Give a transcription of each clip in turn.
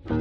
Good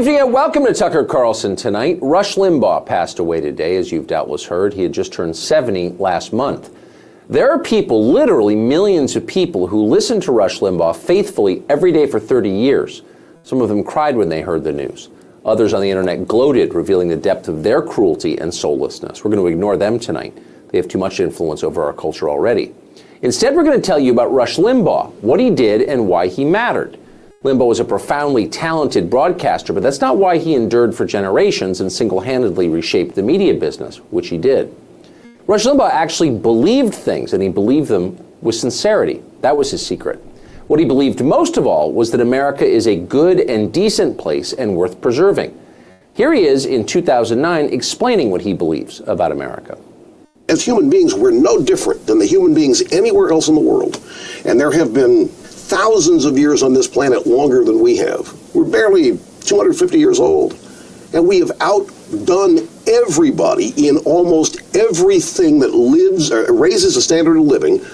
evening and welcome to Tucker Carlson Tonight. Rush Limbaugh passed away today, as you've doubtless heard. He had just turned 70 last month. There are people, literally millions of people, who listen to Rush Limbaugh faithfully every day for 30 years. Some of them cried when they heard the news. Others on the internet gloated, revealing the depth of their cruelty and soullessness. We're going to ignore them tonight. They have too much influence over our culture already. Instead, we're going to tell you about Rush Limbaugh, what he did and why he mattered. Limbaugh was a profoundly talented broadcaster, but that's not why he endured for generations and single-handedly reshaped the media business, which he did. Rush Limbaugh actually believed things, and he believed them with sincerity. That was his secret. What he believed most of all was that America is a good and decent place and worth preserving. Here he is in 2009 explaining what he believes about America. As human beings, we're no different than the human beings anywhere else in the world. And there have been thousands of years on this planet longer than we have. We're barely 250 years old. And we have outdone everybody in almost everything that lives or raises a standard of living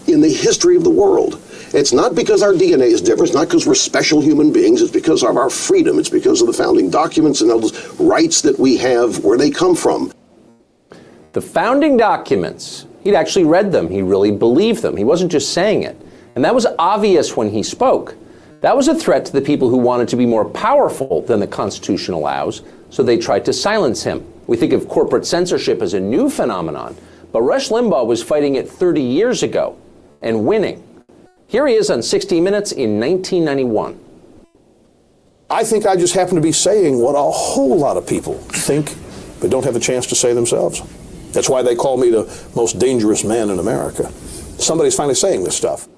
in the history of the world. It's not because our DNA is different. It's not because we're special human beings. It's because of our freedom. It's because of the founding documents and those rights that we have, where they come from. The founding documents, he'd actually read them. He really believed them. He wasn't just saying it. And that was obvious when he spoke. That was a threat to the people who wanted to be more powerful than the Constitution allows, so they tried to silence him. We think of corporate censorship as a new phenomenon, but Rush Limbaugh was fighting it 30 years ago and winning. Here he is on 60 Minutes in 1991. I think I just happen to be saying what a whole lot of people think, but don't have a chance to say themselves. That's why they call me the most dangerous man in America. Somebody's finally saying this stuff.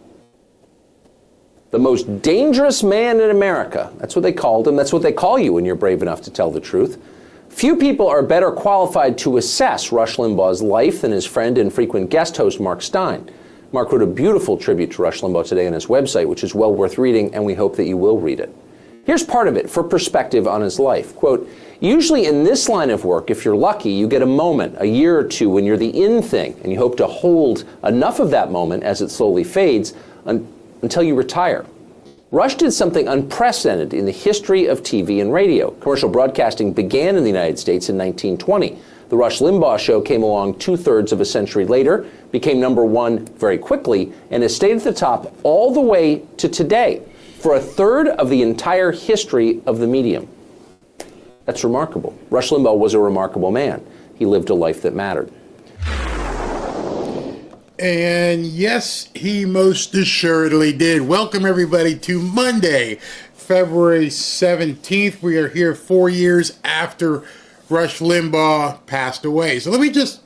The most dangerous man in America. That's what they called him. That's what they call you when you're brave enough to tell the truth. Few people are better qualified to assess Rush Limbaugh's life than his friend and frequent guest host, Mark Steyn. Mark wrote a beautiful tribute to Rush Limbaugh today on his website, which is well worth reading, and we hope that you will read it. Here's part of it for perspective on his life. Quote, usually in this line of work, if you're lucky, you get a moment, a year or two, when you're the in thing, and you hope to hold enough of that moment as it slowly fades until you retire. Rush did something unprecedented in the history of TV and radio. Commercial broadcasting began in the United States in 1920. The Rush Limbaugh Show came along 2/3 of a century later, became #1 very quickly, and has stayed at the top all the way to today, for a third of the entire history of the medium. That's remarkable. Rush Limbaugh was a remarkable man. He lived a life that mattered. And yes, he most assuredly did. Welcome, everybody, to Monday, February 17th. We are here 4 years after Rush Limbaugh passed away. So let me just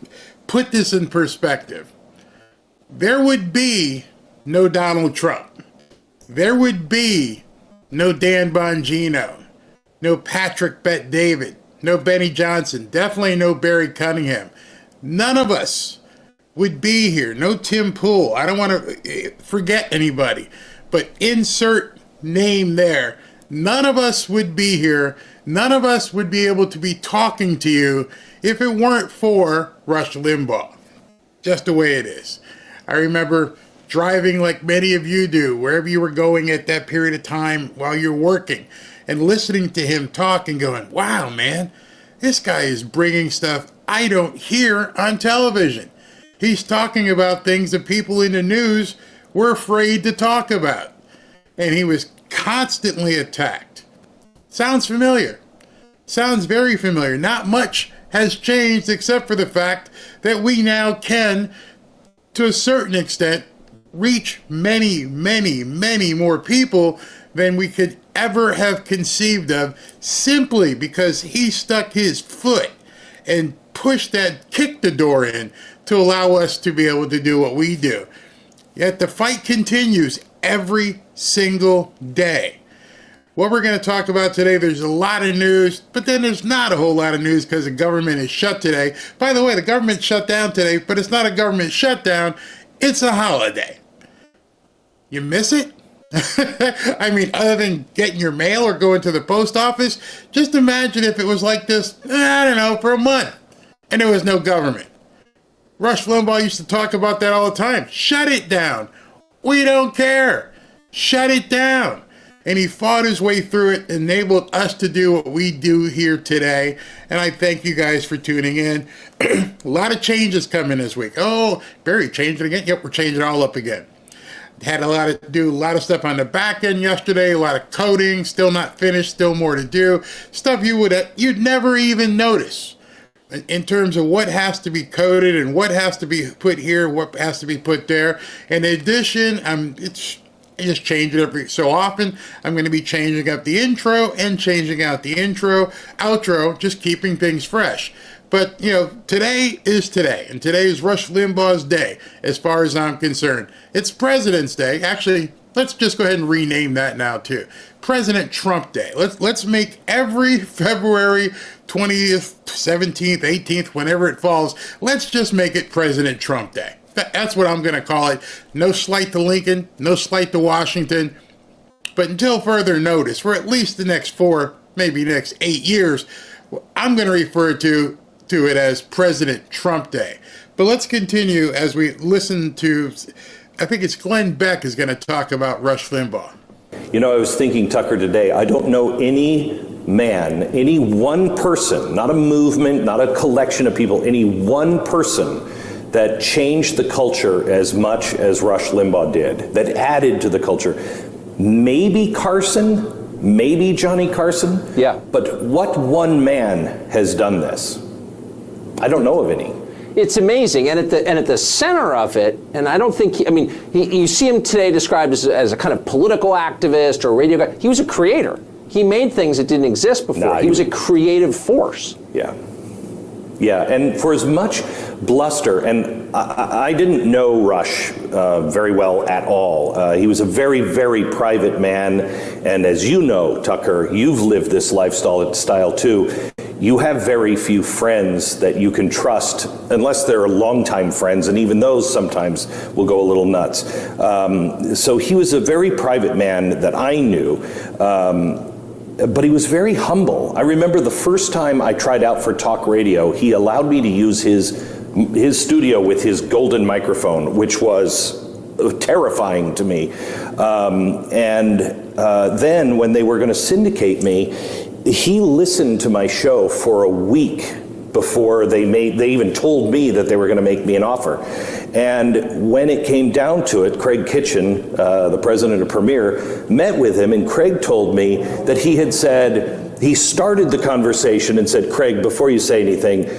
put this in perspective. There would be no Donald Trump. There would be no Dan Bongino, no Patrick Bet-David, no Benny Johnson, definitely no Barry Cunningham. None of us would be here. No Tim Pool. I don't want to forget anybody, but insert name there. None of us would be here. None of us would be able to be talking to you if it weren't for Rush Limbaugh. Just the way it is. I remember driving like many of you do, wherever you were going at that period of time while you're working, and listening to him talk and going, wow, man, this guy is bringing stuff I don't hear on television. He's talking about things that people in the news were afraid to talk about. And he was constantly attacked. Sounds familiar. Sounds very familiar. Not much has changed except for the fact that we now can, to a certain extent, reach many, many, many more people than we could ever have conceived of, simply because he stuck his foot and kicked the door in to allow us to be able to do what we do. Yet the fight continues every single day. What we're going to talk about today, there's a lot of news, but then there's not a whole lot of news because the government is shut today. By the way, the government shut down today, but it's not a government shutdown, it's a holiday. You miss it? I mean, other than getting your mail or going to the post office, just imagine if it was like this, I don't know, for a month, and there was no government. Rush Limbaugh used to talk about that all the time. Shut it down. We don't care. Shut it down. And he fought his way through it, enabled us to do what we do here today. And I thank you guys for tuning in. A lot of changes coming this week. Oh, Barry, changing again? Yep, we're changing it all up again. Had a lot of stuff on the back end yesterday, a lot of coding, still not finished, still more to do. Stuff you'd never even notice in terms of what has to be coded and what has to be put here, what has to be put there. In addition, I just change it every so often. I'm going to be changing up the intro and changing out the outro, just keeping things fresh. But, today is today, and today is Rush Limbaugh's day, as far as I'm concerned. It's President's Day. Actually, let's just go ahead and rename that now, too. President Trump Day. Let's make every February 20th, 17th, 18th, whenever it falls, let's just make it President Trump Day. That's what I'm going to call it. No slight to Lincoln, no slight to Washington. But until further notice, for at least the next 4, maybe next 8 years, I'm going to refer to it as President Trump Day. But let's continue as we listen to, I think it's Glenn Beck is going to talk about Rush Limbaugh. I was thinking, Tucker, today, I don't know any man, any one person, not a movement, not a collection of people, any one person that changed the culture as much as Rush Limbaugh did, that added to the culture. Maybe Carson, maybe Johnny Carson. Yeah. But what one man has done this? I don't know of any. It's amazing, and at the center of it, and I don't think, you see him today described as a kind of political activist or a radio guy. He was a creator. He made things that didn't exist before. Nah, he was a creative force. Yeah. Yeah, and for as much bluster, and I didn't know Rush very well at all. He was a very, very private man, and as you know, Tucker, you've lived this lifestyle too. You have very few friends that you can trust, unless they're longtime friends, and even those sometimes will go a little nuts. So he was a very private man that I knew. But he was very humble. I remember the first time I tried out for talk radio, he allowed me to use his studio with his golden microphone, which was terrifying to me. Then when they were going to syndicate me, he listened to my show for a week before they even told me that they were going to make me an offer. And when it came down to it, Craig Kitchen, the president of Premier, met with him, and Craig told me that he had said, he started the conversation and said, Craig, before you say anything,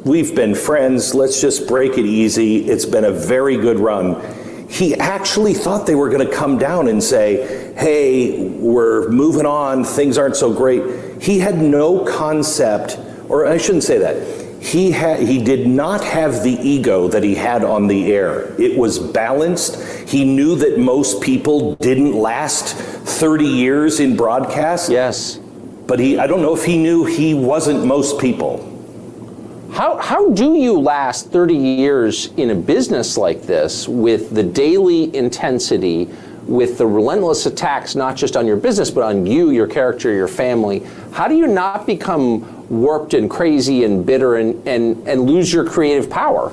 we've been friends, let's just break it easy. It's been a very good run. He actually thought they were going to come down and say, hey, we're moving on, things aren't so great. He had no concept, or I shouldn't say that. He did not have the ego that he had on the air. It was balanced. He knew that most people didn't last 30 years in broadcast. Yes. But I don't know if he knew he wasn't most people. How do you last 30 years in a business like this with the daily intensity, with the relentless attacks, not just on your business, but on you, your character, your family? How do you not become warped and crazy and bitter and lose your creative power?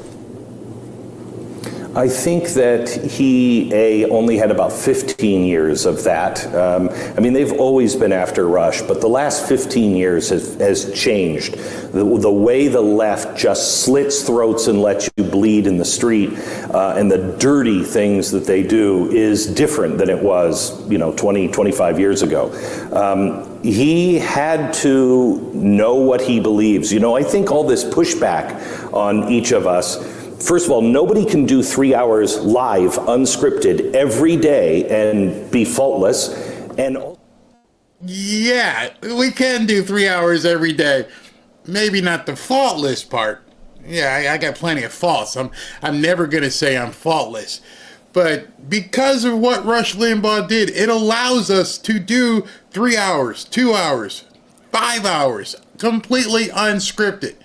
I think that he only had about 15 years of that. I mean, they've always been after Rush, but the last 15 years has changed. The way the left just slits throats and lets you bleed in the street, and the dirty things that they do is different than it was, 20, 25 years ago. He had to know what he believes. I think all this pushback on each of us, first of all, nobody can do 3 hours live, unscripted, every day and be faultless. And Yeah, we can do 3 hours every day. Maybe not the faultless part. Yeah, I got plenty of faults. I'm never going to say I'm faultless. But because of what Rush Limbaugh did, it allows us to do 3 hours, 2 hours, 5 hours, completely unscripted.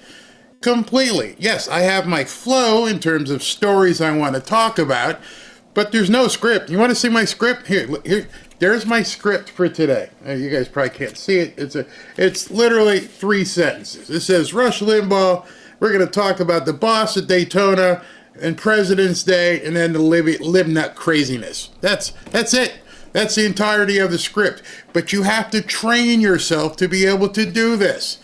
Completely. Yes, I have my flow in terms of stories I want to talk about, but there's no script. You want to see my script? Here, there's my script for today. You guys probably can't see it. It's literally 3 sentences. It says, Rush Limbaugh, we're going to talk about the boss at Daytona and President's Day, and then the Libnut craziness. That's it. That's the entirety of the script. But you have to train yourself to be able to do this.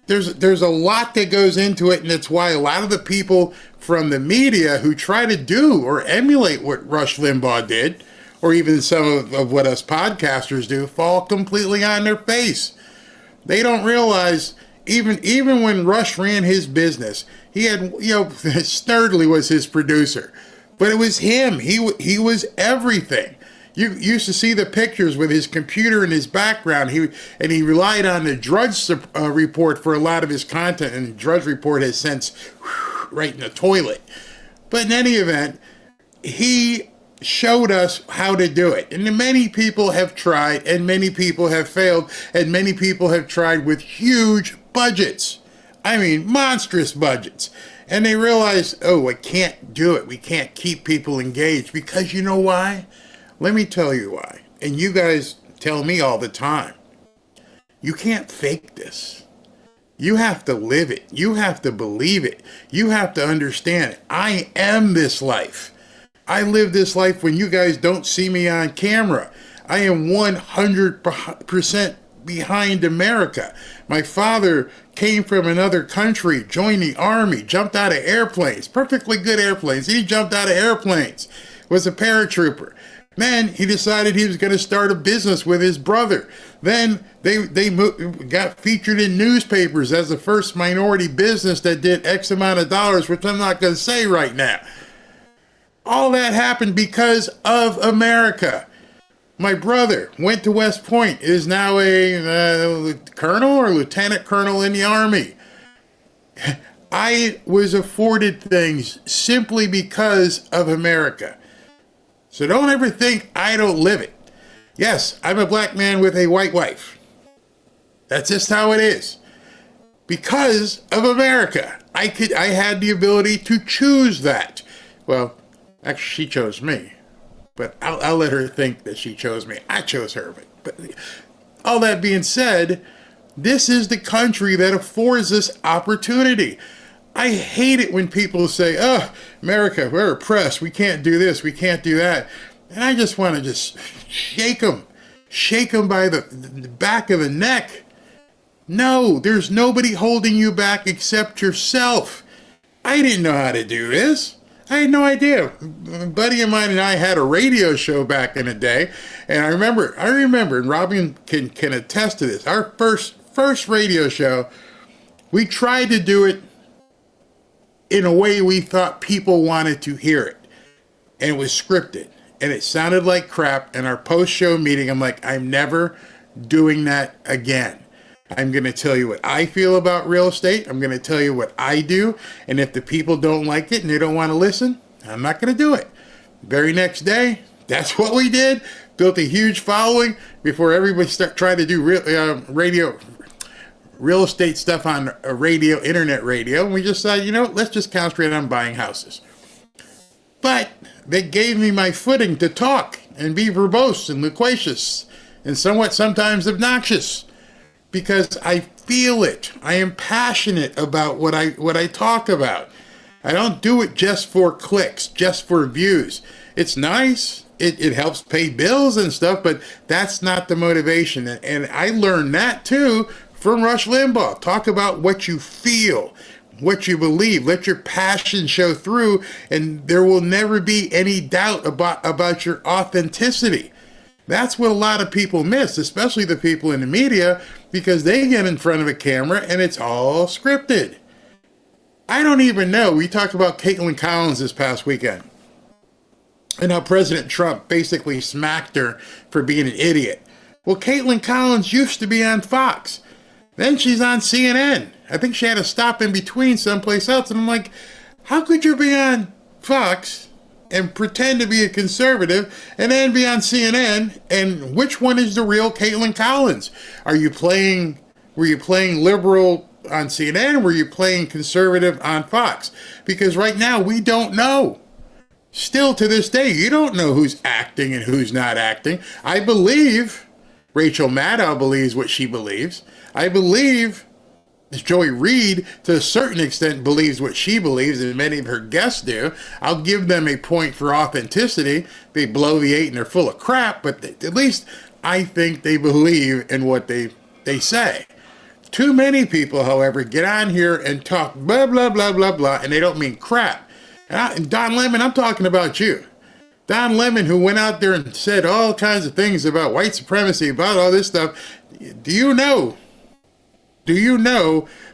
There's a lot that goes into it, and it's why a lot of the people from the media who try to do or emulate what Rush Limbaugh did, or even some of what us podcasters do, fall completely on their face. They don't realize, even when Rush ran his business, he had, Snerdley was his producer, but it was him. He was everything. You used to see the pictures with his computer in his background. He relied on the Drudge report for a lot of his content, and the Drudge report has since right in the toilet. But in any event, he showed us how to do it. And many people have tried, and many people have failed, and many people have tried with huge budgets. I mean, monstrous budgets. And they realize, I can't do it. We can't keep people engaged, because you know why? Let me tell you why. And you guys tell me all the time. You can't fake this. You have to live it. You have to believe it. You have to understand it. I am this life. I live this life when you guys don't see me on camera. I am 100% behind America. My father came from another country, joined the army, jumped out of airplanes, perfectly good airplanes. He jumped out of airplanes, was a paratrooper. Then he decided he was going to start a business with his brother. Then they got featured in newspapers as the first minority business that did X amount of dollars, which I'm not going to say right now. All that happened because of America. My brother went to West Point, is now a colonel or lieutenant colonel in the Army. I was afforded things simply because of America. So don't ever think I don't live it. Yes, I'm a black man with a white wife. That's just how it is. Because of America. I had the ability to choose that. Well, actually she chose me. But I'll let her think that she chose me. I chose her. But all that being said, this is the country that affords us opportunity. I hate it when people say, oh, America, we're oppressed. We can't do this. We can't do that. And I just want to just shake them. Shake them by the back of the neck. No, there's nobody holding you back except yourself. I didn't know how to do this. I had no idea. A buddy of mine and I had a radio show back in the day, and I remember, and Robin can attest to this. Our first radio show, we tried to do it in a way we thought people wanted to hear it, and it was scripted, and it sounded like crap. And our post-show meeting, I'm like, I'm never doing that again. I'm going to tell you what I feel about real estate. I'm going to tell you what I do. And if the people don't like it and they don't want to listen, I'm not going to do it. Very next day, that's what we did. Built a huge following before everybody tried to do real estate stuff on radio, internet radio. And we just said, let's just concentrate on buying houses. But they gave me my footing to talk and be verbose and loquacious and sometimes obnoxious. Because I feel it. I am passionate about what I talk about. I don't do it just for clicks, just for views. It's nice. It helps pay bills and stuff, but that's not the motivation. And I learned that too from Rush Limbaugh. Talk about what you feel, what you believe. Let your passion show through, and there will never be any doubt about your authenticity. That's what a lot of people miss, especially the people in the media, because they get in front of a camera and it's all scripted. I don't even know. We talked about Caitlin Collins this past weekend and how President Trump basically smacked her for being an idiot. Well, Caitlin Collins used to be on Fox. Then she's on CNN. I think she had to stop in between someplace else. And I'm like, how could you be on Fox and pretend to be a conservative and then be on CNN? And which one is the real Caitlin Collins? Were you playing liberal on CNN? Were you playing conservative on Fox? Because right now we don't know. Still to this day, you don't know who's acting and who's not acting. I believe Rachel Maddow believes what she believes. I believe Joy Reid, to a certain extent, believes what she believes, and many of her guests do. I'll give them a point for authenticity. They bloviate and they're full of crap, but at least I think they believe in what they say. Too many people, however, get on here and talk blah, blah, blah, blah, blah, and they don't mean crap. And Don Lemon, I'm talking about you. Don Lemon, who went out there and said all kinds of things about white supremacy, about all this stuff. Do you know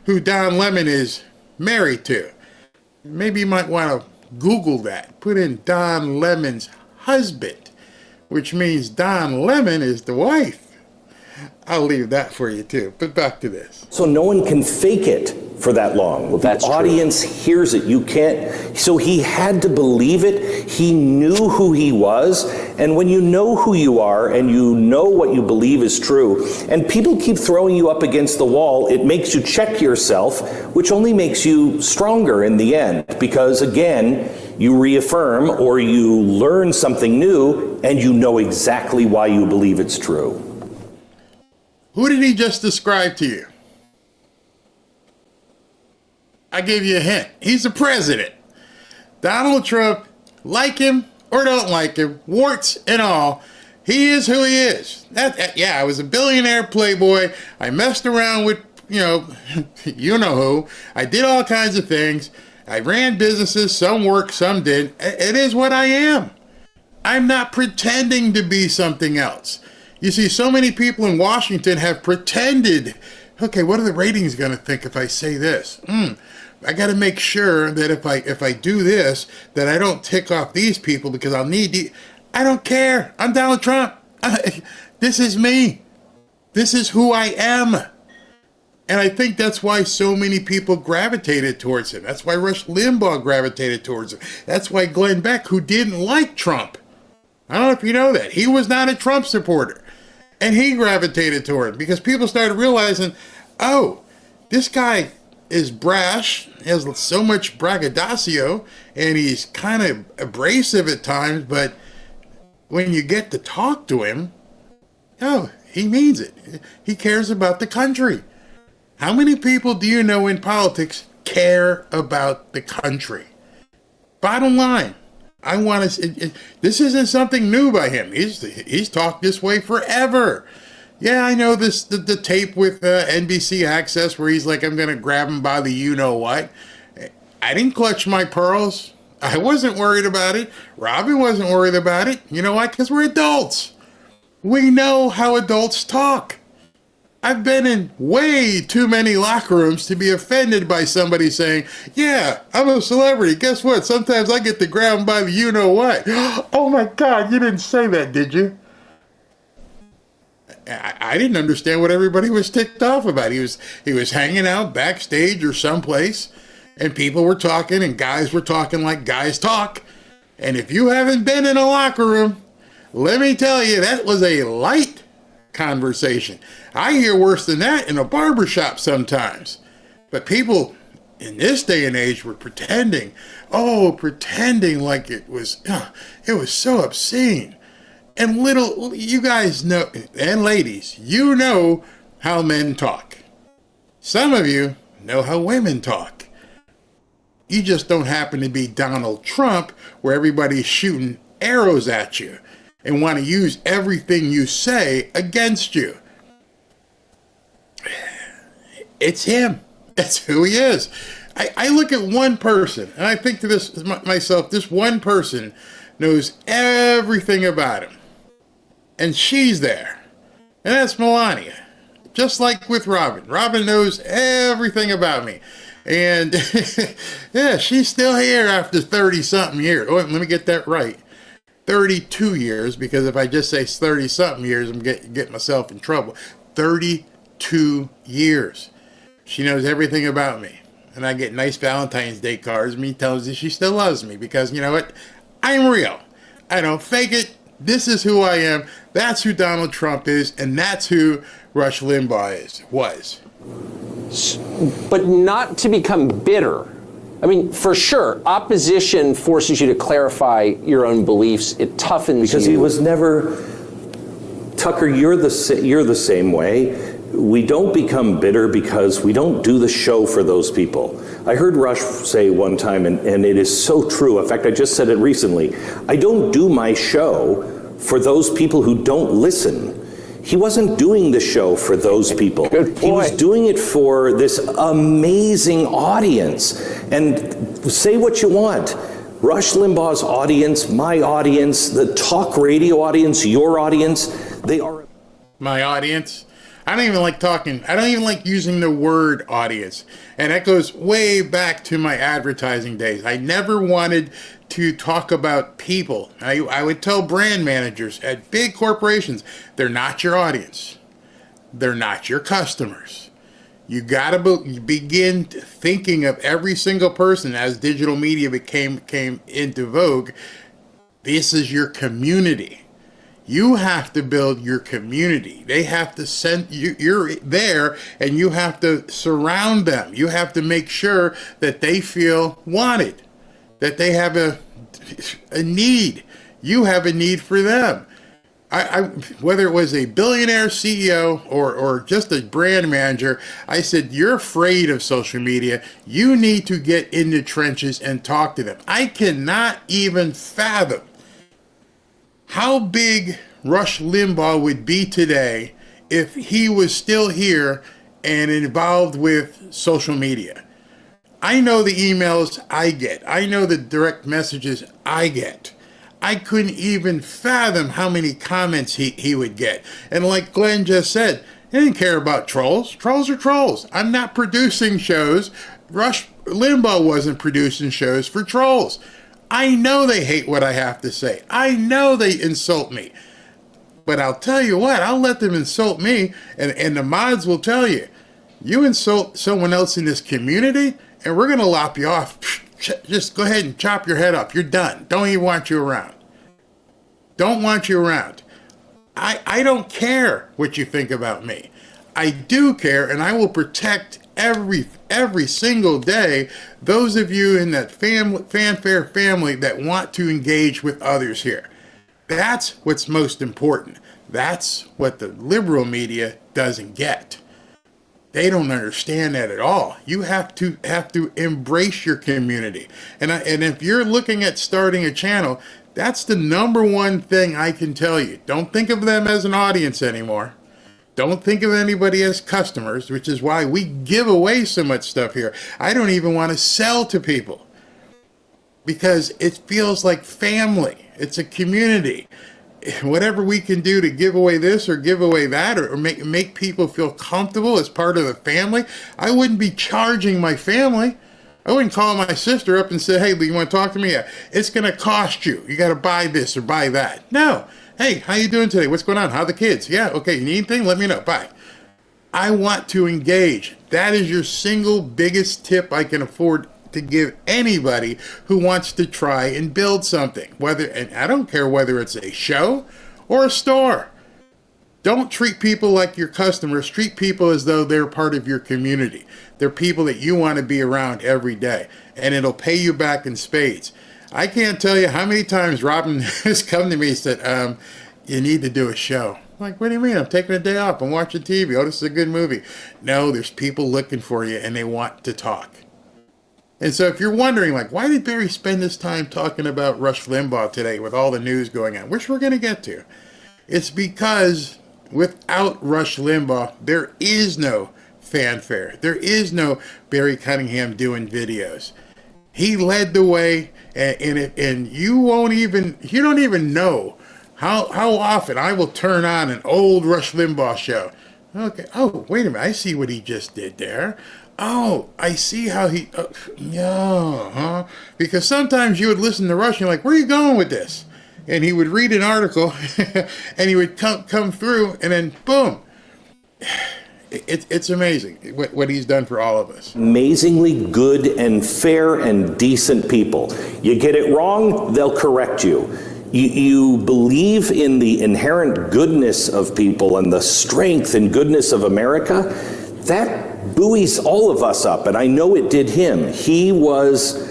who Don Lemon is married to? Maybe you might want to Google that. Put in Don Lemon's husband, which means Don Lemon is the wife. I'll leave that for you too. But back to this. So no one can fake it for that long. Well, that's the audience hears it. You can't. So he had to believe it. He knew who he was. And when you know who you are and you know what you believe is true, and people keep throwing you up against the wall, it makes you check yourself, which only makes you stronger in the end. Because again, you reaffirm or you learn something new and you know exactly why you believe it's true. Who did he just describe to you? I gave you a hint. He's the president. Donald Trump, like him or don't like him, warts and all, he is who he is. I was a billionaire playboy. I messed around with, you know who. I did all kinds of things. I ran businesses. Some worked, some didn't. It is what I am. I'm not pretending to be something else. You see, so many people in Washington have pretended, okay, what are the ratings going to think if I say this? I got to make sure that if I do this, that I don't tick off these people because I'll need I don't care. I'm Donald Trump. This is me. This is who I am. And I think that's why so many people gravitated towards him. That's why Rush Limbaugh gravitated towards him. That's why Glenn Beck, who didn't like Trump, I don't know if you know that, he was not a Trump supporter. And he gravitated toward him because people started realizing, oh, this guy is brash, has so much braggadocio, and he's kind of abrasive at times, but when you get to talk to him, oh, he means it. He cares about the country. How many people do you know in politics care about the country? Bottom line, I want to. This isn't something new by him. He's talked this way forever. Yeah, I know this. The tape with NBC Access where he's like, "I'm going to grab him by the you know what." I didn't clutch my pearls. I wasn't worried about it. Robin wasn't worried about it. You know why? Because we're adults. We know how adults talk. I've been in way too many locker rooms to be offended by somebody saying, yeah, I'm a celebrity. Guess what? Sometimes I get to grab them by the you know what. Oh my God, you didn't say that, did you? I didn't understand what everybody was ticked off about. He was hanging out backstage or someplace, and people were talking, and guys were talking like guys talk. And if you haven't been in a locker room, let me tell you, that was a light conversation. I hear worse than that in a barbershop sometimes. But people in this day and age were pretending like it was so obscene. And you guys know, and ladies, you know how men talk. Some of you know how women talk. You just don't happen to be Donald Trump, where everybody's shooting arrows at you and want to use everything you say against you. It's him. That's who he is. I look at one person, and I think to this myself, this one person knows everything about him. And she's there. And that's Melania. Just like with Robin. Robin knows everything about me. And yeah, she's still here after 30-something years. Oh, let me get that right. 32 years, because if I just say 30-something years, I'm getting myself in trouble. 32 years. She knows everything about me. And I get nice Valentine's Day cards. Me tells me she still loves me because, you know what? I'm real. I don't fake it. This is who I am. That's who Donald Trump is. And that's who Rush Limbaugh was. But not to become bitter. I mean, for sure, opposition forces you to clarify your own beliefs. It toughens because you. he was never... Tucker, you're the same way. We don't become bitter because we don't do the show for those people. I heard Rush say one time, and it is so true. In fact, I just said it recently. I don't do my show for those people who don't listen. He wasn't doing the show for those people. He was doing it for this amazing audience. And say what you want. Rush Limbaugh's audience, my audience, the talk radio audience, your audience, they are... My audience? I don't even like talking. I don't even like using the word audience. And that goes way back to my advertising days. I never wanted to talk about people. I would tell brand managers at big corporations, they're not your audience. They're not your customers. You got to begin thinking of every single person as digital media came into vogue. This is your community. You have to build your community. They have to send you, you're there, and you have to surround them. You have to make sure that they feel wanted, that they have a need. You have a need for them. Whether it was a billionaire CEO or just a brand manager, I said, you're afraid of social media. You need to get in the trenches and talk to them. I cannot even fathom how big Rush Limbaugh would be today if he was still here and involved with social media. I know the emails I get. I know the direct messages I get. I couldn't even fathom how many comments he would get. And like Glenn just said, he didn't care about trolls. Trolls are trolls. I'm not producing shows. Rush Limbaugh wasn't producing shows for trolls. I know they hate what I have to say. I know they insult me. But I'll tell you what, I'll let them insult me, and the mods will tell you, you insult someone else in this community, and we're going to lop you off. Just go ahead and chop your head off. You're done. Don't even want you around. Don't want you around. I don't care what you think about me. I do care, and I will protect every single day those of you in that fanfare family that want to engage with others here. That's what's most important. That's what the liberal media doesn't get. They don't understand that at all. You have to embrace your community. And if you're looking at starting a channel, that's the number one thing I can tell you. Don't think of them as an audience anymore. Don't think of anybody as customers, which is why we give away so much stuff here. I don't even want to sell to people because it feels like family. It's a community. Whatever we can do to give away this or give away that or make people feel comfortable as part of the family. I wouldn't be charging my family. I wouldn't call my sister up and say, hey, you want to talk to me? Yeah, it's going to cost you. You got to buy this or buy that. No. Hey, how you doing today? What's going on? How are the kids? Yeah, okay, you need anything? Let me know. Bye. I want to engage. That is your single biggest tip I can afford to give anybody who wants to try and build something. And I don't care whether it's a show or a store. Don't treat people like your customers. Treat people as though they're part of your community. They're people that you want to be around every day, and it'll pay you back in spades. I can't tell you how many times Robin has come to me and said, you need to do a show. I'm like, what do you mean? I'm taking a day off. I'm watching TV. Oh, this is a good movie. No, there's people looking for you, and they want to talk. And so if you're wondering, like, why did Barry spend this time talking about Rush Limbaugh today with all the news going on, which we're going to get to? It's because without Rush Limbaugh, there is no fanfare. There is no Barry Cunningham doing videos. He led the way, and you don't even know how often I will turn on an old Rush Limbaugh show. Okay, oh, wait a minute, I see what he just did there. Oh, I see how he, because sometimes you would listen to Rush and you're like, where are you going with this? And he would read an article and he would come through and then boom. It's amazing what he's done for all of us. Amazingly good and fair and decent people. You get it wrong, they'll correct you. You believe in the inherent goodness of people and the strength and goodness of America, that buoys all of us up, and I know it did him. He was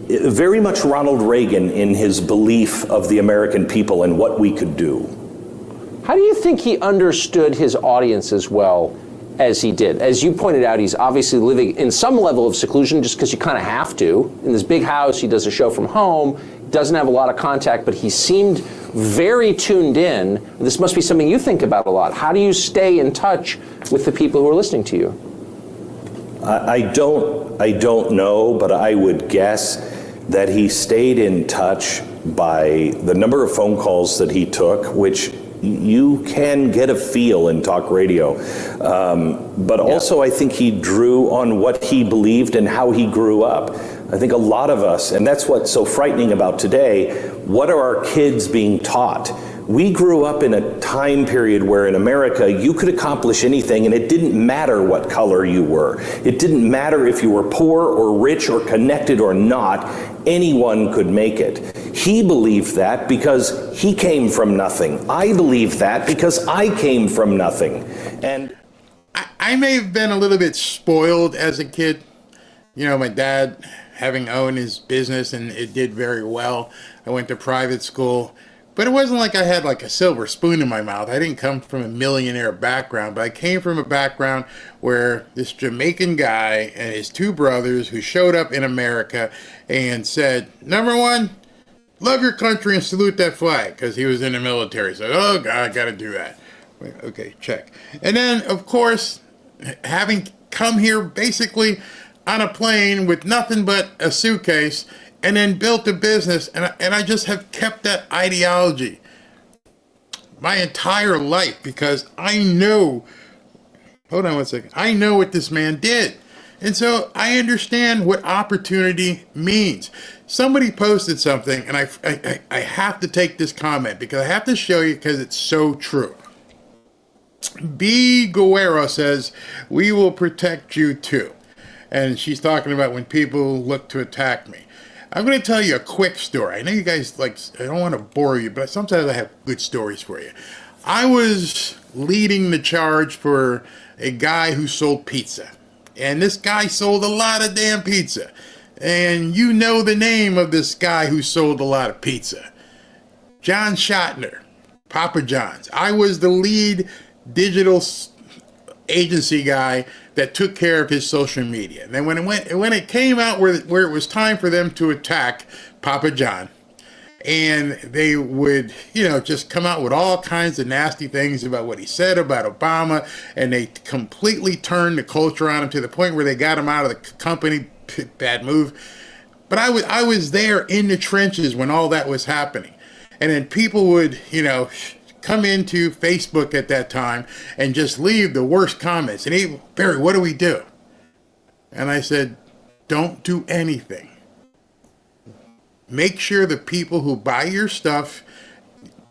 very much Ronald Reagan in his belief of the American people and what we could do. How do you think he understood his audience as well as he did? As you pointed out, he's obviously living in some level of seclusion just because you kind of have to. In this big house, he does a show from home, doesn't have a lot of contact, but he seemed very tuned in. This must be something you think about a lot. How do you stay in touch with the people who are listening to you? I don't know, but I would guess that he stayed in touch by the number of phone calls that he took, which you can get a feel in talk radio. But also I think he drew on what he believed and how he grew up. I think a lot of us, and that's what's so frightening about today, what are our kids being taught? We grew up in a time period where in America you could accomplish anything and it didn't matter what color you were. It didn't matter if you were poor or rich or connected or not, anyone could make it. He believed that because he came from nothing. I believe that because I came from nothing. And I may have been a little bit spoiled as a kid. You know, my dad having owned his business and it did very well. I went to private school. But it wasn't like I had like a silver spoon in my mouth. I didn't come from a millionaire background, but I came from a background where this Jamaican guy and his two brothers who showed up in America and said, number one, love your country and salute that flag, because he was in the military. So, oh God, I got to do that. Okay, check. And then, of course, having come here basically on a plane with nothing but a suitcase, and then built a business, and I just have kept that ideology my entire life because I know, hold on one second, I know what this man did. And so I understand what opportunity means. Somebody posted something, and I have to take this comment because I have to show you because it's so true. B. Guerrero says, "We will protect you too." And she's talking about when people look to attack me. I'm going to tell you a quick story. I know you guys I don't want to bore you, but sometimes I have good stories for you. I was leading the charge for a guy who sold pizza. And this guy sold a lot of damn pizza. And you know the name of this guy who sold a lot of pizza. John Schottner, Papa John's. I was the lead digital agency guy that took care of his social media. And then when it came out where it was time for them to attack Papa John, and they would, just come out with all kinds of nasty things about what he said about Obama, and they completely turned the culture on him to the point where they got him out of the company. Bad move. But I was there in the trenches when all that was happening. And then people would, come into Facebook at that time and just leave the worst comments. And Barry, what do we do? And I said, don't do anything. Make sure the people who buy your stuff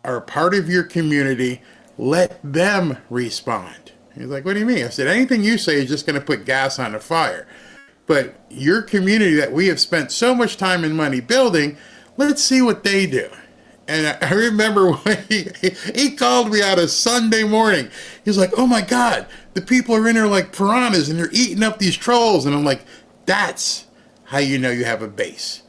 are part of your community. Let them respond. He's like, what do you mean? I said, anything you say is just going to put gas on the fire. But your community that we have spent so much time and money building, let's see what they do. And I remember when he called me out a Sunday morning. He's like, oh my God, the people are in there like piranhas and they're eating up these trolls. And I'm like, that's how you know you have a base.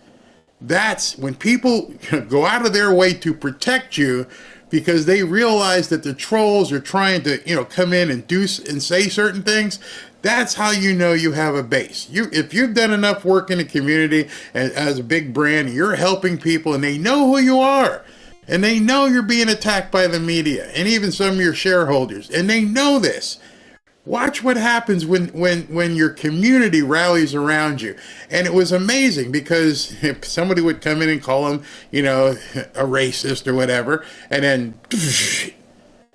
That's when people go out of their way to protect you because they realize that the trolls are trying to, come in and do and say certain things. That's how you know you have a base. If you've done enough work in the community as a big brand, you're helping people and they know who you are. And they know you're being attacked by the media and even some of your shareholders. And they know this. Watch what happens when your community rallies around you. And it was amazing because if somebody would come in and call him, a racist or whatever, and then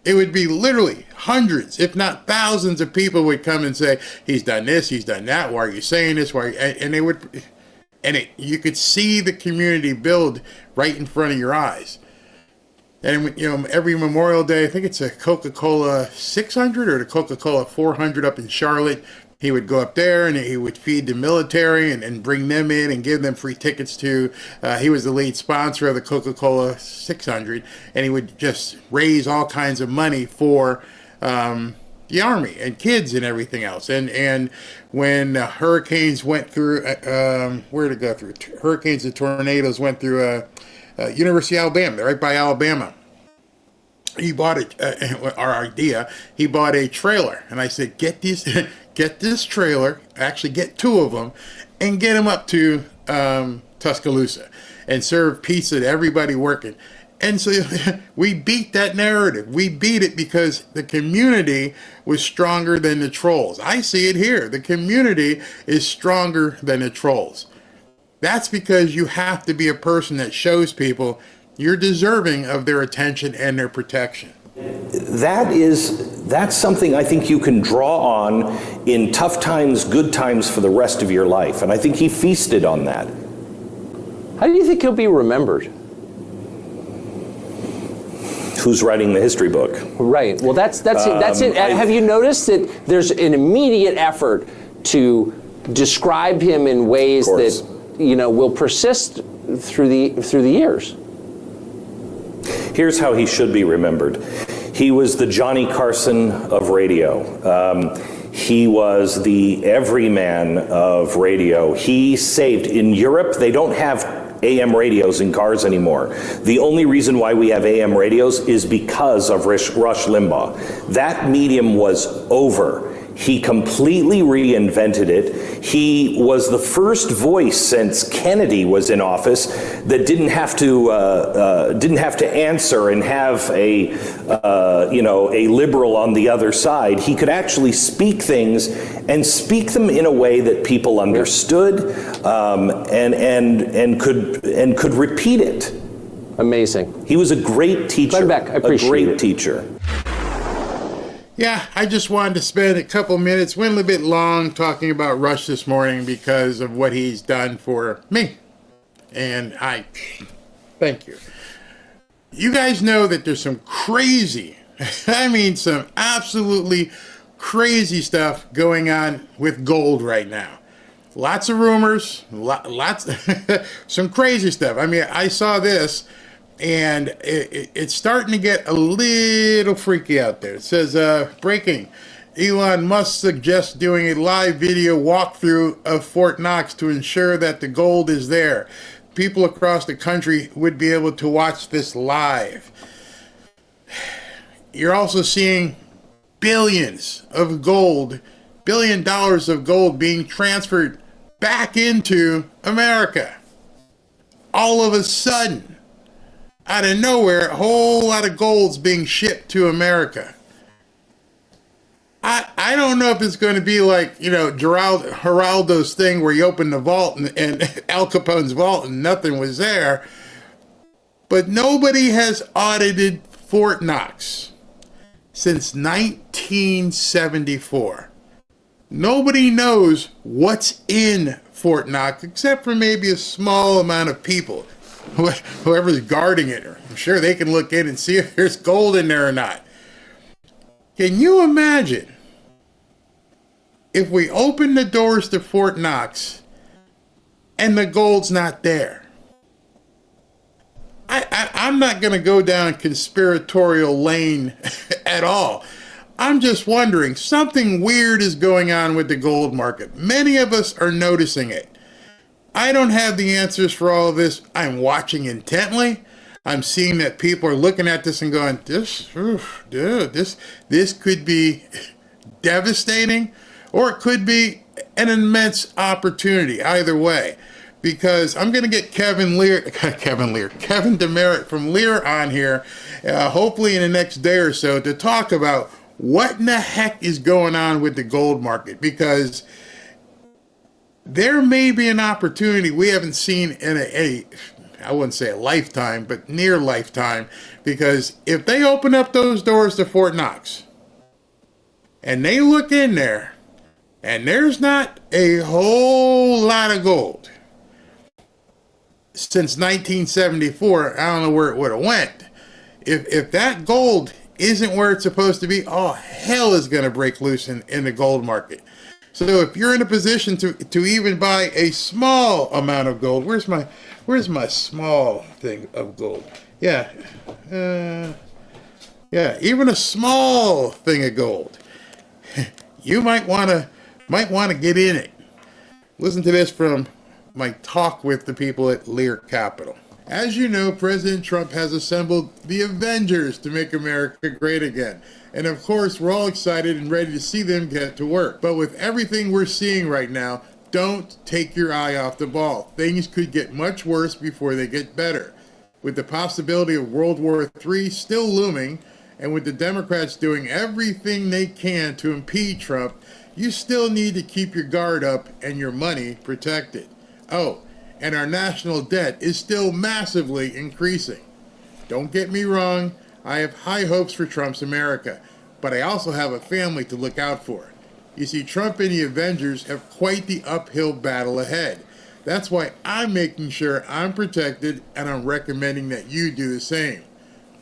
it would be literally hundreds, if not thousands of people would come and say, he's done this, he's done that, why are you saying this? And they would, you could see the community build right in front of your eyes. And, every Memorial Day, I think it's a Coca-Cola 600 or the Coca-Cola 400 up in Charlotte. He would go up there and he would feed the military and bring them in and give them free tickets to, he was the lead sponsor of the Coca-Cola 600. And he would just raise all kinds of money for the Army and kids and everything else. And when hurricanes went through, where did it go through? Hurricanes and tornadoes went through University of Alabama, right by Alabama. He bought he bought a trailer. And I said, get this trailer, actually get two of them, and get them up to Tuscaloosa and serve pizza to everybody working. And so we beat that narrative. We beat it because the community was stronger than the trolls. I see it here. The community is stronger than the trolls. That's because you have to be a person that shows people you're deserving of their attention and their protection. That's something I think you can draw on in tough times, good times for the rest of your life. And I think he feasted on that. How do you think he'll be remembered? Who's writing the history book? Right. Well, that's it. Have you noticed that there's an immediate effort to describe him in ways that will persist through the years? Here's how he should be remembered. He was the Johnny Carson of radio. He was the everyman of radio. He saved, in Europe, they don't have AM radios in cars anymore. The only reason why we have AM radios is because of Rush Limbaugh. That medium was over. He completely reinvented it. He was the first voice since Kennedy was in office that didn't have to answer and have a liberal on the other side. He could actually speak things and speak them in a way that people understood and could repeat it. Amazing. He was a great teacher. Glenn Beck, I appreciate a great it. teacher. Yeah, I just wanted to spend a couple minutes, went a little bit long talking about Rush this morning because of what he's done for me. And I thank you. You guys know that there's some crazy, I mean some absolutely crazy stuff going on with gold right now. Lots of rumors, lots, some crazy stuff. I mean, I saw this, and it's starting to get a little freaky out there. It says, breaking, Elon Musk suggests doing a live video walkthrough of Fort Knox to ensure that the gold is there. People across the country would be able to watch this live. You're also seeing billions of gold, $1 billion of gold being transferred back into America. All of a sudden, out of nowhere, a whole lot of gold's being shipped to America. I don't know if it's going to be like, you know, Geraldo's thing where you open the vault and Al Capone's vault and nothing was there. But nobody has audited Fort Knox since 1974. Nobody knows what's in Fort Knox except for maybe a small amount of people. Whoever's guarding it, I'm sure they can look in and see if there's gold in there or not. Can you imagine if we open the doors to Fort Knox and the gold's not there? I'm not going to go down conspiratorial lane at all. I'm just wondering, something weird is going on with the gold market. Many of us are noticing it. I don't have the answers for all of this. I'm watching intently. I'm seeing that people are looking at this and going, this could be devastating, or it could be an immense opportunity, either way. Because I'm going to get Kevin Demerit from Lear on here, hopefully in the next day or so, to talk about what in the heck is going on with the gold market. Because there may be an opportunity we haven't seen in I wouldn't say a lifetime, but near lifetime. Because if they open up those doors to Fort Knox and they look in there and there's not a whole lot of gold, since 1974, I don't know where it would have went. If that gold isn't where it's supposed to be, all hell is going to break loose in the gold market. So if you're in a position to even buy a small amount of gold, where's my small thing of gold? Yeah, even a small thing of gold, you might want to get in it. Listen to this from my talk with the people at Lear Capital. As you know, President Trump has assembled the Avengers to make America great again. And of course, we're all excited and ready to see them get to work. But with everything we're seeing right now, don't take your eye off the ball. Things could get much worse before they get better. With the possibility of World War III still looming, and with the Democrats doing everything they can to impede Trump, you still need to keep your guard up and your money protected. Oh, and our national debt is still massively increasing. Don't get me wrong, I have high hopes for Trump's America, but I also have a family to look out for. You see, Trump and the Avengers have quite the uphill battle ahead. That's why I'm making sure I'm protected, and I'm recommending that you do the same.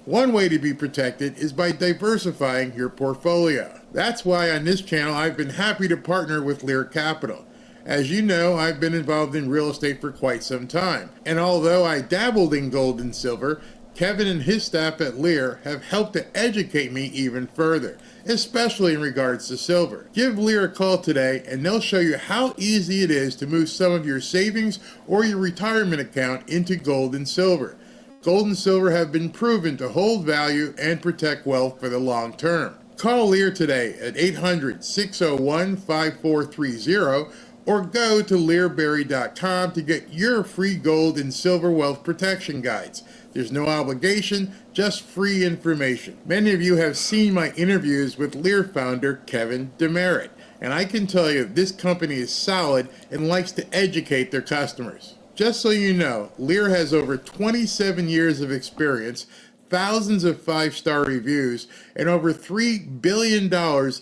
One way to be protected is by diversifying your portfolio. That's why on this channel I've been happy to partner with Lear Capital. As you know, I've been involved in real estate for quite some time. And although I dabbled in gold and silver, Kevin and his staff at Lear have helped to educate me even further, especially in regards to silver. Give Lear a call today and they'll show you how easy it is to move some of your savings or your retirement account into gold and silver. Gold and silver have been proven to hold value and protect wealth for the long term. Call Lear today at 800-601-5430 or go to learberry.com to get your free gold and silver wealth protection guides. There's no obligation, just free information. Many of you have seen my interviews with Lear founder Kevin Demerit, and I can tell you this company is solid and likes to educate their customers. Just so you know, Lear has over 27 years of experience, thousands of 5-star reviews, and over $3 billion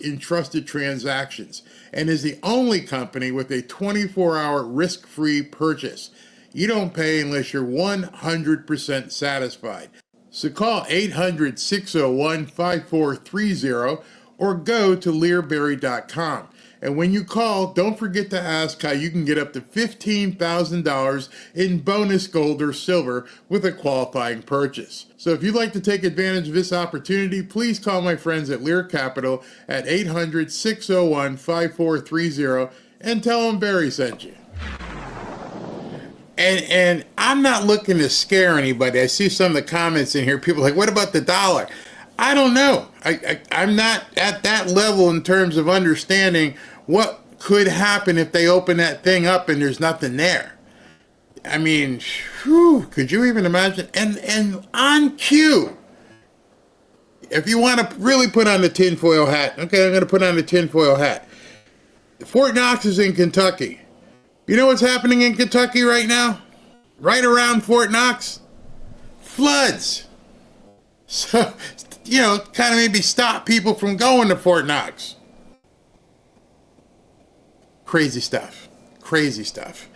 in trusted transactions, and is the only company with a 24-hour risk-free purchase. You don't pay unless you're 100% satisfied. So call 800-601-5430 or go to learberry.com. And when you call, don't forget to ask how you can get up to $15,000 in bonus gold or silver with a qualifying purchase. So if you'd like to take advantage of this opportunity, please call my friends at Lear Capital at 800-601-5430 and tell them Barry sent you. And I'm not looking to scare anybody. I see some of the comments in here. People are like, what about the dollar? I don't know. I'm not at that level in terms of understanding what could happen if they open that thing up and there's nothing there. I mean, whew, could you even imagine? And on cue, if you want to really put on the tinfoil hat, okay, I'm going to put on the tinfoil hat. Fort Knox is in Kentucky. You know what's happening in Kentucky right now? Right around Fort Knox? Floods. So, you know, kind of maybe stop people from going to Fort Knox. Crazy stuff. Crazy stuff.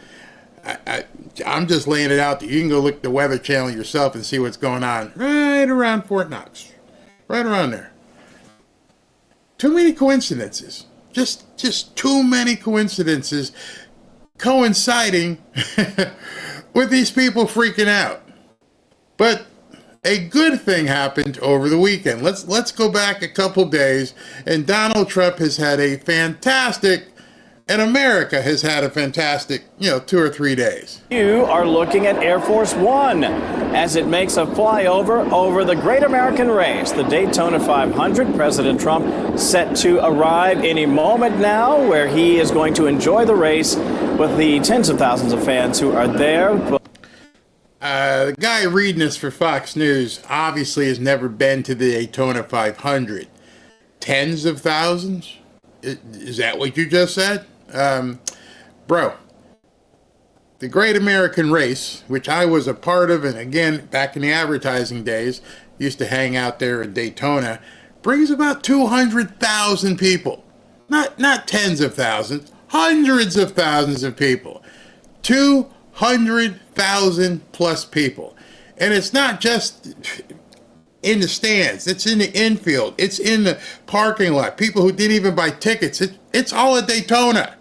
I'm just laying it out there. You can go look at the Weather Channel yourself and see what's going on right around Fort Knox. Right around there. Too many coincidences. Just too many coincidences coinciding with these people freaking out. But a good thing happened over the weekend. Let's go back a couple days, and Donald Trump has had a fantastic, and America has had a fantastic, 2 or 3 days. You are looking at Air Force One as it makes a flyover over the Great American Race, the Daytona 500. President Trump set to arrive any moment now, where he is going to enjoy the race with the tens of thousands of fans who are there. The guy reading this for Fox News obviously has never been to the Daytona 500. Tens of thousands? Is that what you just said? Bro, the Great American Race, which I was a part of, and again, back in the advertising days, used to hang out there in Daytona, brings about 200,000 people. Not tens of thousands, hundreds of thousands of people. 200,000 plus people. And it's not just in the stands, it's in the infield, it's in the parking lot. People who didn't even buy tickets, it's all at Daytona.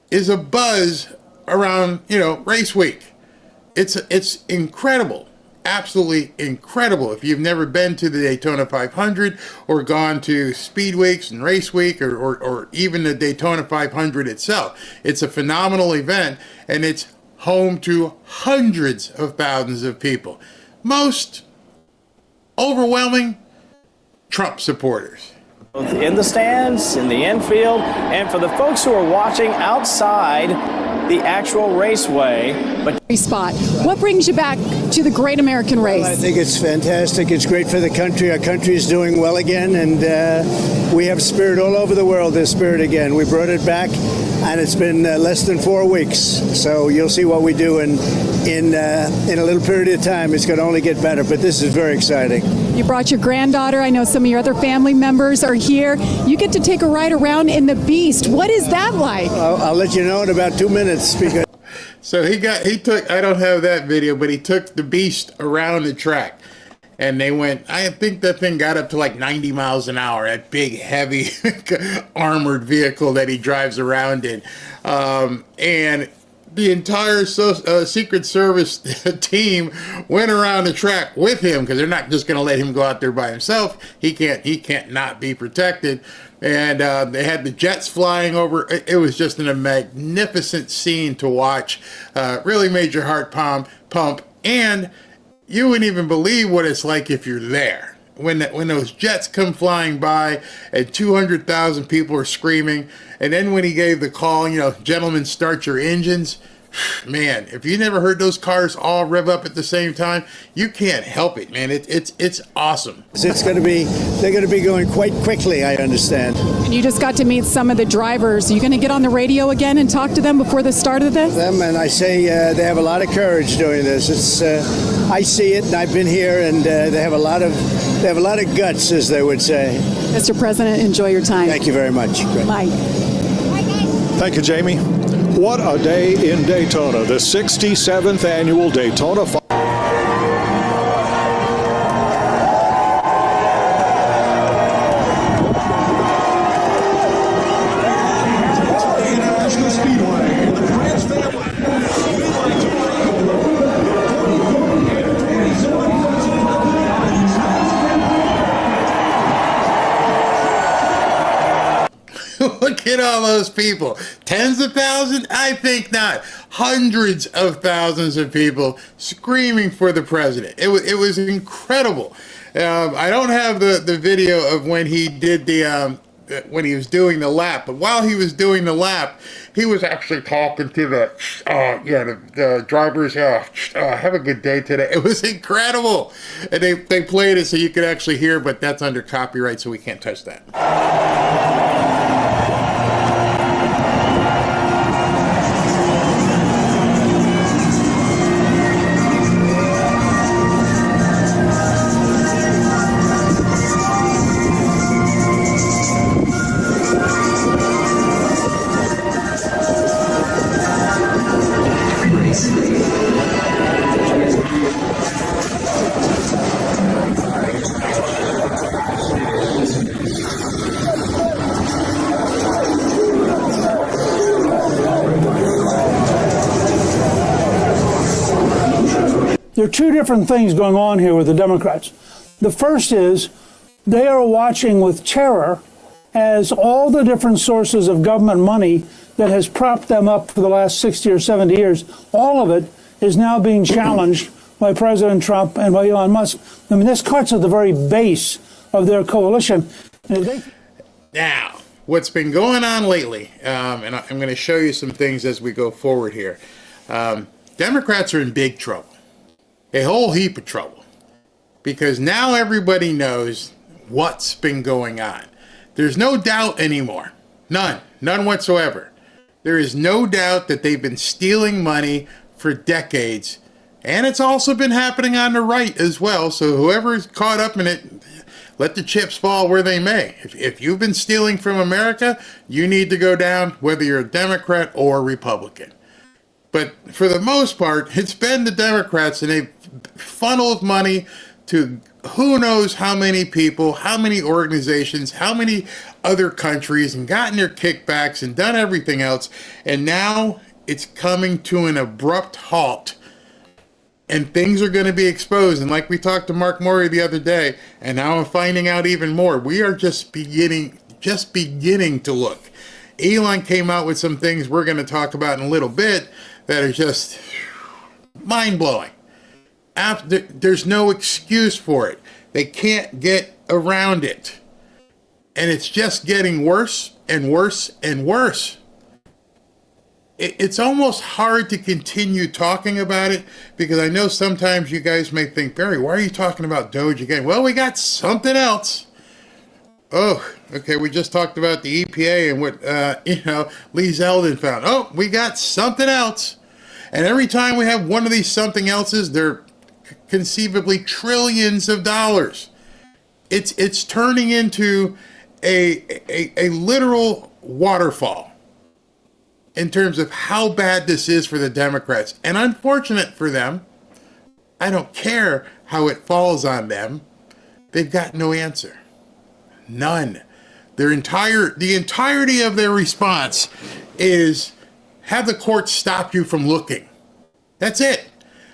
Is a buzz around, race week. It's incredible. Absolutely incredible. If you've never been to the Daytona 500 or gone to Speed Weeks and Race Week or even the Daytona 500 itself, it's a phenomenal event, and it's home to hundreds of thousands of people. Most overwhelming Trump supporters. In the stands, in the infield, and for the folks who are watching outside the actual raceway. Spot. What brings you back to the Great American Race? Well, I think it's fantastic. It's great for the country. Our country is doing well again, and we have spirit all over the world. There's spirit again. We brought it back, and it's been less than 4 weeks. So you'll see what we do in a little period of time. It's going to only get better, but this is very exciting. You brought your granddaughter. I know some of your other family members are here. You get to take a ride around in the Beast. What is that like? I'll let you know in about 2 minutes. Because So he took, I don't have that video, but he took the Beast around the track. And they went, I think that thing got up to like 90 miles an hour, that big, heavy, armored vehicle that he drives around in. And the entire Secret Service team went around the track with him, because they're not just going to let him go out there by himself. He can't not be protected. And they had the jets flying over. It was just a magnificent scene to watch. Really made your heart pump. And you wouldn't even believe what it's like if you're there. When those jets come flying by and 200,000 people are screaming. And then when he gave the call, gentlemen, start your engines. Man, if you never heard those cars all rev up at the same time, you can't help it, man. It's awesome. They're going to be going quite quickly, I understand. And you just got to meet some of the drivers. Are you going to get on the radio again and talk to them before the start of this? And I say they have a lot of courage doing this. I see it, and I've been here, and they have a lot of guts, as they would say. Mr. President, enjoy your time. Thank you very much. Mike. Thank you, Jamie. What a day in Daytona, the 67th annual Daytona 500. Look at all those people. Tens of thousands? I think not. Hundreds of thousands of people screaming for the president. It was incredible. I don't have the video of when he did when he was doing the lap, but while he was doing the lap, he was actually talking to the drivers. Have a good day today. It was incredible. And they played it so you could actually hear, but that's under copyright, so we can't touch that. There are two different things going on here with the Democrats. The first is they are watching with terror as all the different sources of government money that has propped them up for the last 60 or 70 years, all of it is now being challenged by President Trump and by Elon Musk. I mean, this cuts at the very base of their coalition. Now, what's been going on lately, and I'm going to show you some things as we go forward here. Democrats are in big trouble. A whole heap of trouble, because now everybody knows what's been going on. There's no doubt anymore. None whatsoever. There is no doubt that they've been stealing money for decades, and it's also been happening on the right as well. So whoever's caught up in it, let the chips fall where they may. If you've been stealing from America, you need to go down, whether you're a Democrat or a Republican. But for the most part, it's been the Democrats, and they've funneled money to who knows how many people, how many organizations, how many other countries, and gotten their kickbacks and done everything else. And now it's coming to an abrupt halt, and things are going to be exposed. And like we talked to Mark Murray the other day, and now I'm finding out even more. We are just beginning to look. Elon came out with some things we're going to talk about in a little bit that are just mind-blowing. There's no excuse for it. They can't get around it. And it's just getting worse and worse and worse. It's almost hard to continue talking about it, because I know sometimes you guys may think, Barry, why are you talking about Doge again? Well, we got something else. Oh, okay, we just talked about the EPA and what, Lee Zeldin found. Oh, we got something else. And every time we have one of these something else's, they're conceivably trillions of dollars. It's turning into a literal waterfall in terms of how bad this is for the Democrats. And unfortunate for them, I don't care how it falls on them, they've got no answer. None. The entirety of their response is have the court stop you from looking. That's it.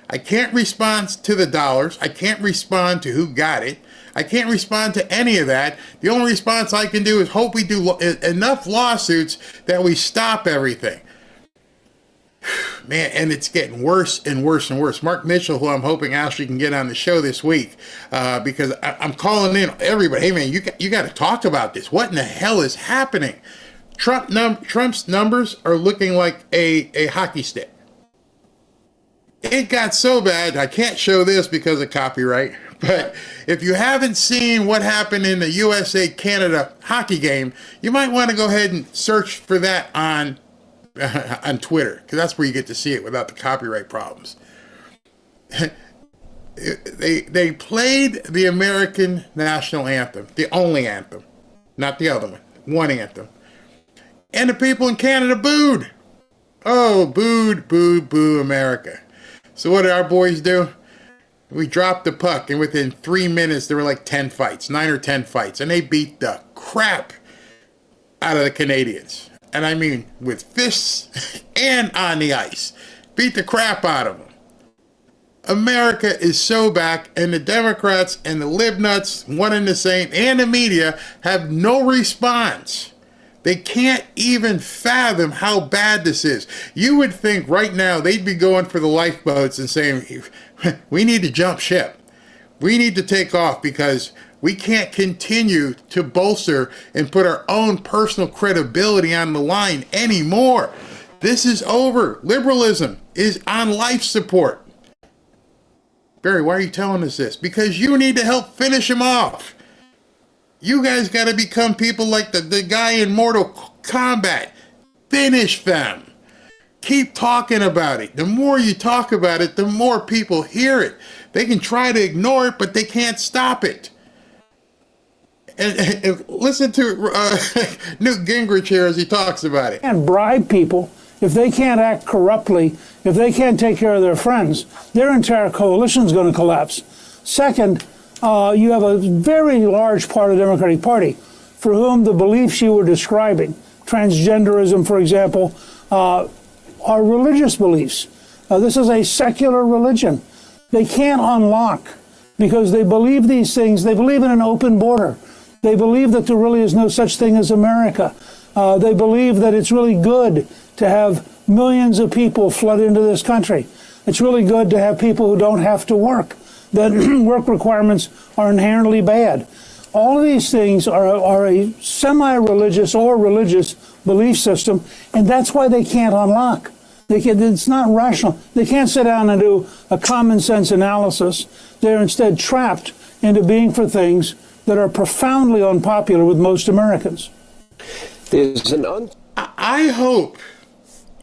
I can't respond to the dollars. I can't respond to who got it. I can't respond to any of that. The only response I can do is hope we do enough lawsuits that we stop everything. Man, and it's getting worse and worse and worse. Mark Mitchell, who I'm hoping actually can get on the show this week, because I'm calling in everybody. Hey, man, you got to talk about this. What in the hell is happening? Trump's numbers are looking like a hockey stick. It got so bad, I can't show this because of copyright, but if you haven't seen what happened in the USA-Canada hockey game, you might want to go ahead and search for that on Twitter, because that's where you get to see it without the copyright problems. They played the American national anthem, the only anthem, not the other one anthem. And the people in Canada booed. Oh, booed, boo, boo, America. So what did our boys do? We dropped the puck, and within 3 minutes, there were like 10 fights, 9 or 10 fights, and they beat the crap out of the Canadians. And I mean, with fists and on the ice. Beat the crap out of them. America is so back, and the Democrats and the Libnuts, one and the same, and the media have no response. They can't even fathom how bad this is. You would think right now they'd be going for the lifeboats and saying, we need to jump ship. We need to take off because we can't continue to bolster and put our own personal credibility on the line anymore. This is over. Liberalism is on life support. Barry, why are you telling us this? Because you need to help finish him off. You guys got to become people like the guy in Mortal Kombat. Finish them. Keep talking about it. The more you talk about it, the more people hear it. They can try to ignore it, but they can't stop it. And listen to Newt Gingrich here as he talks about it. And bribe people. If they can't act corruptly, if they can't take care of their friends, their entire coalition is going to collapse. Second, you have a very large part of the Democratic Party for whom the beliefs you were describing, transgenderism, for example, are religious beliefs. This is a secular religion. They can't unlock because they believe these things. They believe in an open border. They believe that there really is no such thing as America. They believe that it's really good to have millions of people flood into this country. It's really good to have people who don't have to work, that work requirements are inherently bad. All of these things are a semi-religious or religious belief system, and that's why they can't unlock. It's not rational. They can't sit down and do a common sense analysis. They're instead trapped into being for things that are profoundly unpopular with most Americans. I hope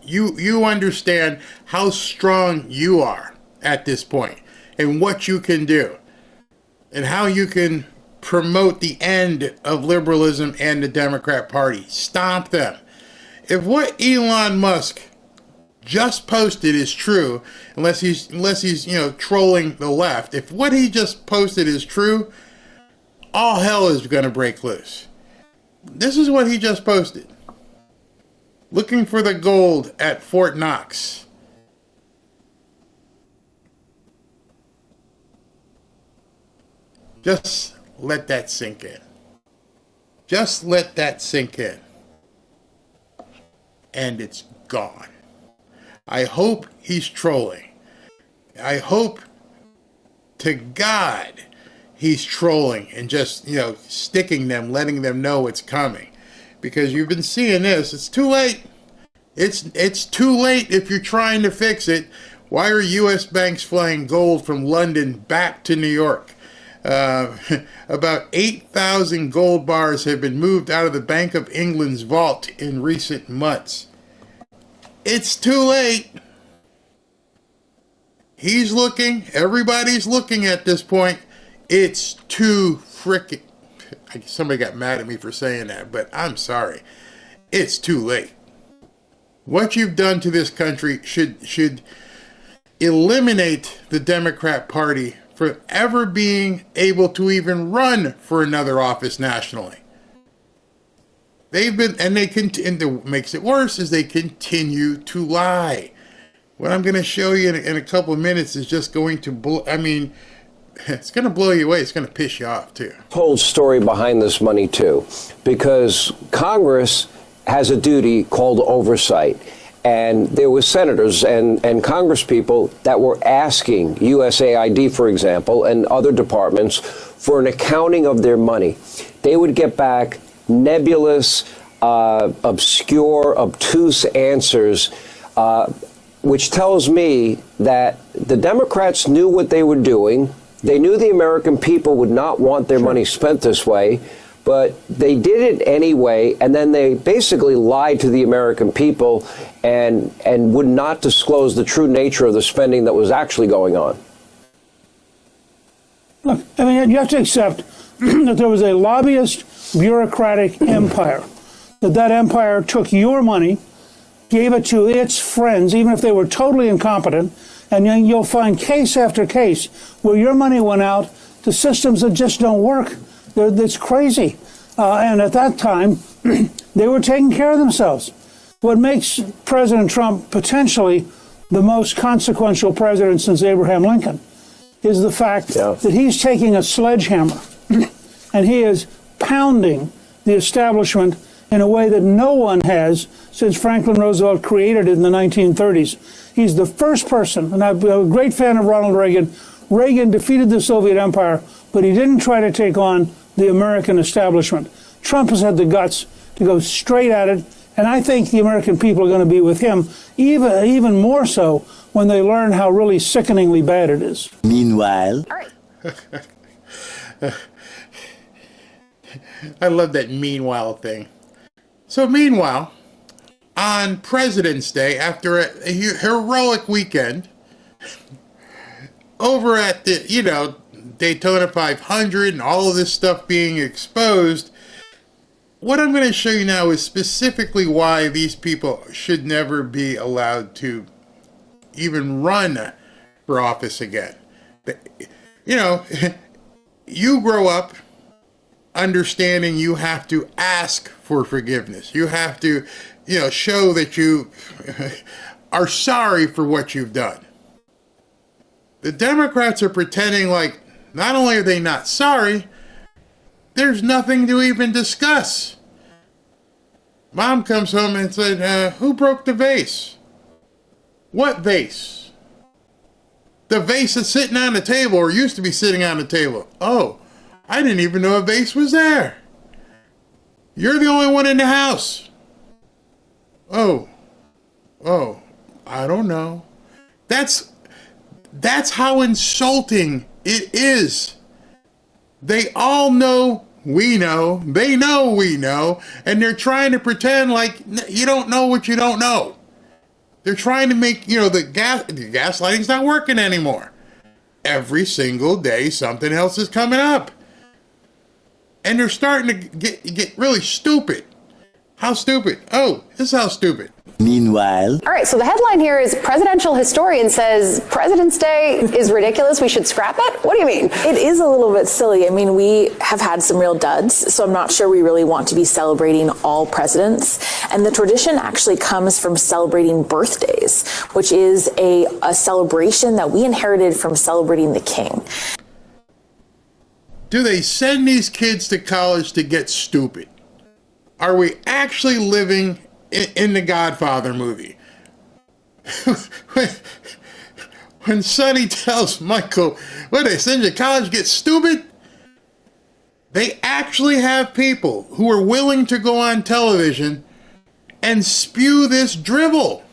you understand how strong you are at this point and what you can do and how you can promote the end of liberalism and the Democrat Party. Stomp them. If what Elon Musk just posted is true, unless he's trolling the left, if what he just posted is true, all hell is going to break loose. This is what he just posted. Looking for the gold at Fort Knox. Just let that sink in. Just let that sink in. And it's gone. I hope he's trolling. I hope to God he's trolling and just, sticking them, letting them know it's coming. Because you've been seeing this. It's too late. It's too late if you're trying to fix it. Why are U.S. banks flying gold from London back to New York? About 8,000 gold bars have been moved out of the Bank of England's vault in recent months. It's too late. He's looking. Everybody's looking at this point. It's too frickin'. Somebody got mad at me for saying that, but I'm sorry. It's too late. What you've done to this country should eliminate the Democrat Party from ever being able to even run for another office nationally. What makes it worse is they continue to lie. What I'm going to show you in a couple of minutes is just going to it's going to blow you away. It's going to piss you off, too. Whole story behind this money, too, because Congress has a duty called oversight. And there were senators and congresspeople that were asking USAID, for example, and other departments for an accounting of their money. They would get back nebulous, obscure, obtuse answers which tells me that the Democrats knew what they were doing. They knew the American people would not want their money spent this way, but they did it anyway, and then they basically lied to the American people and would not disclose the true nature of the spending that was actually going on. Look, I mean, you have to accept that there was a lobbyist bureaucratic empire, that empire took your money, gave it to its friends, even if they were totally incompetent, and then you'll find case after case where your money went out to systems that just don't work. That's crazy. And at that time, they were taking care of themselves. What makes President Trump potentially the most consequential president since Abraham Lincoln is the fact that he's taking a sledgehammer and he is pounding the establishment in a way that no one has since Franklin Roosevelt created it in the 1930s. He's the first person, and I'm a great fan of Ronald Reagan. Reagan defeated the Soviet Empire, but he didn't try to take on the American establishment. Trump has had the guts to go straight at it, and I think the American people are going to be with him even more so when they learn how really sickeningly bad it is. Meanwhile... I love that meanwhile thing. So meanwhile, on President's Day, after a heroic weekend, over at the, Daytona 500 and all of this stuff being exposed, what I'm going to show you now is specifically why these people should never be allowed to even run for office again. You grow up understanding you have to ask for forgiveness. You have to, show that you are sorry for what you've done. The Democrats are pretending like not only are they not sorry, there's nothing to even discuss. Mom comes home and said, who broke the vase? What vase? The vase that's sitting on the table, or used to be sitting on the table. Oh, I didn't even know a vase was there. You're the only one in the house. Oh, I don't know. That's how insulting it is. They all know we know. They know we know. And they're trying to pretend like you don't know what you don't know. They're trying to make, the gaslighting's not working anymore. Every single day, something else is coming up. And they're starting to get really stupid. How stupid? Oh, this is how stupid. Meanwhile. All right, so the headline here is presidential historian says President's Day is ridiculous. We should scrap it? What do you mean? It is a little bit silly. I mean, we have had some real duds, so I'm not sure we really want to be celebrating all presidents. And the tradition actually comes from celebrating birthdays, which is a celebration that we inherited from celebrating the king. Do they send these kids to college to get stupid? Are we actually living in the Godfather movie? When Sonny tells Michael, what, they send you to college to get stupid? They actually have people who are willing to go on television and spew this drivel.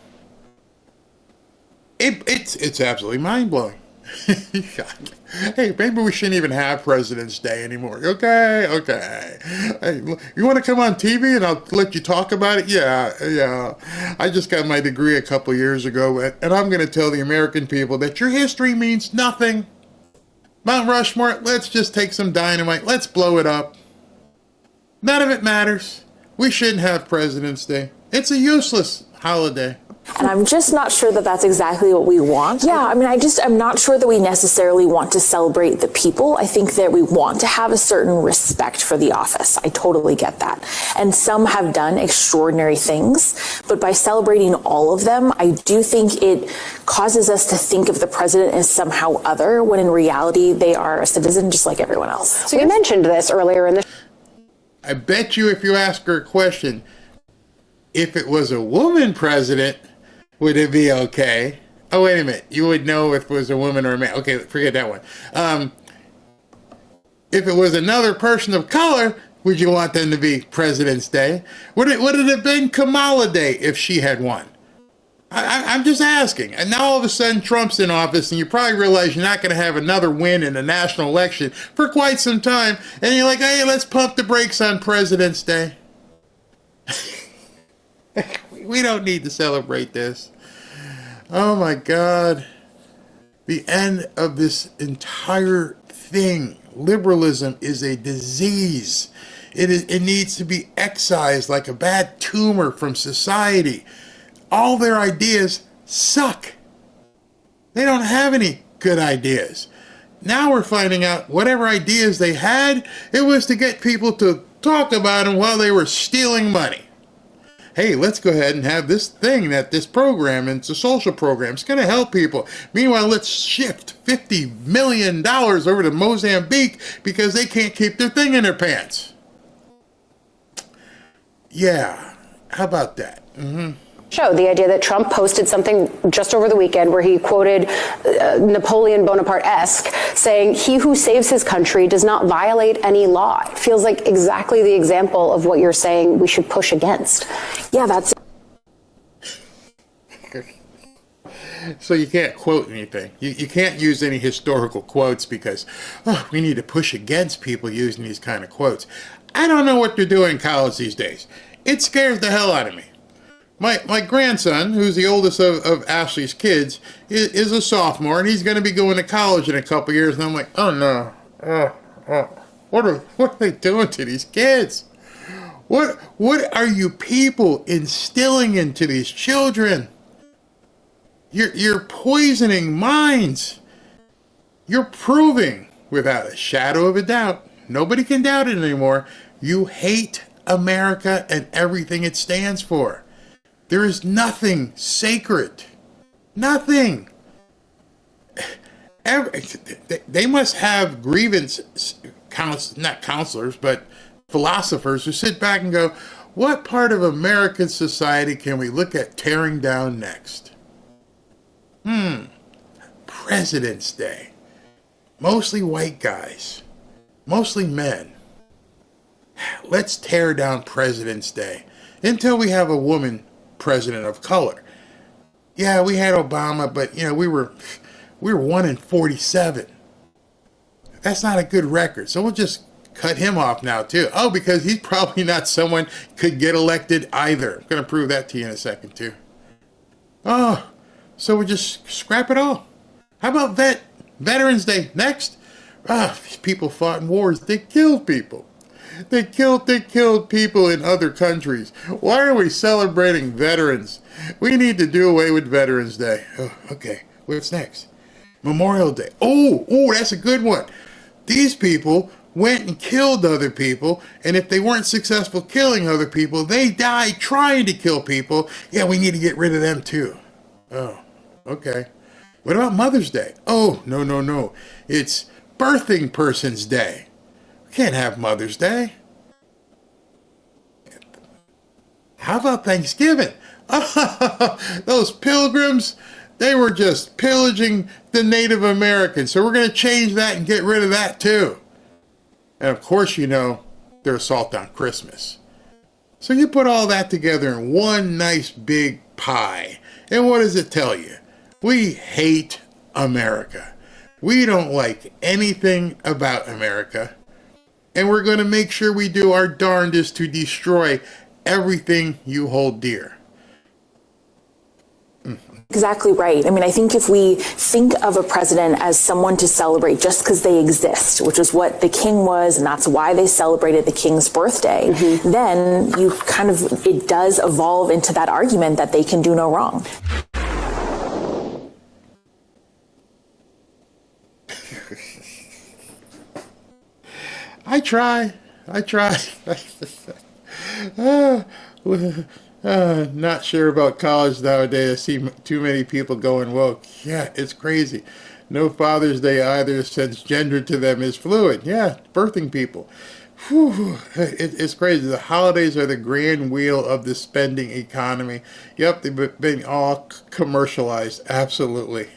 It's absolutely mind-blowing. Hey, maybe we shouldn't even have President's Day anymore. Okay. Hey, you want to come on TV and I'll let you talk about it? Yeah. I just got my degree a couple years ago, and I'm going to tell the American people that your history means nothing. Mount Rushmore, let's just take some dynamite. Let's blow it up. None of it matters. We shouldn't have President's Day. It's a useless holiday. And I'm just not sure that that's exactly what we want. Yeah, I mean, I'm not sure that we necessarily want to celebrate the people. I think that we want to have a certain respect for the office. I totally get that. And some have done extraordinary things, but by celebrating all of them, I do think it causes us to think of the president as somehow other, when in reality, they are a citizen just like everyone else. So you mentioned this earlier in the... I bet you if you ask her a question, if it was a woman president, would it be okay? Oh, wait a minute. You would know if it was a woman or a man. Okay, forget that one. If it was another person of color, would you want them to be President's Day? Would it have been Kamala Day if she had won? I'm just asking. And now all of a sudden Trump's in office, and you probably realize you're not going to have another win in a national election for quite some time. And you're like, hey, let's pump the brakes on President's Day. We don't need to celebrate this. Oh my God. The end of this entire thing. Liberalism is a disease. It needs to be excised like a bad tumor from society. All their ideas suck. They don't have any good ideas. Now we're finding out whatever ideas they had, it was to get people to talk about them while they were stealing money. Hey, let's go ahead and have this thing, this program, and it's a social program. It's going to help people. Meanwhile, let's shift $50 million over to Mozambique because they can't keep their thing in their pants. Yeah, how about that? Show the idea that Trump posted something just over the weekend where he quoted Napoleon Bonaparte-esque, saying, "He who saves his country does not violate any law." It feels like exactly the example of what you're saying we should push against. Yeah, that's So you can't quote anything. You can't use any historical quotes because we need to push against people using these kind of quotes. I don't know what they're doing in college these days. It scares the hell out of me. My grandson, who's the oldest of Ashley's kids, is a sophomore, and he's going to be going to college in a couple years. And I'm like, oh no, what are they doing to these kids? What are you people instilling into these children? You're poisoning minds. You're proving, without a shadow of a doubt, nobody can doubt it anymore, you hate America and everything it stands for. There is nothing sacred. Nothing. They must have not counselors, but philosophers who sit back and go, what part of American society can we look at tearing down next? President's Day. Mostly white guys. Mostly men. Let's tear down President's Day until we have a woman president of color. Yeah, we had Obama, but we were 1 in 47. That's not a good record. So we'll just cut him off now too. Oh, because he's probably not someone could get elected either. I'm going to prove that to you in a second too. Oh, so we just scrap it all. How about Veterans Day next? These people fought in wars. They killed people. They killed people in other countries. Why are we celebrating veterans? We need to do away with Veterans Day. Oh, okay, what's next? Memorial Day. Oh, that's a good one. These people went and killed other people, and if they weren't successful killing other people, they died trying to kill people. Yeah, we need to get rid of them too. Oh, okay. What about Mother's Day? Oh, no. It's Birthing Person's Day. Can't have Mother's Day. How about Thanksgiving? Those pilgrims, they were just pillaging the Native Americans. So we're going to change that and get rid of that too. And of course, their assault on Christmas. So you put all that together in one nice big pie. And what does it tell you? We hate America. We don't like anything about America. And we're going to make sure we do our darndest to destroy everything you hold dear. Exactly right. I mean, I think if we think of a president as someone to celebrate just because they exist, which is what the king was, and that's why they celebrated the king's birthday, then it does evolve into that argument that they can do no wrong. I try. Not sure about college nowadays. I see too many people going woke. Yeah, it's crazy. No Father's Day either, since gender to them is fluid. Yeah, birthing people. Whew, it's crazy. The holidays are the grand wheel of the spending economy. Yep, they've been all commercialized. Absolutely.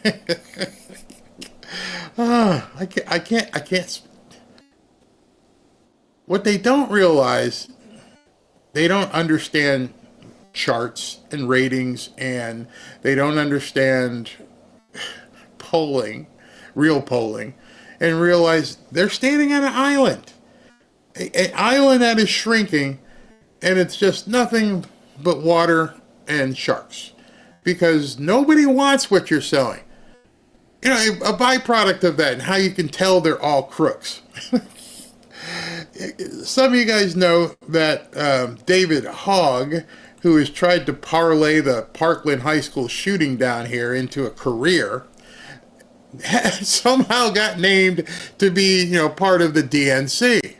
I can't. What they don't realize, they don't understand charts and ratings, and they don't understand polling, real polling, and realize they're standing on an island. An island that is shrinking, and it's just nothing but water and sharks, because nobody wants what you're selling. You know, a byproduct of that, and how you can tell they're all crooks. Some of you guys know that David Hogg, who has tried to parlay the Parkland High School shooting down here into a career, somehow got named to be, you know, part of the DNC.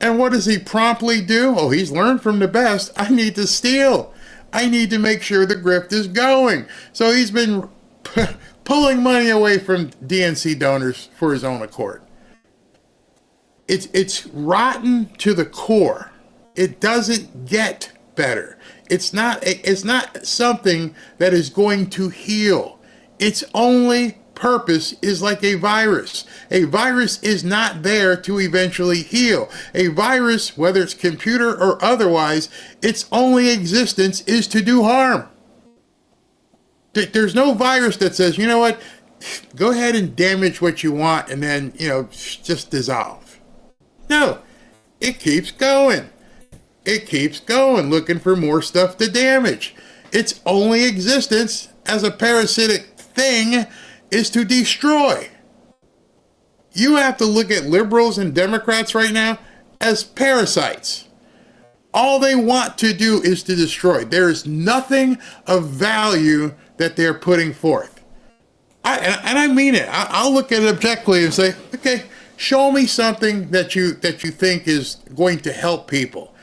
And what does he promptly do? Oh, he's learned from the best. I need to steal. I need to make sure the grift is going. So he's been pulling money away from DNC donors for his own accord. It's rotten to the core. It doesn't get better. It's not something that is going to heal. Its only purpose is like a virus. A virus is not there to eventually heal. A virus, whether it's computer or otherwise, its only existence is to do harm. There's no virus that says, you know what, go ahead and damage what you want and then, you know, just dissolve. No, it keeps going. It keeps going, looking for more stuff to damage. Its only existence as a parasitic thing is to destroy. You have to look at liberals and Democrats right now as parasites. All they want to do is to destroy. There is nothing of value that they're putting forth. I mean it. I'll look at it objectively and say, okay, show me something that you think is going to help people.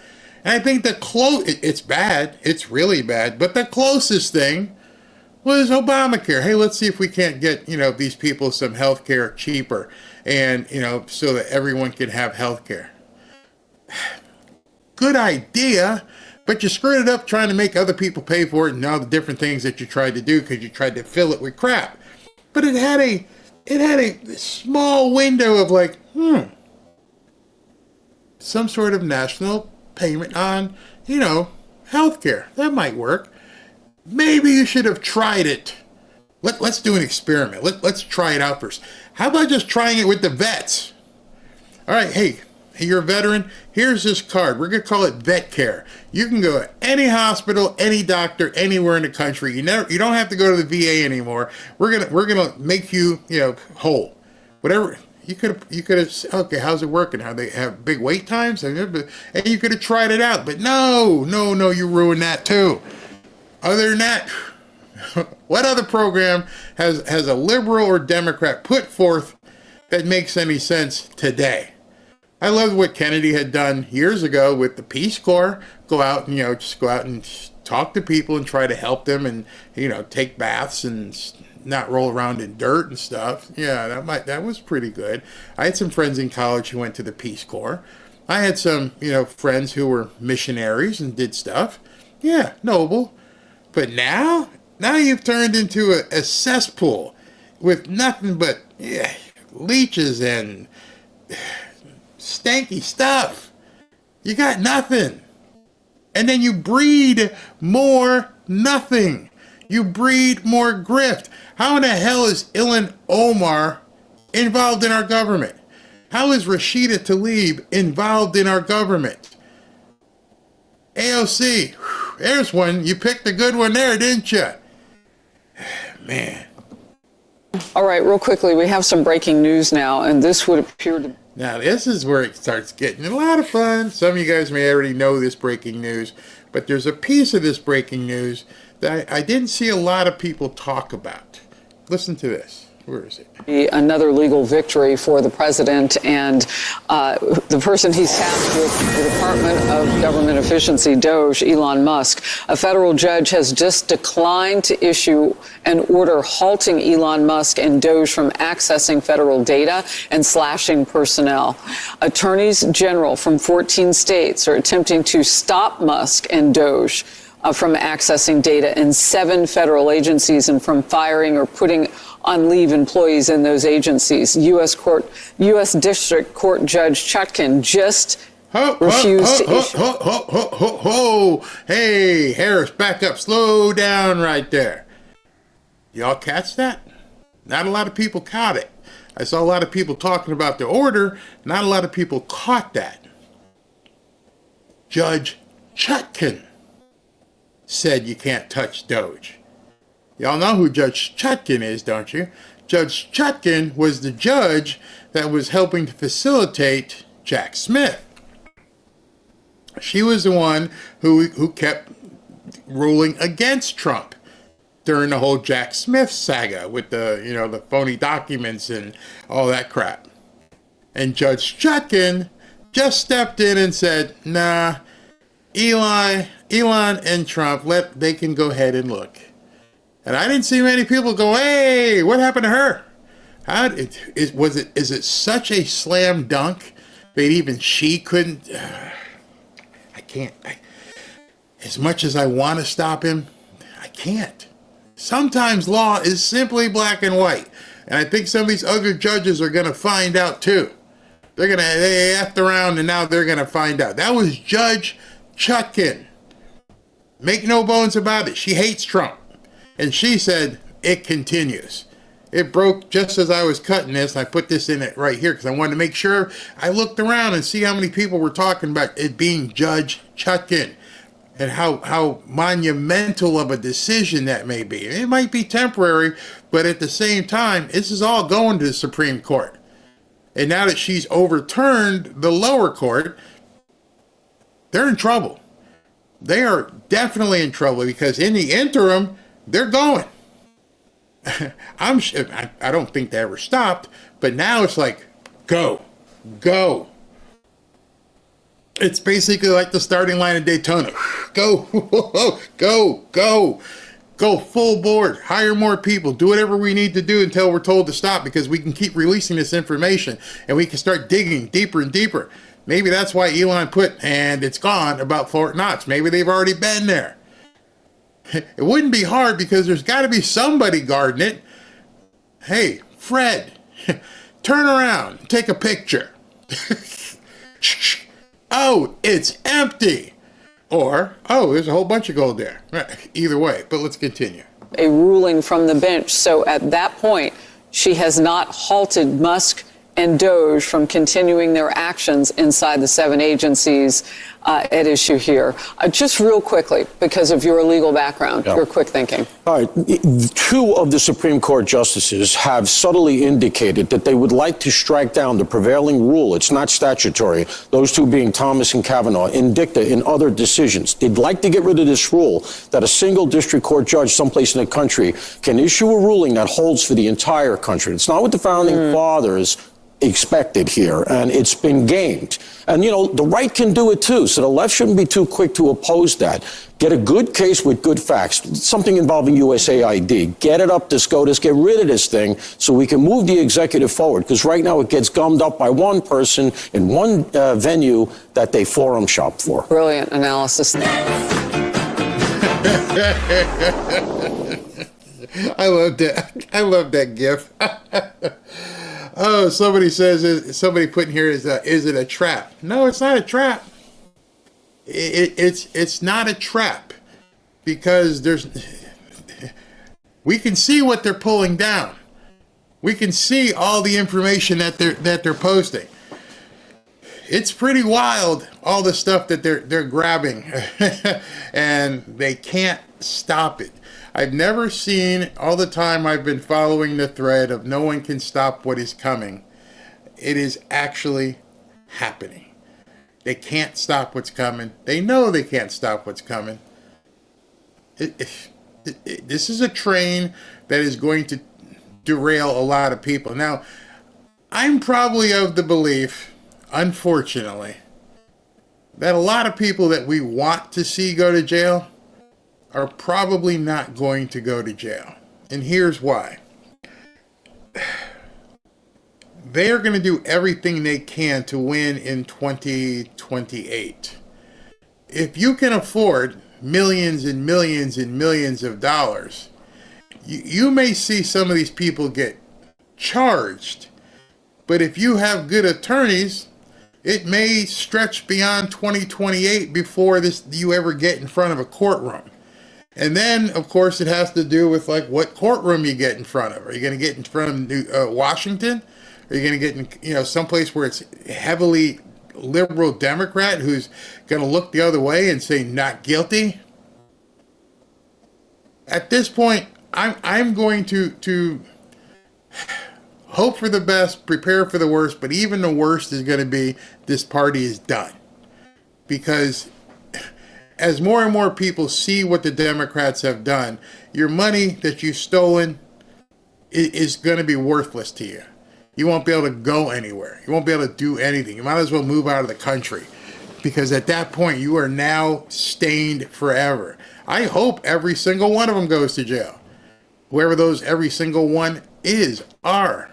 And I think it's bad. It's really bad. But the closest thing was Obamacare. Hey, let's see if we can't get, you know, these people some health care cheaper, and, you know, so that everyone can have health care. Good idea, but you screwed it up trying to make other people pay for it and all the different things that you tried to do because you tried to fill it with crap. But it had a small window of like, some sort of national payment on, you know, healthcare. That might work. Maybe you should have tried it. Let's do an experiment. Let's try it out first. How about just trying it with the vets? All right, hey, you're a veteran. Here's this card. We're going to call it Vet Care. You can go to any hospital, any doctor, anywhere in the country. You don't have to go to the VA anymore. We're gonna make you, you know, whole. Whatever. You could have, okay, how's it working? How they have big wait times? And you could have tried it out. But no, you ruined that too. Other than that, what other program has a liberal or Democrat put forth that makes any sense today? I love what Kennedy had done years ago with the Peace Corps. Go out and, you know, just go out and talk to people and try to help them and, you know, take baths and not roll around in dirt and stuff. Yeah, that was pretty good. I had some friends in college who went to the Peace Corps. I had some, you know, friends who were missionaries and did stuff. Yeah, noble. But now you've turned into a cesspool with nothing but leeches and stanky stuff. You got nothing. And then you breed more nothing. You breed more grift. How in the hell is Ilhan Omar involved in our government? How is Rashida Tlaib involved in our government? AOC, there's one. You picked a good one there, didn't you? Man. All right, real quickly, we have some breaking news now, and this would appear to... Now, this is where it starts getting a lot of fun. Some of you guys may already know this breaking news, but there's a piece of this breaking news that I didn't see a lot of people talk about. Listen to this. Where is it? Another legal victory for the president and the person he's tasked with, the Department of Government Efficiency, Doge, Elon Musk. A federal judge has just declined to issue an order halting Elon Musk and Doge from accessing federal data and slashing personnel. Attorneys general from 14 states are attempting to stop Musk and Doge from accessing data in 7 federal agencies and from firing or putting on leave employees in those agencies. U.S. District Court Judge Chutkan just refused to issue. Hey, Harris, back up. Slow down right there. Y'all catch that? Not a lot of people caught it. I saw a lot of people talking about the order. Not a lot of people caught that. Judge Chutkan said you can't touch Doge. Y'all know who Judge Chutkan is, don't you? Judge Chutkan was the judge that was helping to facilitate Jack Smith. She was the one who kept ruling against Trump during the whole Jack Smith saga with the phony documents and all that crap. And Judge Chutkan just stepped in and said, nah, Elon and Trump, they can go ahead and look. And I didn't see many people go, hey, what happened to her? Is it such a slam dunk that even she couldn't? I can't. As much as I want to stop him, I can't. Sometimes law is simply black and white. And I think some of these other judges are going to find out too. They effed around and now they're going to find out. That was Judge Chutkan. Make no bones about it. She hates Trump. And she said, it continues. It broke just as I was cutting this. And I put this in it right here because I wanted to make sure I looked around and see how many people were talking about it being Judge Chutkan and how monumental of a decision that may be. It might be temporary, but at the same time, this is all going to the Supreme Court. And now that she's overturned the lower court, they're in trouble. They are definitely in trouble because in the interim, they're going. I don't think they ever stopped, but now it's like, go. It's basically like the starting line of Daytona. Go, go full board, hire more people, do whatever we need to do until we're told to stop because we can keep releasing this information and we can start digging deeper and deeper. Maybe that's why Elon put, and it's gone, about Fort Knox. Maybe they've already been there. It wouldn't be hard because there's got to be somebody guarding it. Hey, Fred, turn around and take a picture. Oh, it's empty. Or, oh, there's a whole bunch of gold there. Right. Either way, but let's continue. A ruling from the bench. So at that point, she has not halted Musk and Doge from continuing their actions inside the 7 agencies at issue here. Just real quickly, because of your legal background, your quick thinking. All right. 2 of the Supreme Court justices have subtly indicated that they would like to strike down the prevailing rule. It's not statutory. Those 2 being Thomas and Kavanaugh in dicta in other decisions. They'd like to get rid of this rule that a single district court judge someplace in the country can issue a ruling that holds for the entire country. It's not what the founding fathers expected here, and it's been gamed. And, the right can do it too, so the left shouldn't be too quick to oppose that. Get a good case with good facts, something involving USAID. Get it up to SCOTUS, get rid of this thing so we can move the executive forward, because right now it gets gummed up by one person in one venue that they forum shop for. Brilliant analysis. I love that. I love that gif. Oh, somebody says, somebody put in here, is it a trap? No, it's not a trap. It's not a trap because we can see what they're pulling down. We can see all the information that they're posting. It's pretty wild, all the stuff that they're grabbing, and they can't stop it. I've never seen, all the time I've been following the thread of no one can stop what is coming. It is actually happening. They can't stop what's coming. They know they can't stop what's coming. This is a train that is going to derail a lot of people. Now, I'm probably of the belief, unfortunately, that a lot of people that we want to see go to jail are probably not going to go to jail. And here's why. They are going to do everything they can to win in 2028. If you can afford millions and millions and millions of dollars, you may see some of these people get charged. But if you have good attorneys, it may stretch beyond 2028 before you ever get in front of a courtroom. And then, of course, it has to do with like what courtroom you get in front of. Are you going to get in front of Washington? Are you going to get in, someplace where it's heavily liberal Democrat who's going to look the other way and say not guilty? At this point, I'm going to hope for the best, prepare for the worst, but even the worst is going to be this party is done. Because as more and more people see what the Democrats have done, your money that you've stolen is going to be worthless to you. You won't be able to go anywhere. You won't be able to do anything. You might as well move out of the country, because at that point you are now stained forever. I hope every single one of them goes to jail. Whoever those every single one are.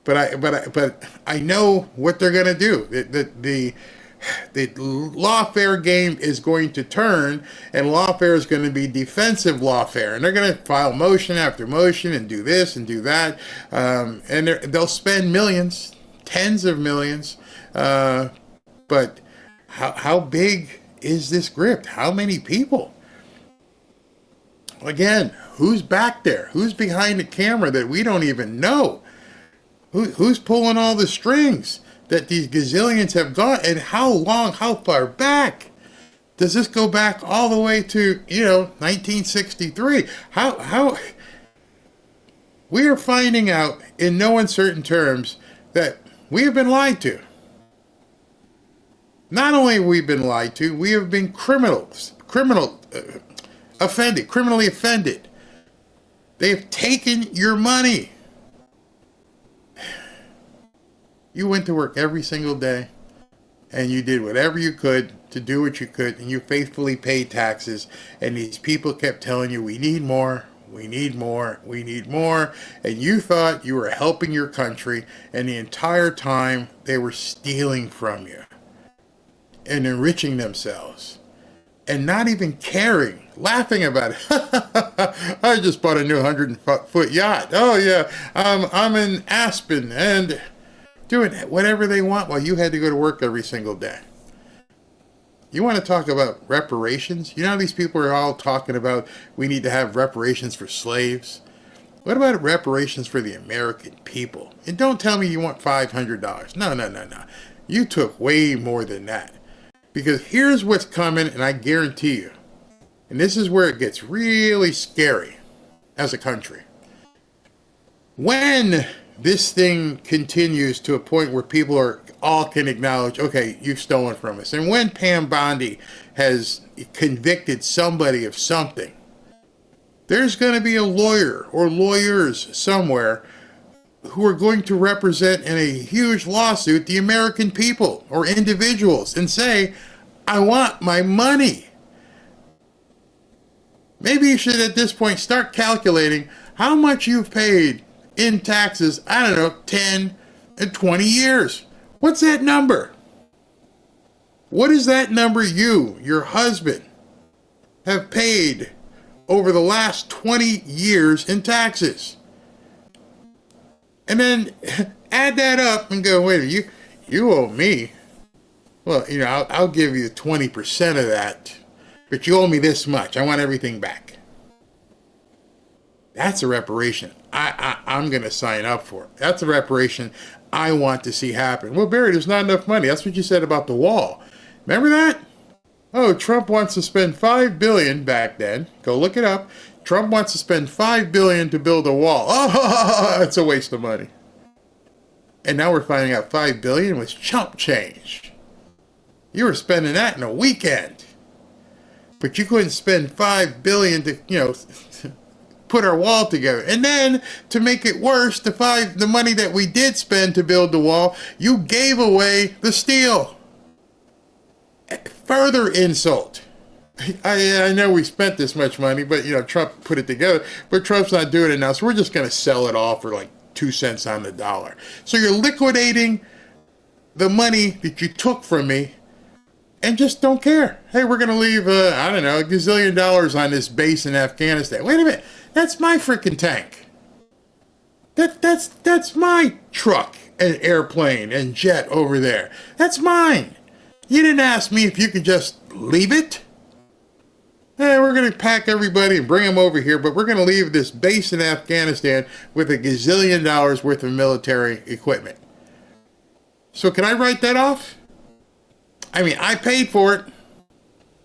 But I know what they're going to do. The lawfare game is going to turn, and lawfare is going to be defensive lawfare, and they're going to file motion after motion and do this and do that, and they'll spend millions, tens of millions, but how big is this grip? How many people? Again, who's back there? Who's behind the camera that we don't even know? Who's pulling all the strings that these gazillions have gone, and how long, how far back? Does this go back all the way to, 1963? How we are finding out in no uncertain terms that we have been lied to. Not only have we been lied to, we have been criminally offended. They've taken your money. You went to work every single day, and you did whatever you could to do what you could, and you faithfully paid taxes, and these people kept telling you, we need more, we need more, we need more, and you thought you were helping your country, and the entire time they were stealing from you and enriching themselves and not even caring, laughing about it. I just bought a new 100-foot yacht. Oh yeah, I'm in Aspen, and doing whatever they want while you had to go to work every single day. You want to talk about reparations? You know how these people are all talking about we need to have reparations for slaves? What about reparations for the American people? And don't tell me you want $500. No. You took way more than that. Because here's what's coming, and I guarantee you, and this is where it gets really scary as a country. When this thing continues to a point where people all can acknowledge, okay, you've stolen from us. And when Pam Bondi has convicted somebody of something, there's going to be a lawyer or lawyers somewhere who are going to represent in a huge lawsuit the American people or individuals and say, I want my money. Maybe you should at this point start calculating how much you've paid in taxes, 10 and 20 years. What's that number? What is that number you, your husband, have paid over the last 20 years in taxes? And then add that up and go, wait, you owe me. Well, I'll give you 20% of that, but you owe me this much. I want everything back. That's a reparation I'm going to sign up for. That's a reparation I want to see happen. Well, Barry, there's not enough money. That's what you said about the wall. Remember that? Oh, Trump wants to spend $5 billion back then. Go look it up. Trump wants to spend $5 billion to build a wall. Oh, it's a waste of money. And now we're finding out $5 billion was chump change. You were spending that in a weekend. But you couldn't spend $5 billion to, put our wall together. And then, to make it worse, the money that we did spend to build the wall, you gave away the steel. Further insult. I know we spent this much money, but, Trump put it together. But Trump's not doing it now, so we're just going to sell it all for like 2 cents on the dollar. So you're liquidating the money that you took from me and just don't care. Hey, we're going to leave, a gazillion dollars on this base in Afghanistan. Wait a minute. That's my freaking tank. That's my truck. an airplane and jet over there. That's mine. You didn't ask me if you could just leave it. We're going to pack everybody and bring them over here, but we're going to leave this base in Afghanistan with $1 gazillion worth of military equipment. So can I write that off? I mean, I paid for it.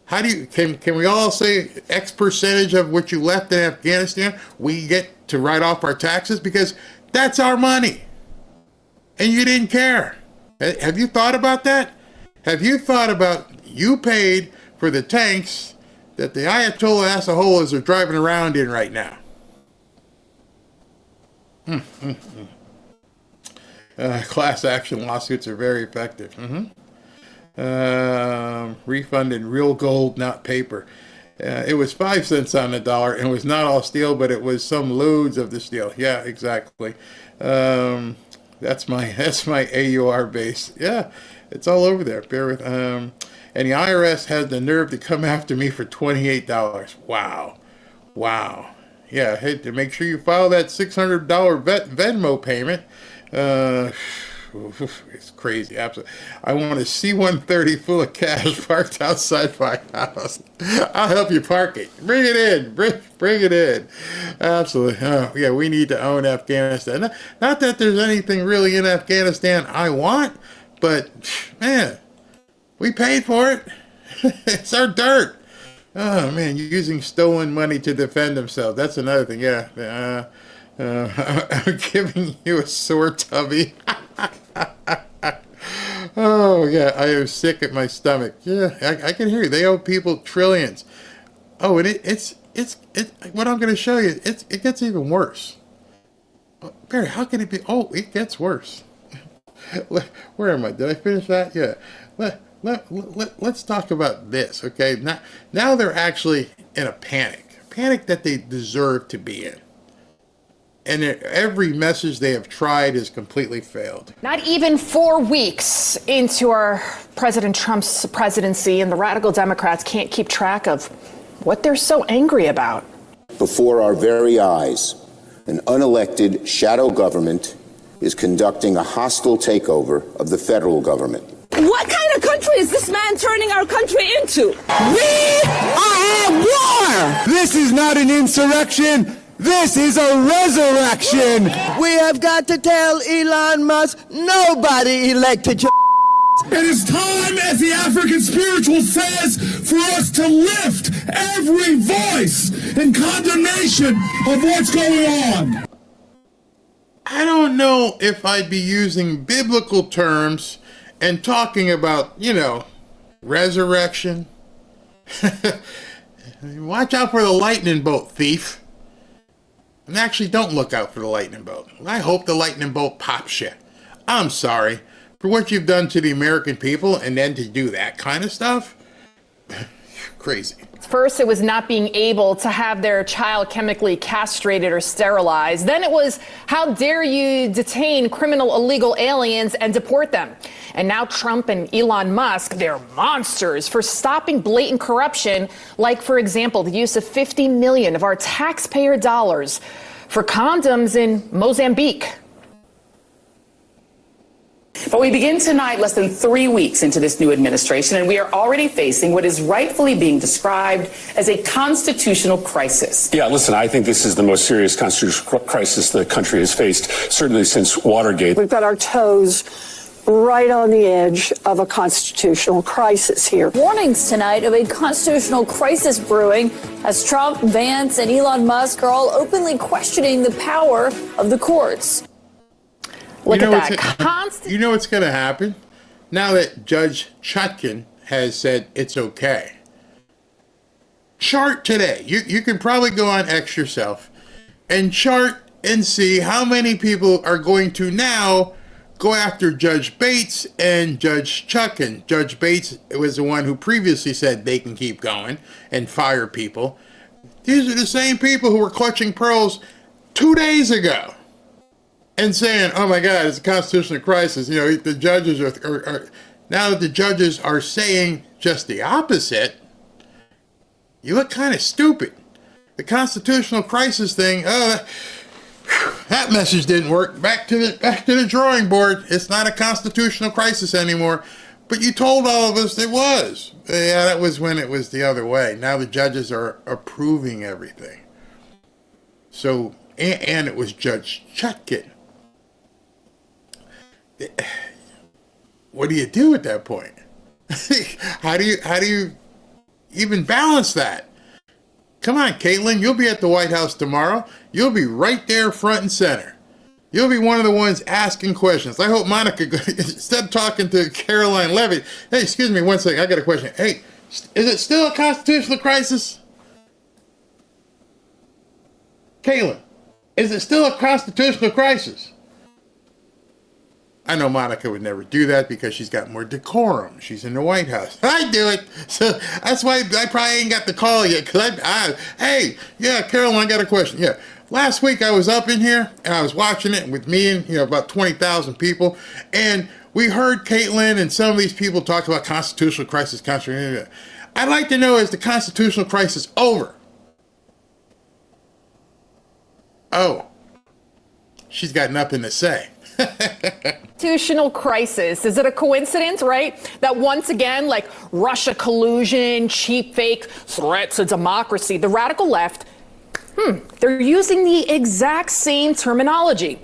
How do you, can we all say X percentage of what you left in Afghanistan, we get to write off our taxes? Because that's our money. And you didn't care. Have you thought about that? Have you thought about you paid for the tanks that the Ayatollah assholes are driving around in right now? Class action lawsuits are very effective. Refund in real gold, not paper. It was 5 cents on the dollar, and it was not all steel, but it was some loads of the steel. Yeah, exactly. That's my AUR base. Yeah, it's all over there. Bear with. And the IRS has the nerve to come after me for $28. Wow. Yeah, hey, to make sure you file that $600 Venmo payment. It's crazy. Absolutely. I want a C-130 full of cash parked outside my house. I'll help you park it. Bring it in. Bring it in. Absolutely. Yeah, we need to own Afghanistan. Not that there's anything really in Afghanistan I want, but man, we paid for it. It's our dirt. Oh man, using stolen money to defend themselves. That's another thing. Yeah. I'm giving you a sore tummy. Oh yeah, I am sick at my stomach. Yeah, I can hear you. They owe people trillions. Oh, and it's what I'm going to show you. It gets even worse. Barry, how can it be? Oh, it gets worse. Where am I? Did I finish that? Yeah. Let's talk about this. Okay. Now they're actually in a panic that they deserve to be in. And every message they have tried has completely failed. Not even 4 weeks into our President Trump's presidency, and the radical Democrats can't keep track of what they're so angry about. Before our very eyes, an unelected shadow government is conducting a hostile takeover of the federal government. What kind of country is this man turning our country into? We are at war! This is not an insurrection. This is a resurrection! We have got to tell Elon Musk, nobody elected you. It is time, as the African spiritual says, for us to lift every voice in condemnation of what's going on. I don't know if I'd be using biblical terms and talking about, resurrection. Watch out for the lightning bolt, thief. And actually, don't look out for the lightning bolt. I hope the lightning bolt pops you. I'm sorry for what you've done to the American people, and then to do that kind of stuff. Crazy. First, it was not being able to have their child chemically castrated or sterilized. Then it was, how dare you detain criminal illegal aliens and deport them? And now Trump and Elon Musk, they're monsters for stopping blatant corruption, like, for example, the use of 50 million of our taxpayer dollars for condoms in Mozambique. But we begin tonight less than 3 weeks into this new administration, and we are already facing what is rightfully being described as a constitutional crisis. Yeah, listen, I think this is the most serious constitutional crisis the country has faced, certainly since Watergate. We've got our toes right on the edge of a constitutional crisis here. Warnings tonight of a constitutional crisis brewing as Trump, Vance, and Elon Musk are all openly questioning the power of the courts. Look at that. You know what's going to happen? Now that Judge Chutkan has said it's okay. Chart today. You can probably go on X yourself and chart and see how many people are going to now go after Judge Bates and Judge Chutkan. Judge Bates was the one who previously said they can keep going and fire people. These are the same people who were clutching pearls 2 days ago and saying, oh my God, it's a constitutional crisis. The judges are now that the judges are saying just the opposite, you look kind of stupid. The constitutional crisis thing, That message didn't work. Back to the drawing board. It's not a constitutional crisis anymore. But you told all of us it was. Yeah, that was when it was the other way. Now the judges are approving everything. So, and it was Judge Chutkin. What do you do at that point? How do you even balance that? Come on, Caitlin, you'll be at the White House tomorrow. You'll be right there front and center. You'll be one of the ones asking questions. I hope Monica, instead of talking to Caroline Levitt, hey, excuse me one second, I got a question. Hey, is it still a constitutional crisis? Caitlin, is it still a constitutional crisis? I know Monica would never do that because she's got more decorum. She's in the White House. I do it. So that's why I probably ain't got the call yet. Because hey, yeah, Caroline, I got a question. Yeah. Last week I was up in here and I was watching it with me and about 20,000 people, and we heard Caitlin and some of these people talk about constitutional crisis. I'd like to know, is the constitutional crisis over? Oh, she's got nothing to say. Constitutional crisis. Is it a coincidence, right? That once again, like Russia collusion, cheap fake threat to democracy, the radical left, they're using the exact same terminology.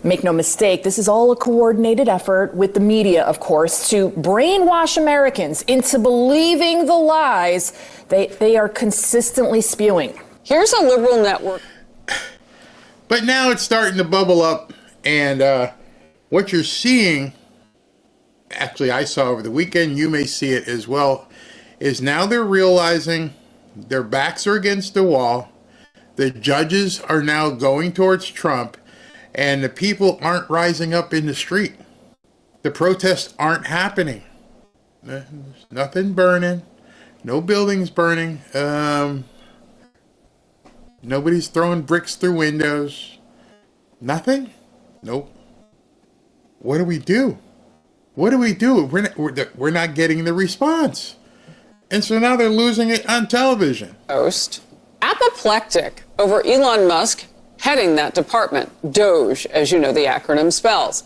Make no mistake, this is all a coordinated effort with the media, of course, to brainwash Americans into believing the lies they are consistently spewing. Here's a liberal network. But now it's starting to bubble up, and what you're seeing, actually I saw over the weekend, you may see it as well, is now they're realizing their backs are against the wall. The judges are now going towards Trump, and the people aren't rising up in the street. The protests aren't happening. There's nothing burning. No buildings burning. Nobody's throwing bricks through windows. Nothing? Nope. What do we do? What do we do? We're not getting the response. And so now they're losing it on television. Post. Apoplectic over Elon Musk heading that department. Doge, as you know the acronym spells.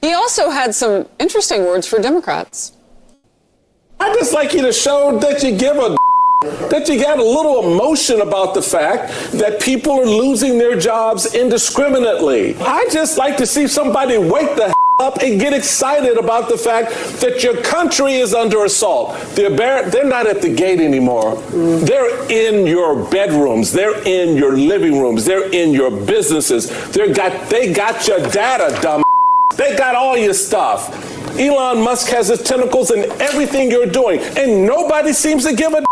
He also had some interesting words for Democrats. I'd just like you to show that you give a that you got a little emotion about the fact that people are losing their jobs indiscriminately. I just like to see somebody wake the up and get excited about the fact that your country is under assault. They're not at the gate anymore. They're in your bedrooms. They're in your living rooms. They're in your businesses. They got your data, dumb. They got all your stuff. Elon Musk has his tentacles in everything you're doing, and nobody seems to give a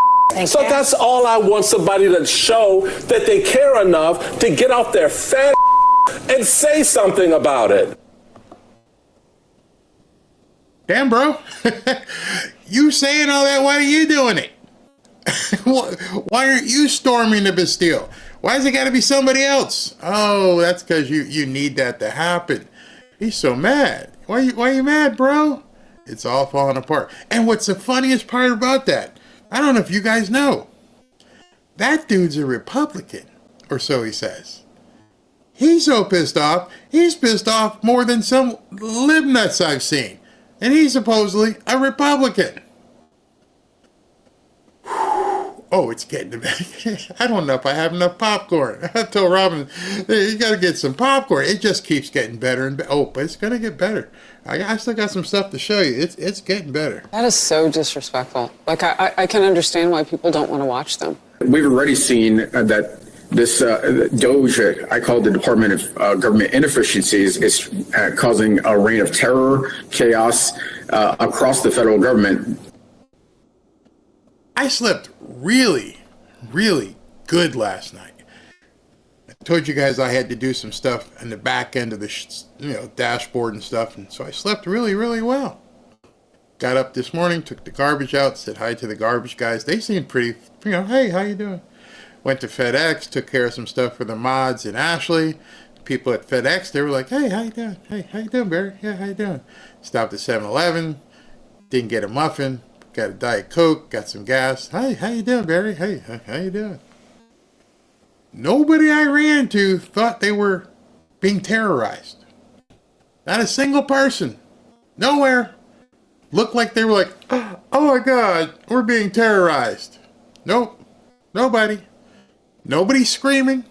So that's all I want, somebody to show that they care enough to get off their fat and say something about it. Damn, bro. You saying all that, why are you doing it? Why aren't you storming the Bastille? Why has it got to be somebody else? Oh, that's because you need that to happen. He's so mad. Why are you mad, bro? It's all falling apart. And what's the funniest part about that? I don't know if you guys know. That dude's a Republican, or so he says. He's so pissed off. He's pissed off more than some libnuts I've seen. And he's supposedly a Republican. Oh, it's getting to me. I don't know if I have enough popcorn. I told Robin, you got to get some popcorn. It just keeps getting better and better. Oh, but it's going to get better. I still got some stuff to show you. It's getting better. That is so disrespectful. Like, I can understand why people don't want to watch them. We've already seen that this Doge, I call it the Department of Government Inefficiencies, is causing a reign of terror, chaos across the federal government. I slept really, really good last night. I told you guys I had to do some stuff in the back end of the dashboard and stuff, and so I slept really, really well. Got up this morning, took the garbage out, said hi to the garbage guys. They seemed pretty, hey, how you doing? Went to FedEx, took care of some stuff for the mods and Ashley. People at FedEx, they were like, hey, how you doing? Hey, how you doing, Barry? Yeah, how you doing? Stopped at 7-Eleven, didn't get a muffin, got a Diet Coke, got some gas. Hey, how you doing, Barry? Hey, how you doing? Nobody I ran to thought they were being terrorized. Not a single person. Nowhere. Looked like they were like, oh my God, we're being terrorized. Nope. Nobody. Nobody screaming.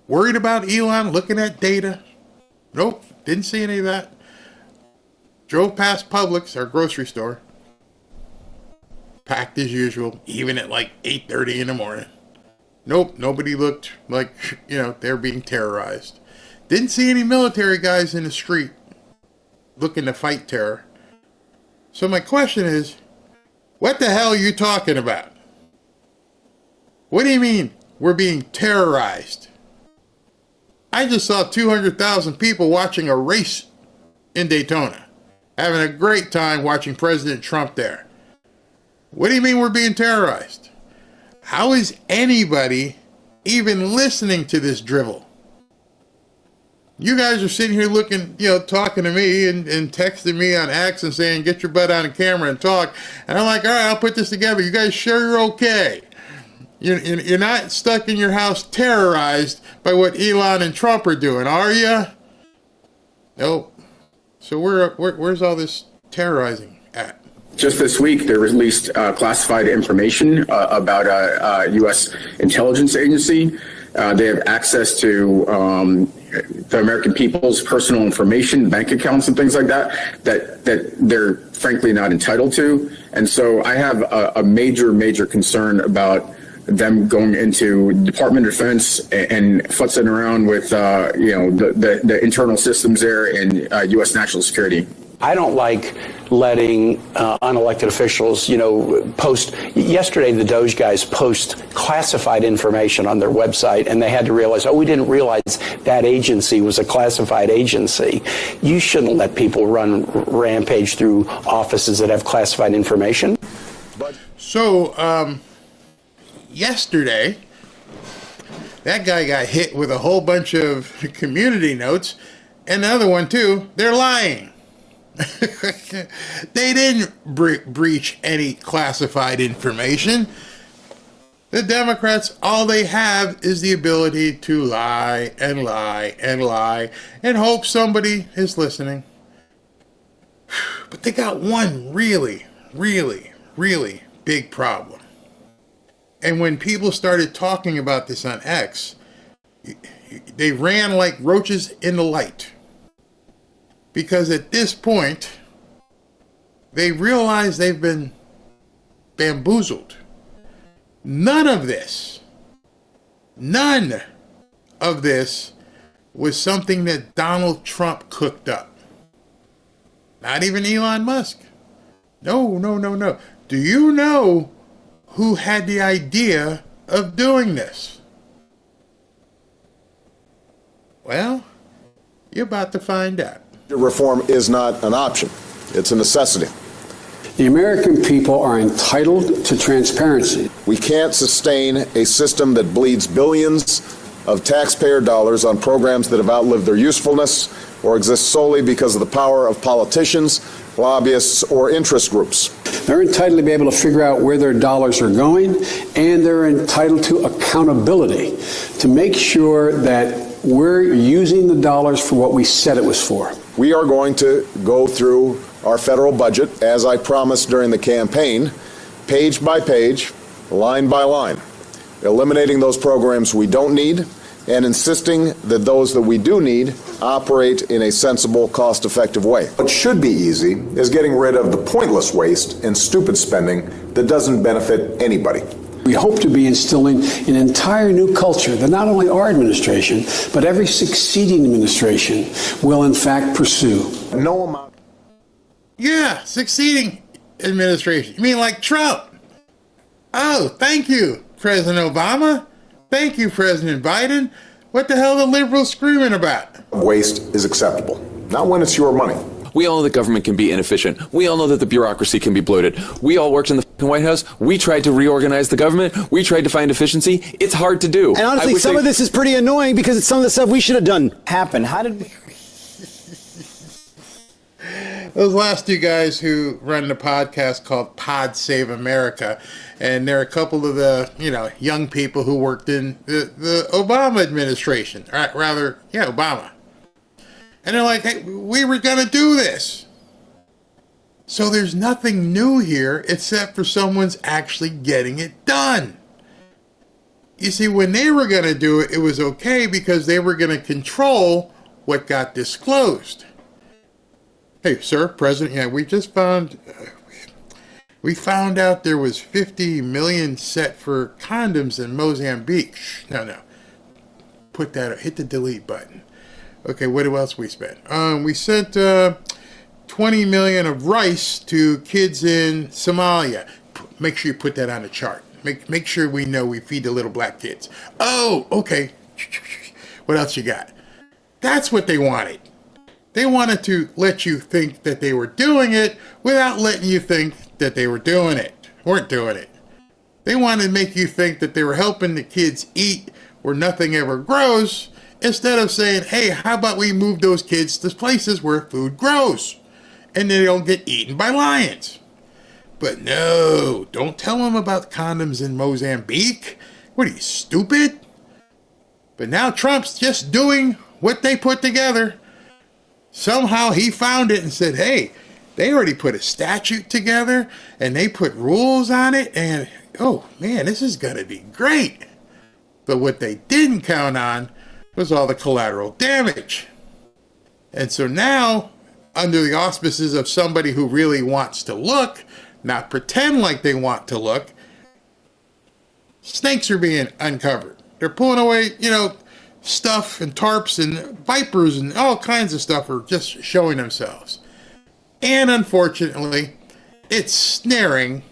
Worried about Elon looking at data. Nope. Didn't see any of that. Drove past Publix, our grocery store. Packed as usual, even at like 8:30 in the morning. Nope, nobody looked like, they're being terrorized. Didn't see any military guys in the street looking to fight terror. So my question is, what the hell are you talking about? What do you mean we're being terrorized? I just saw 200,000 people watching a race in Daytona, having a great time watching President Trump there. What do you mean we're being terrorized? How is anybody even listening to this drivel? You guys are sitting here looking, talking to me and texting me on X and saying, get your butt on the camera and talk. And I'm like, all right, I'll put this together. You guys sure you're okay? You're not stuck in your house terrorized by what Elon and Trump are doing, are you? Nope. So where's all this terrorizing at? Just this week, they released classified information about a U.S. intelligence agency. They have access to the American people's personal information, bank accounts and things like that they're frankly not entitled to. And so I have a major concern about them going into Department of Defense and futzing around with the internal systems there in U.S. national security. I don't like letting unelected officials, post. Yesterday, the Doge guys post classified information on their website, and they had to realize, we didn't realize that agency was a classified agency. You shouldn't let people run rampage through offices that have classified information. So, yesterday, that guy got hit with a whole bunch of community notes, and the other one, too. They're lying. They didn't breach any classified information. The Democrats, all they have is the ability to lie and lie and lie and hope somebody is listening. But they got one really big problem. And when people started talking about this on X, they ran like roaches in the light. Because at this point, they realize they've been bamboozled. None of this was something that Donald Trump cooked up. Not even Elon Musk. No. Do you know who had the idea of doing this? Well, you're about to find out. Reform is not an option. It's a necessity. The American people are entitled to transparency. We can't sustain a system that bleeds billions of taxpayer dollars on programs that have outlived their usefulness or exist solely because of the power of politicians, lobbyists, or interest groups. They're entitled to be able to figure out where their dollars are going, and they're entitled to accountability to make sure that we're using the dollars for what we said it was for. We are going to go through our federal budget, as I promised during the campaign, page by page, line by line, eliminating those programs we don't need and insisting that those that we do need operate in a sensible, cost-effective way. What should be easy is getting rid of the pointless waste and stupid spending that doesn't benefit anybody. We hope to be instilling an entire new culture that not only our administration, but every succeeding administration will in fact pursue. No amount. Yeah, succeeding administration. You mean like Trump? Oh, thank you, President Obama. Thank you, President Biden. What the hell are the liberals screaming about? Waste is acceptable, not when it's your money. We all know that government can be inefficient. We all know that the bureaucracy can be bloated. We all worked in the White House. We tried to reorganize the government. We tried to find efficiency. It's hard to do. And honestly, some of this is pretty annoying because it's some of the stuff we should have done happen. How did we... those last two guys who run the podcast called Pod Save America, and they're a couple of the young people who worked in the Obama administration, Obama, and they're like, hey, we were gonna do this. So there's nothing new here except for someone's actually getting it done. You see, when they were going to do it, it was okay because they were going to control what got disclosed. Hey, sir, President, we just found out there was 50 million set for condoms in Mozambique. No. Hit the delete button. Okay, what else we spent? We sent 20 million of rice to kids in Somalia. Make sure you put that on the chart. Make sure we know we feed the little black kids. Oh, okay. What else you got? That's what they wanted. They wanted to let you think that they were doing it without letting you think that they weren't doing it. They wanted to make you think that they were helping the kids eat where nothing ever grows, instead of saying, hey, how about we move those kids to places where food grows and they don't get eaten by lions. But no, don't tell them about condoms in Mozambique. What are you, stupid? But now Trump's just doing what they put together. Somehow he found it and said, hey, they already put a statute together and they put rules on it, and oh man, this is going to be great. But what they didn't count on was all the collateral damage. And so now, under the auspices of somebody who really wants to look, not pretend like they want to look, snakes are being uncovered. They're pulling away, stuff and tarps and vipers and all kinds of stuff are just showing themselves. And unfortunately, it's snaring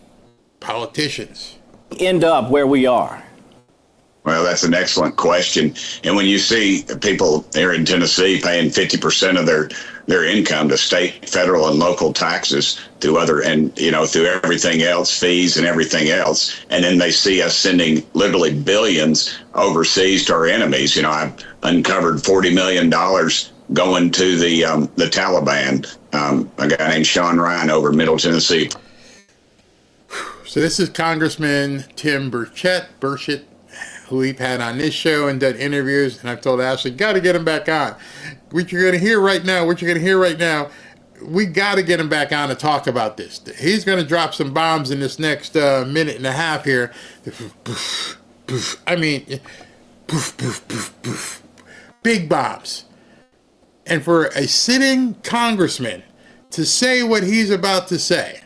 politicians. End up where we are? Well, that's an excellent question. And when you see people here in Tennessee paying 50% of their income to state, federal, and local taxes through through everything else, fees and everything else, and then they see us sending literally billions overseas to our enemies. I've uncovered $40 million going to the Taliban. A guy named Sean Ryan over Middle Tennessee. So this is Congressman Tim Burchett, who we've had on this show and done interviews, and I've told Ashley, got to get him back on. What you're going to hear right now, we got to get him back on to talk about this. He's going to drop some bombs in this next minute and a half here. I mean, big bombs. And for a sitting congressman to say what he's about to say,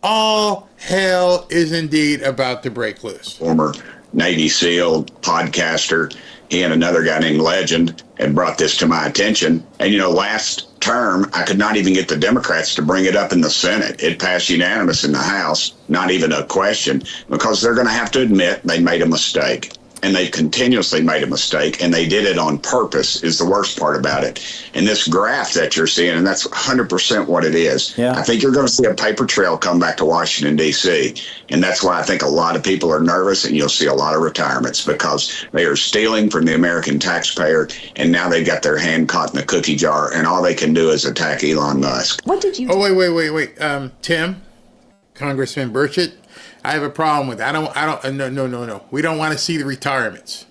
all hell is indeed about to break loose. Former Navy SEAL, podcaster, he and another guy named Legend had brought this to my attention. And, last term, I could not even get the Democrats to bring it up in the Senate. It passed unanimous in the House, not even a question, because they're going to have to admit they made a mistake. And they continuously made a mistake, and they did it on purpose, is the worst part about it. And this graph that you're seeing, and that's 100% what it is. Yeah. I think you're going to see a paper trail come back to Washington, D.C., and that's why I think a lot of people are nervous, and you'll see a lot of retirements, because they are stealing from the American taxpayer, and now they got their hand caught in the cookie jar, and all they can do is attack Elon Musk. What did you... Oh, wait. Tim, Congressman Burchett, I have a problem with that. No. We don't want to see the retirements.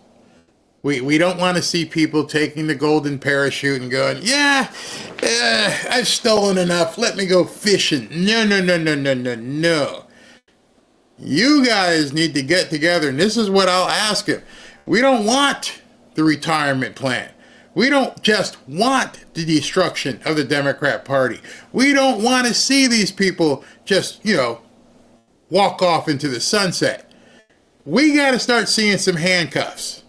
We don't want to see people taking the golden parachute and going, I've stolen enough. Let me go fishing. No. You guys need to get together, and this is what I'll ask him. We don't want the retirement plan. We don't just want the destruction of the Democrat Party. We don't want to see these people just, walk off into the sunset. We got to start seeing some handcuffs.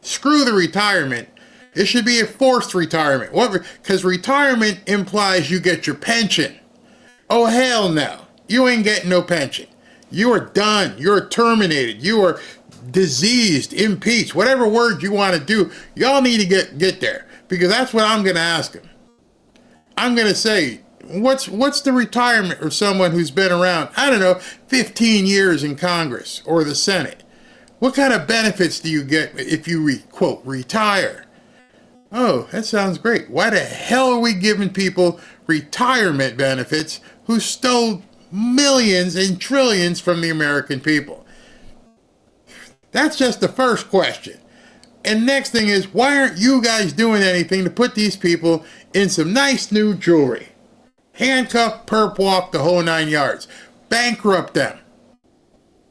Screw the retirement. It should be a forced retirement. Because retirement implies you get your pension. Oh, hell no. You ain't getting no pension. You are done. You're terminated. You are diseased, impeached, whatever word you want to do. Y'all need to get there. Because that's what I'm going to ask them. I'm going to say, What's the retirement of someone who's been around, 15 years in Congress or the Senate? What kind of benefits do you get if you, quote, retire? Oh, that sounds great. Why the hell are we giving people retirement benefits who stole millions and trillions from the American people? That's just the first question. And next thing is, why aren't you guys doing anything to put these people in some nice new jewelry? Handcuff, perp walk, the whole 9 yards. Bankrupt them.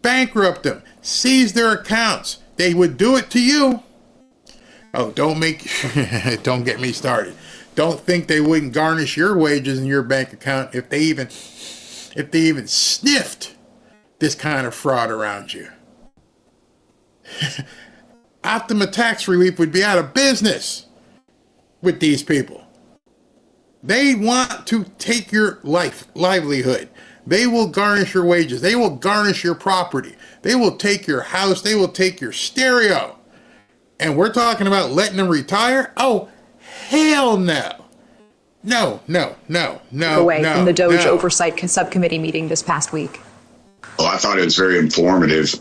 Bankrupt them. Seize their accounts. They would do it to you. Oh, don't get me started. Don't think they wouldn't garnish your wages in your bank account if they even sniffed this kind of fraud around you. Optima Tax Relief would be out of business with these people. They want to take your livelihood. They will garnish your wages. They will garnish your property. They will take your house. They will take your stereo. And we're talking about letting them retire? Oh, hell no. No. Away from the Doge Oversight Subcommittee meeting this past week. Well, I thought it was very informative.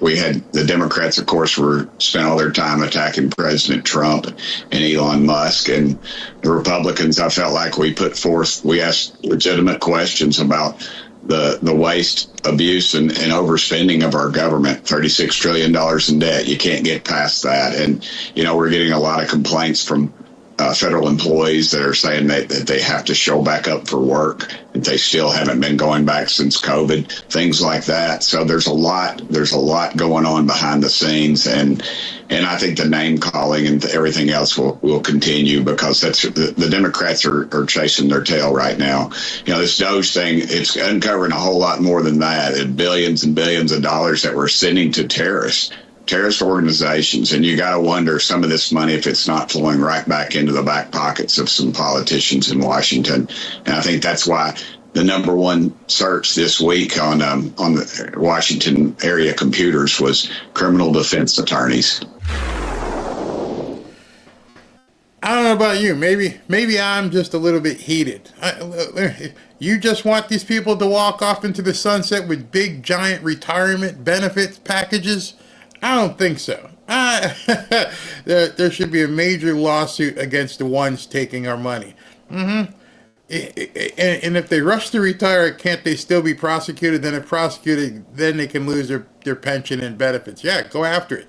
We had the Democrats, of course, spent all their time attacking President Trump and Elon Musk, and the Republicans, I felt like we asked legitimate questions about the waste, abuse, and overspending of our government. $36 trillion in debt. You can't get past that. And, we're getting a lot of complaints from federal employees that are saying that they have to show back up for work, that they still haven't been going back since COVID, things like that. So there's a lot going on behind the scenes, and I think the name calling and everything else will continue, because that's the Democrats are chasing their tail right now. This Doge thing, it's uncovering a whole lot more than that. It's billions and billions of dollars that we're sending to terrorist organizations, and you got to wonder some of this money if it's not flowing right back into the back pockets of some politicians in Washington. And I think that's why the number one search this week on the Washington area computers was criminal defense attorneys. I don't know about you. Maybe I'm just a little bit heated. You just want these people to walk off into the sunset with big, giant retirement benefits packages? I don't think so. There should be a major lawsuit against the ones taking our money. And if they rush to retire, can't they still be prosecuted? Then if prosecuted, then they can lose their pension and benefits. Yeah, go after it.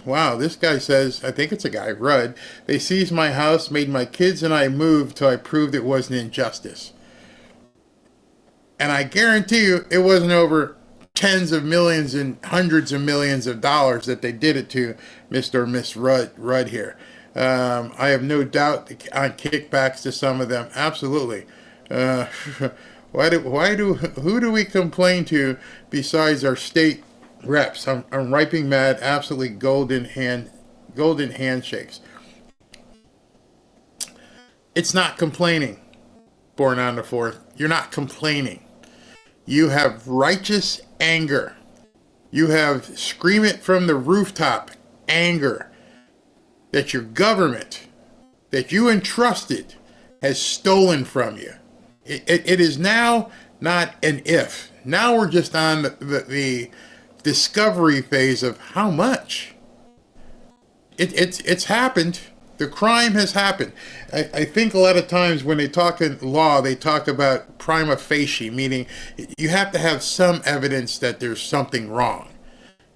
Wow, this guy says, I think it's a guy, Rudd, they seized my house, made my kids and I move till I proved it was an injustice. And I guarantee you it wasn't over tens of millions and hundreds of millions of dollars that they did it to Mr. or Miss Rudd here. I have no doubt on kickbacks to some of them. Absolutely. Who do we complain to besides our state reps? I'm riping mad. Absolutely golden handshakes. It's not complaining. Born on the 4th. You're not complaining. You have righteous anger. You have scream it from the rooftop anger that your government that you entrusted has stolen from you. It is now not an if. Now we're just on the discovery phase of how much. It's happened. The crime has happened. I think a lot of times when they talk in law, they talk about prima facie, meaning you have to have some evidence that there's something wrong.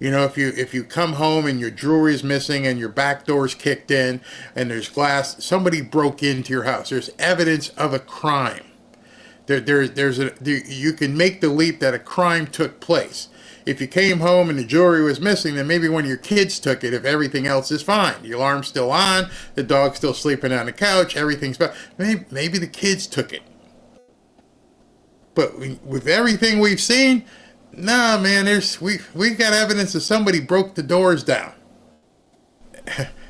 If you come home and your jewelry is missing and your back door's kicked in and there's glass, somebody broke into your house. There's evidence of a crime. You can make the leap that a crime took place. If you came home and the jewelry was missing, then maybe one of your kids took it if everything else is fine. The alarm's still on, the dog's still sleeping on the couch, everything's fine. Maybe the kids took it. But with everything we've seen, nah, man, we got evidence that somebody broke the doors down.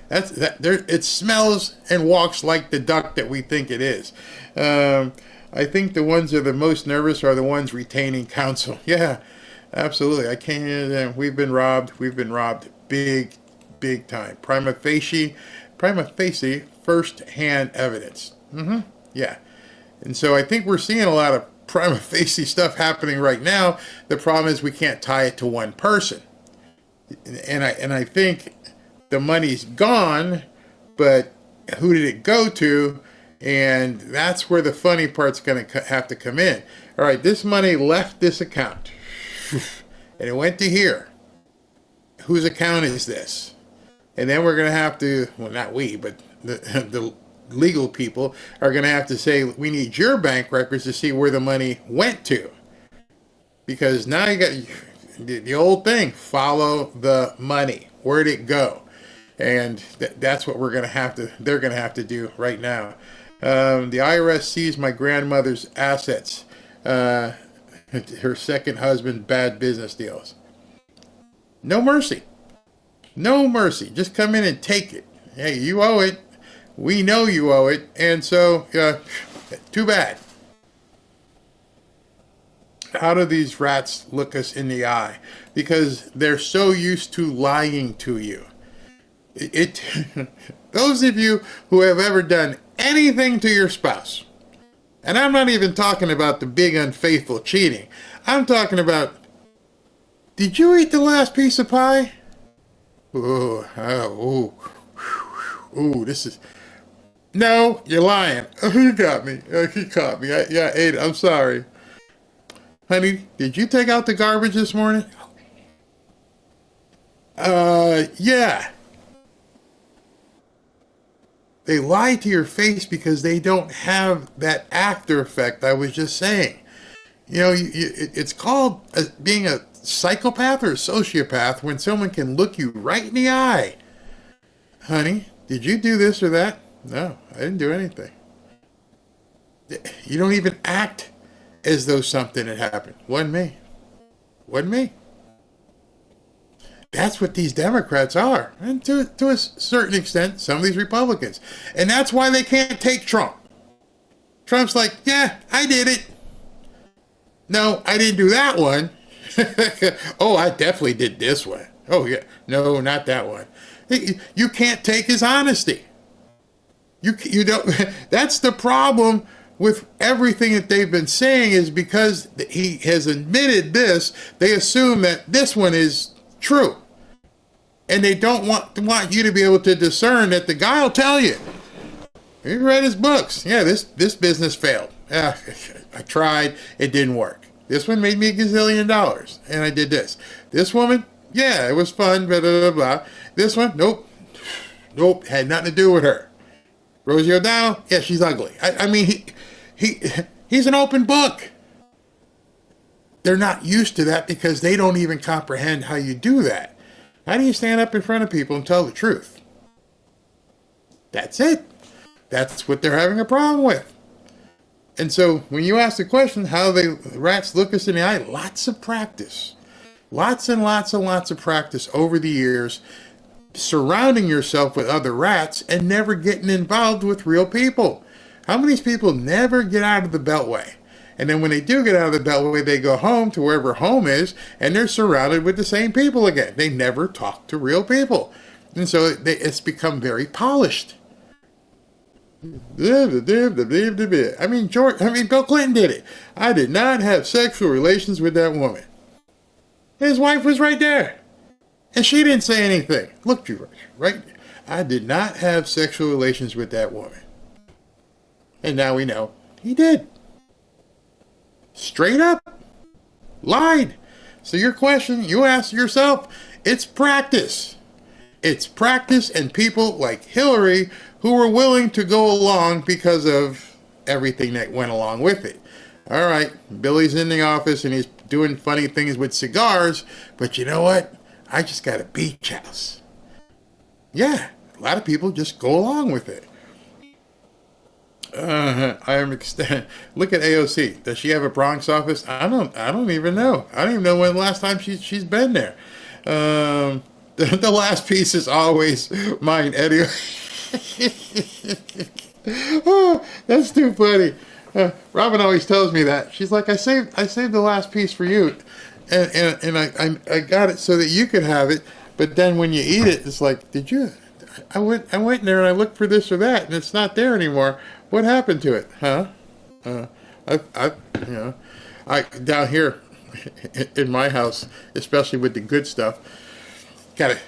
It smells and walks like the duck that we think it is. I think the ones that are the most nervous are the ones retaining counsel. Yeah. Absolutely. I can't. We've been robbed. Big time. Prima facie, first-hand evidence. Yeah. And so I think we're seeing a lot of prima facie stuff happening right now. The problem is we can't tie it to one person. And I think the money's gone, but who did it go to? And that's where the funny part's going to have to come in. All right, this money left this account, and it went to here. Whose account is this? And then we're going to have to, well, not we, but the legal people are going to have to say, we need your bank records to see where the money went to. Because now you got the old thing, follow the money. Where'd it go? And that's what they're going to have to do right now. The IRS seized my grandmother's assets. Her second husband, bad business deals. No mercy. No mercy. Just come in and take it. Hey, you owe it. We know you owe it. And so, too bad. How do these rats look us in the eye? Because they're so used to lying to you. Those of you who have ever done anything to your spouse, and I'm not even talking about the big unfaithful cheating. I'm talking about, did you eat the last piece of pie? Ooh, this is... No, you're lying. Oh, you got me. He caught me. I ate it. I'm sorry. Honey, did you take out the garbage this morning? Yeah. They lie to your face because they don't have that after effect I was just saying. You know, it's called being a psychopath or a sociopath when someone can look you right in the eye. Honey, did you do this or that? No, I didn't do anything. You don't even act as though something had happened. Wasn't me. Wasn't me. That's what these Democrats are. And to a certain extent, some of these Republicans. And that's why they can't take Trump. Trump's like, yeah, I did it. No, I didn't do that one. Oh, I definitely did this one. Oh, yeah. No, not that one. You can't take his honesty. You don't. That's the problem with everything that they've been saying, is because he has admitted this, they assume that this one is true. And they don't want you to be able to discern that the guy will tell you. You read his books. Yeah, this business failed. I tried. It didn't work. This one made me $1 gazillion, and I did this. This woman, yeah, it was fun, blah, blah, blah, blah. This one, nope, had nothing to do with her. Rosie O'Donnell, yeah, she's ugly. I mean, he's an open book. They're not used to that because they don't even comprehend how you do that. How do you stand up in front of people and tell the truth? That's it. That's what they're having a problem with. And so when you ask the question, how the rats look us in the eye, lots of practice. Lots and lots and lots of practice over the years, surrounding yourself with other rats and never getting involved with real people. How many of these people never get out of the Beltway? And then when they do get out of the Beltway, they go home to wherever home is, and they're surrounded with the same people again. They never talk to real people. And so it's become very polished. I mean, Bill Clinton did it. I did not have sexual relations with that woman. His wife was right there. And she didn't say anything. Look, you right? I did not have sexual relations with that woman. And now we know he did. Straight up. Lied. So your question, you ask yourself, it's practice. It's practice, and people like Hillary who were willing to go along because of everything that went along with it. All right, Billy's in the office and he's doing funny things with cigars, but you know what? I just got a beach house. Yeah, a lot of people just go along with it. Look at AOC. Does she have a Bronx office? I don't even know. I don't even know when the last time she's been there. The last piece is always mine, Eddie. Oh, that's too funny. Robin always tells me that. She's like, I saved the last piece for you, and I got it so that you could have it. But then when you eat it, it's like, did you? I went in there and I looked for this or that, and it's not there anymore. What happened to it, huh? I down here in my house, especially with the good stuff, got a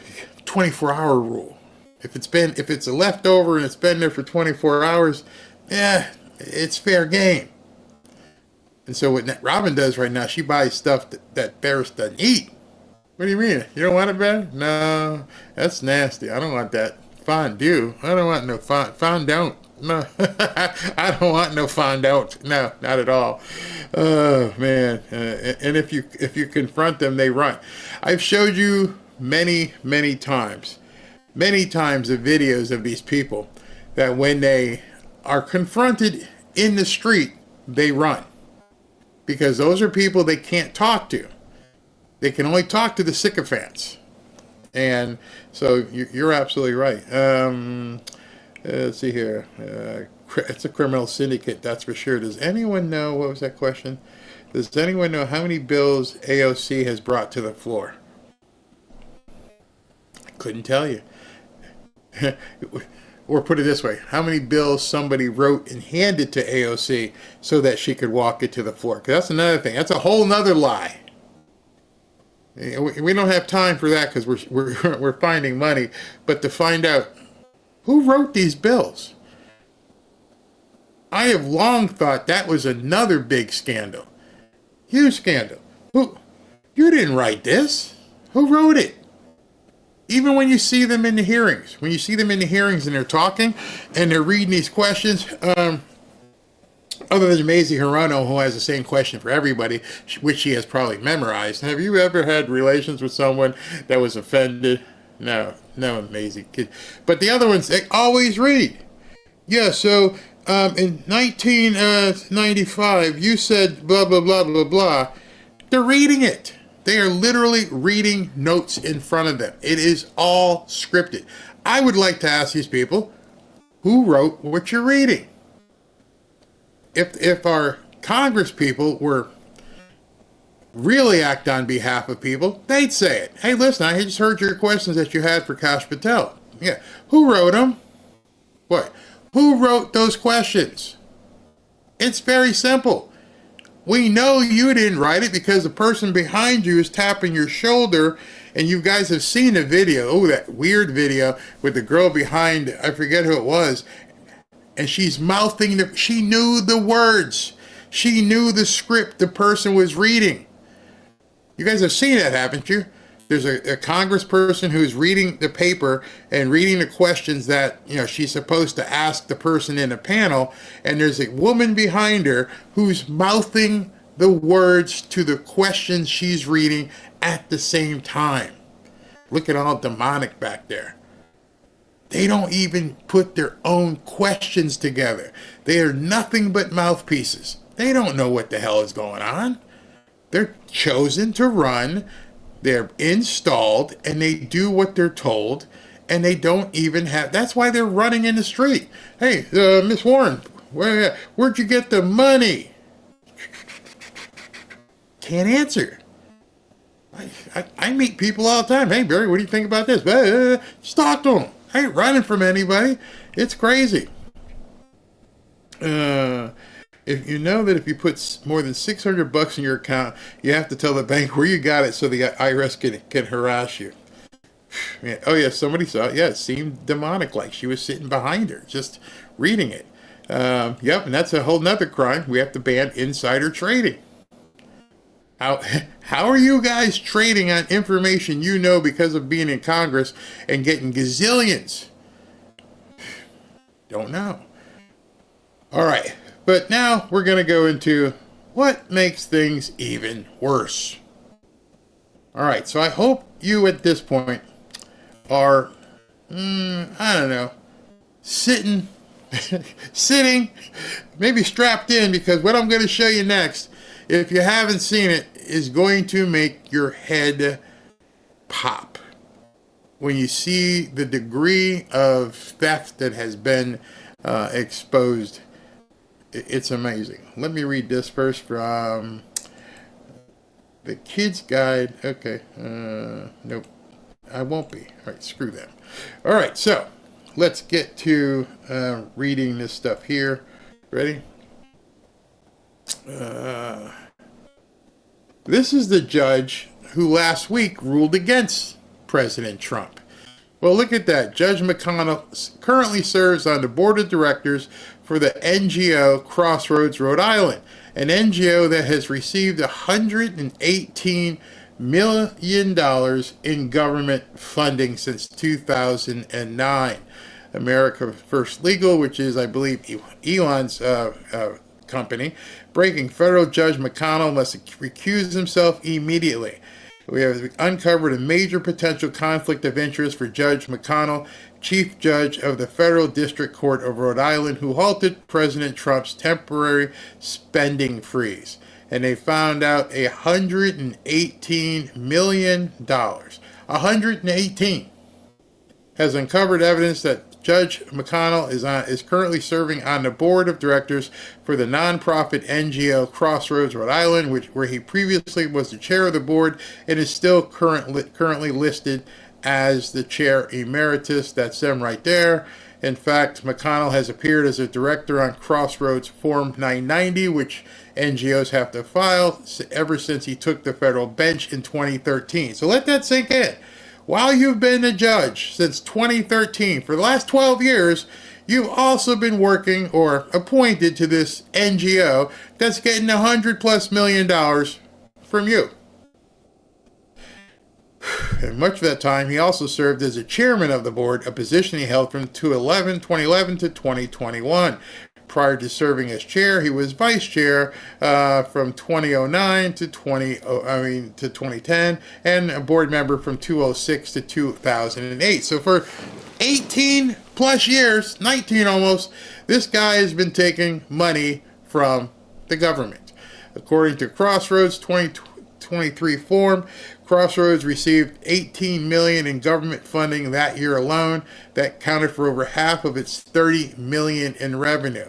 24-hour rule. If it's a leftover and it's been there for 24 hours, it's fair game. And so what Robin does right now, she buys stuff that Ferris doesn't eat. What do you mean? You don't want it, Ben? No, that's nasty. I don't want that fondue. I don't want no fondant. No, I don't want no fondant. No, not at all. Oh man! And if you confront them, they run. I've showed you many times of videos of these people that when they are confronted in the street, they run. Because those are people they can't talk to. They can only talk to the sycophants. And so you're absolutely right. Let's see here. It's a criminal syndicate, that's for sure. Does anyone know, what was that question? Does anyone know how many bills AOC has brought to the floor? I couldn't tell you. Or put it this way, how many bills somebody wrote and handed to AOC so that she could walk it to the floor? Because that's another thing. That's a whole nother lie. We don't have time for that because we're finding money. But to find out who wrote these bills, I have long thought that was another big scandal. Huge scandal. You didn't write this. Who wrote it? Even when you see them in the hearings, and they're talking and they're reading these questions, other than Mazie Hirono, who has the same question for everybody, which she has probably memorized. Have you ever had relations with someone that was offended? No, Mazie. But the other ones, they always read. Yeah, so in 1995, you said blah, blah, blah, blah, blah. They're reading it. They are literally reading notes in front of them. It is all scripted. I would like to ask these people, who wrote what you're reading? If our Congress people were really act on behalf of people, they'd say it. Hey, listen, I just heard your questions that you had for Kash Patel. Yeah. Who wrote them? What? Who wrote those questions? It's very simple. We know you didn't write it because the person behind you is tapping your shoulder, and you guys have seen the video. Oh, that weird video with the girl behind, I forget who it was, and she's mouthing, she knew the words. She knew the script the person was reading. You guys have seen that, haven't you? There's a congressperson who's reading the paper and reading the questions that, she's supposed to ask the person in the panel, and there's a woman behind her who's mouthing the words to the questions she's reading at the same time. Looking all demonic back there. They don't even put their own questions together. They are nothing but mouthpieces. They don't know what the hell is going on. They're chosen to run. They're installed, and they do what they're told, and they don't even have... That's why they're running in the street. Hey, Miss Warren, where'd you get the money? Can't answer. I meet people all the time. Hey, Barry, what do you think about this? Just talk to them. I ain't running from anybody. It's crazy. If you know that if you put more than $600 in your account, you have to tell the bank where you got it so the IRS can harass you. Man, oh yeah, somebody saw it. Yeah, it seemed demonic, like she was sitting behind her, just reading it. Yep, and that's a whole nother crime. We have to ban insider trading. How are you guys trading on information you know because of being in Congress and getting gazillions? Don't know. All right. But now we're going to go into what makes things even worse. All right, so I hope you at this point are, I don't know, sitting, maybe strapped in, because what I'm going to show you next, if you haven't seen it, is going to make your head pop. When you see the degree of theft that has been exposed, it's amazing. Let me read this first from the Kid's Guide. Okay. Nope. I won't be. All right. Screw them. All right. So let's get to reading this stuff here. Ready? This is the judge who last week ruled against President Trump. Well, look at that. Judge McConnell currently serves on the board of directors for the NGO Crossroads, Rhode Island, an NGO that has received $118 million in government funding since 2009. America First Legal, which is, I believe, Elon's company, breaking federal Judge McConnell must recuse himself immediately. We have uncovered a major potential conflict of interest for Judge McConnell, Chief Judge of the Federal District Court of Rhode Island, who halted President Trump's temporary spending freeze. And they found out $118 million. 118 has uncovered evidence that Judge McConnell is currently serving on the board of directors for the nonprofit NGO Crossroads, Rhode Island, where he previously was the chair of the board and is still currently listed as the chair emeritus. That's them right there. In fact, McConnell has appeared as a director on Crossroads Form 990, which NGOs have to file ever since he took the federal bench in 2013. So let that sink in. While you've been a judge since 2013, for the last 12 years, you've also been working or appointed to this NGO that's getting $100+ million from you. And much of that time, he also served as a chairman of the board, a position he held from 2011 to 2021. Prior to serving as chair, he was vice chair from 2009 to 2010, and a board member from 2006 to 2008. So for 18 plus years, 19 almost, this guy has been taking money from the government. According to Crossroads 2023 form, Crossroads received $18 million in government funding that year alone. That counted for over half of its $30 million in revenue.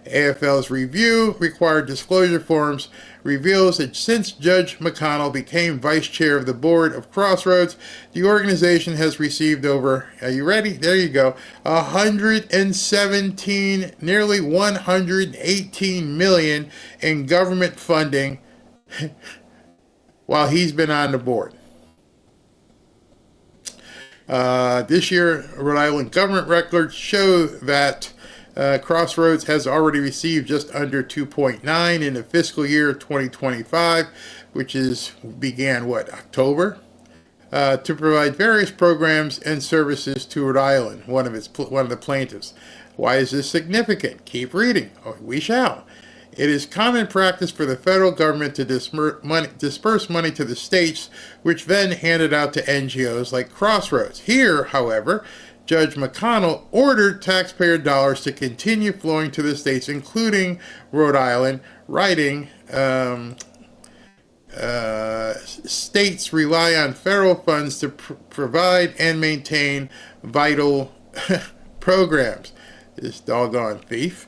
AFL's review required disclosure forms reveals that since Judge McConnell became vice chair of the board of Crossroads, the organization has received over, are you ready? There you go, 117, nearly 118 million in government funding while he's been on the board. This year, Rhode Island government records show that Crossroads has already received just under 2.9 in the fiscal year 2025, which began October, to provide various programs and services to Rhode Island, one of the plaintiffs. Why is this significant? Keep reading. Oh, we shall. It is common practice for the federal government to disperse money to the states, which then handed out to NGOs like Crossroads. Here, however, Judge McConnell ordered taxpayer dollars to continue flowing to the states, including Rhode Island, writing, states rely on federal funds to provide and maintain vital programs. This doggone thief.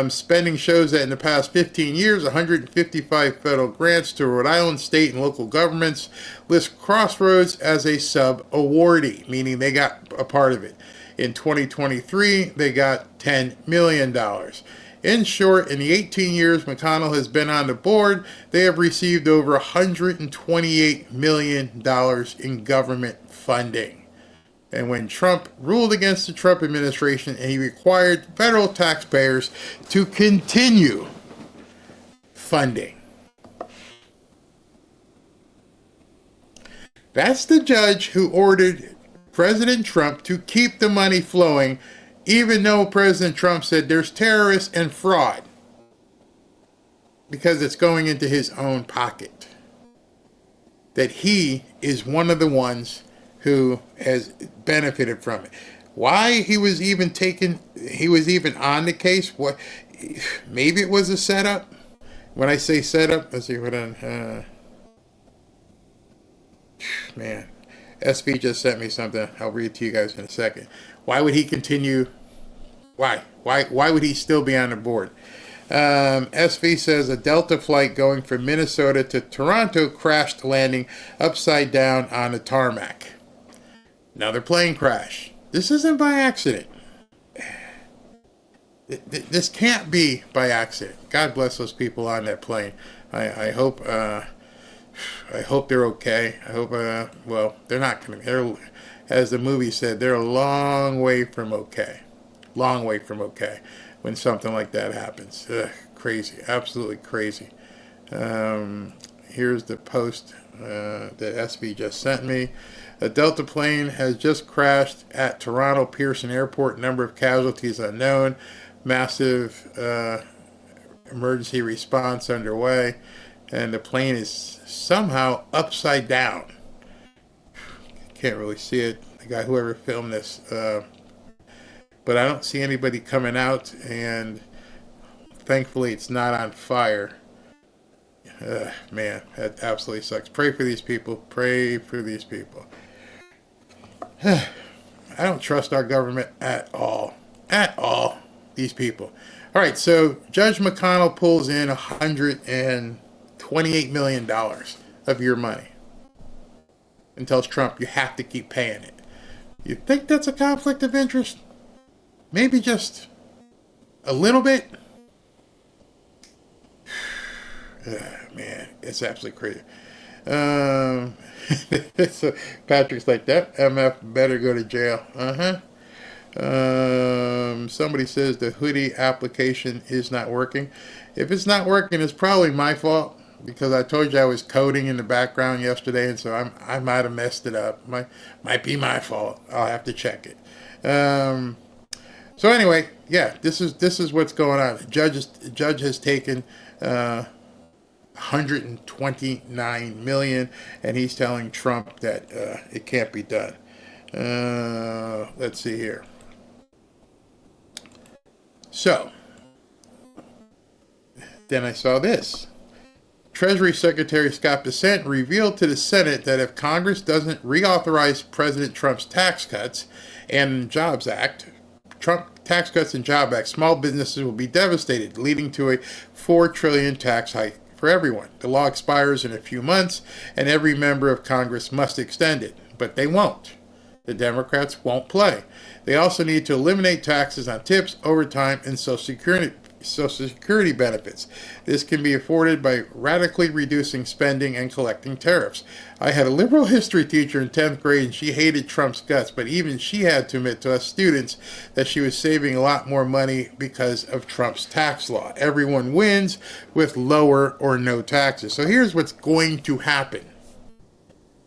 Spending shows that in the past 15 years, 155 federal grants to Rhode Island state and local governments list Crossroads as a sub-awardee, meaning they got a part of it. In 2023, they got $10 million. In short, in the 18 years McConnell has been on the board, they have received over $128 million in government funding. And when Trump ruled against the Trump administration, and he required federal taxpayers to continue funding. That's the judge who ordered President Trump to keep the money flowing, even though President Trump said there's terrorists and fraud, because it's going into his own pocket. That he is one of the ones who has benefited from it. Why he was even on the case, what, maybe it was a setup. When I say setup, let's see what man, SV just sent me something. I'll read it to you guys in a second. Why would he continue? Why would he still be on the board? SV says a Delta flight going from Minnesota to Toronto crashed, landing upside down on the tarmac. Another plane crash. This isn't by accident. This can't be by accident. God bless those people on that plane. I hope I hope they're okay. I hope, well, they're not going to, as the movie said, they're a long way from okay. Long way from okay when something like that happens. Ugh, crazy, absolutely crazy. Here's the post that SB just sent me. A Delta plane has just crashed at Toronto Pearson Airport. Number of casualties unknown. Massive emergency response underway. And the plane is somehow upside down. Can't really see it. The guy, whoever filmed this. But I don't see anybody coming out. And thankfully it's not on fire. Man, that absolutely sucks. Pray for these people. Pray for these people. I don't trust our government at all. At all. These people. All right, so Judge McConnell pulls in $128 million of your money and tells Trump you have to keep paying it. You think that's a conflict of interest? Maybe just a little bit? Man, it's absolutely crazy. So Patrick's like, that MF better go to jail. Somebody says the hoodie application is not working. If it's not working, it's probably my fault, because I told you I was coding in the background yesterday, and so I might have messed it up. Might be my fault. I'll have to check it. So anyway, yeah, this is what's going on. The judge has taken $129 million, and he's telling Trump that it can't be done. Let's see here. So then I saw this. Treasury Secretary Scott Bessent revealed to the Senate that if Congress doesn't reauthorize President Trump's tax cuts and Jobs Act, Tax Cuts and Jobs Act, small businesses will be devastated, leading to a $4 trillion tax hike for everyone. The law expires in a few months, and every member of Congress must extend it. But they won't. The Democrats won't play. They also need to eliminate taxes on tips, overtime, and Social Security benefits. This can be afforded by radically reducing spending and collecting tariffs. I had a liberal history teacher in 10th grade, and she hated Trump's guts, but even she had to admit to us students that she was saving a lot more money because of Trump's tax law. Everyone wins with lower or no taxes. So here's what's going to happen.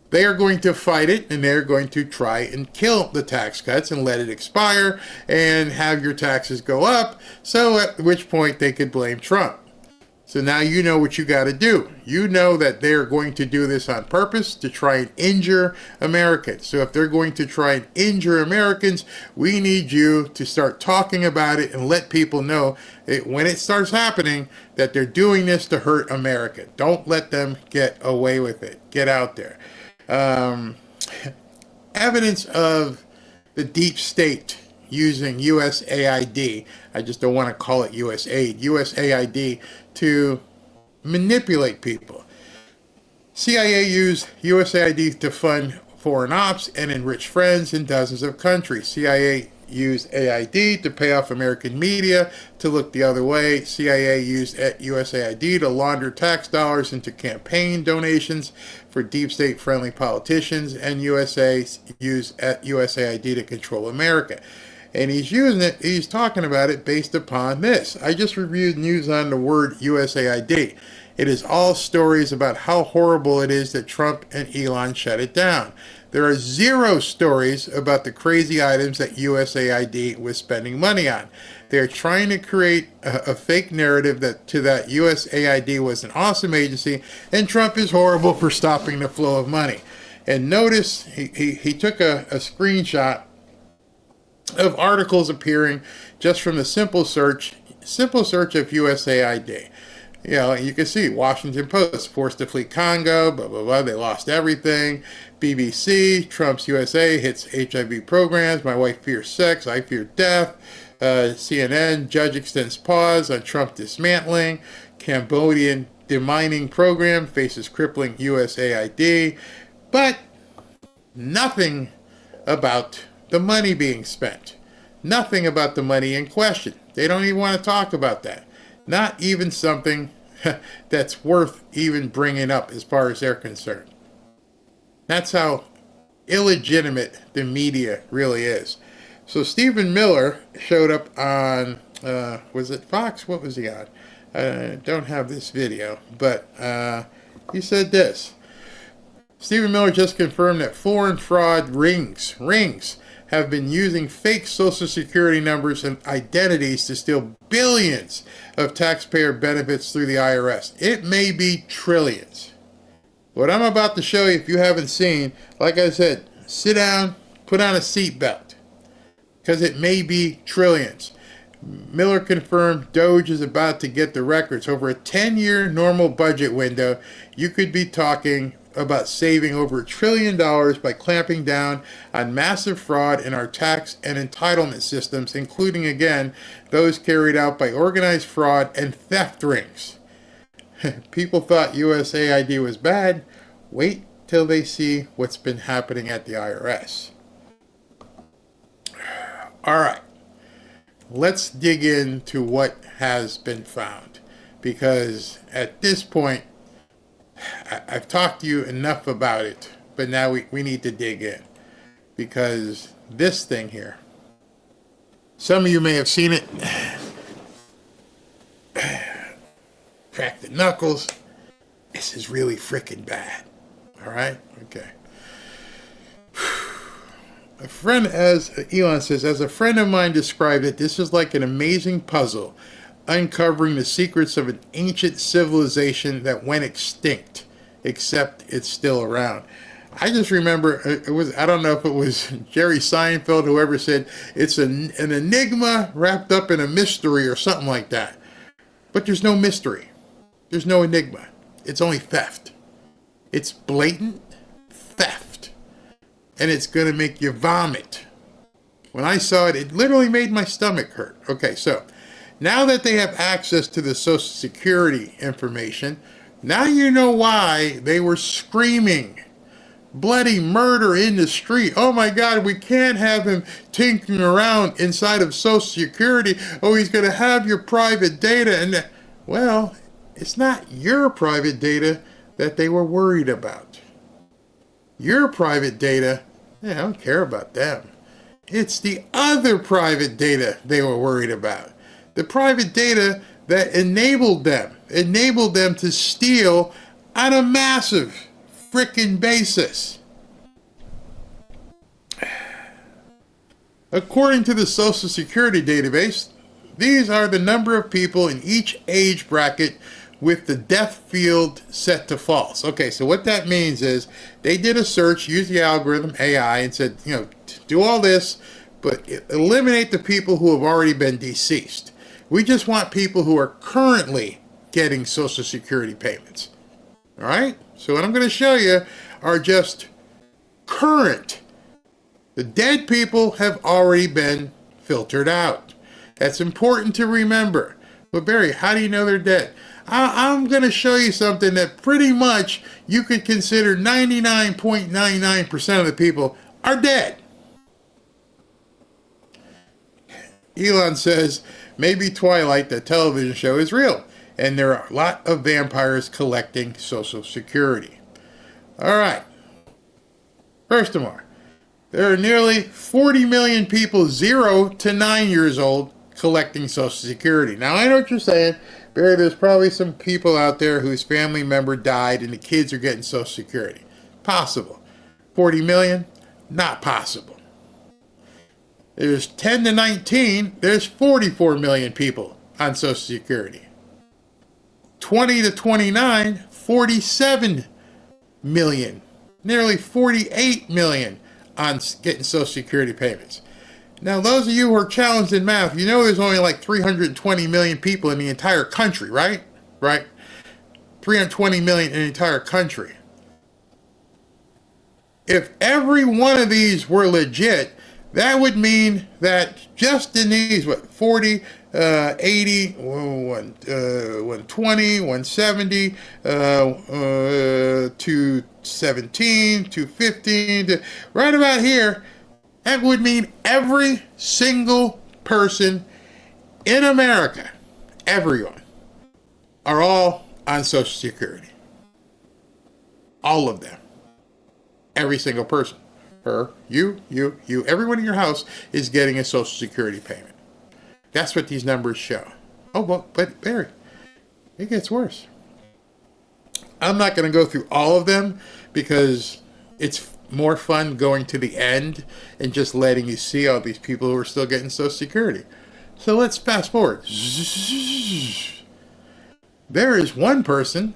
They are going to fight it, and they're going to try and kill the tax cuts and let it expire and have your taxes go up, so at which point they could blame Trump. So now you know what you got to do. You know that they're going to do this on purpose to try and injure Americans. So if they're going to try and injure Americans, we need you to start talking about it and let people know that when it starts happening, that they're doing this to hurt America. Don't let them get away with it. Get out there. Evidence of the deep state using USAID, I just don't want to call it USAID, USAID to manipulate people. CIA used USAID to fund foreign ops and enrich friends in dozens of countries. CIA used AID to pay off American media to look the other way. CIA used USAID to launder tax dollars into campaign donations for deep state friendly politicians, and USA used USAID to control America. And he's talking about it based upon this. I just reviewed news on the word USAID. It is all stories about how horrible it is that Trump and Elon shut it down. There are zero stories about the crazy items that USAID was spending money on. They're trying to create a fake narrative that USAID was an awesome agency and Trump is horrible for stopping the flow of money. And notice he took a screenshot of articles appearing just from the simple search of USAID. You know, you can see Washington Post, forced to flee Congo, blah, blah, blah, they lost everything. BBC, Trump's USA hits HIV programs, my wife fears sex, I fear death. CNN, judge extends pause on Trump dismantling. Cambodian demining program faces crippling USAID. But nothing about the money being spent. Nothing about the money in question. They don't even want to talk about that. Not even something that's worth even bringing up as far as they're concerned. That's how illegitimate the media really is. So Stephen Miller showed up on, was it Fox? What was he on? I don't have this video, but he said this. Stephen Miller just confirmed that foreign fraud rings have been using fake Social Security numbers and identities to steal billions of taxpayer benefits through the IRS. It may be trillions. What I'm about to show you, if you haven't seen, like I said, sit down, put on a seatbelt, because it may be trillions. Miller confirmed Doge is about to get the records. Over a 10-year normal budget window, you could be talking about saving over $1 trillion by clamping down on massive fraud in our tax and entitlement systems, including, again, those carried out by organized fraud and theft rings. People thought USAID was bad. Wait till they see what's been happening at the IRS. All right. Let's dig into what has been found, because at this point, I've talked to you enough about it, but now we need to dig in, because this thing here, some of you may have seen it, crack the knuckles, this is really freaking bad, all right? Okay. A friend, as Elon says, as a friend of mine described it, this is like an amazing puzzle, uncovering the secrets of an ancient civilization that went extinct, except it's still around. I just remember, I don't know if it was Jerry Seinfeld, whoever said, it's an enigma wrapped up in a mystery or something like that. But there's no mystery. There's no enigma. It's only theft. It's blatant theft. And it's going to make you vomit. When I saw it, it literally made my stomach hurt. Okay, so now that they have access to the Social Security information, now you know why they were screaming bloody murder in the street. Oh my God, we can't have him tinkering around inside of Social Security. Oh, he's going to have your private data. And well, it's not your private data that they were worried about. Your private data, I don't care about them. It's the other private data they were worried about. The private data that enabled them to steal on a massive frickin' basis. According to the Social Security database, these are the number of people in each age bracket with the death field set to false. Okay, so what that means is they did a search, used the algorithm, AI, and said, do all this, but eliminate the people who have already been deceased. We just want people who are currently getting Social Security payments. All right? So what I'm going to show you are just current. The dead people have already been filtered out. That's important to remember. But Barry, how do you know they're dead? I'm going to show you something that pretty much you could consider 99.99% of the people are dead. Elon says maybe Twilight, the television show, is real, and there are a lot of vampires collecting Social Security. All right. First of all, there are nearly 40 million people 0 to 9 years old collecting Social Security. Now, I know what you're saying. Barry, there's probably some people out there whose family member died and the kids are getting Social Security. Possible. 40 million? Not possible. There's 10 to 19, there's 44 million people on Social Security. 20 to 29, 47 million. Nearly 48 million on getting Social Security payments. Now, those of you who are challenged in math, you know there's only like 320 million people in the entire country, right? Right? 320 million in the entire country. If every one of these were legit, that would mean that just in these, 40, 80, 120, 170, 217, 215, right about here, that would mean every single person in America, everyone, are all on Social Security. All of them. Every single person. Her, you, everyone in your house is getting a Social Security payment. That's what these numbers show. Oh, but Barry, it gets worse. I'm not going to go through all of them because it's more fun going to the end and just letting you see all these people who are still getting Social Security. So let's fast forward. There is one person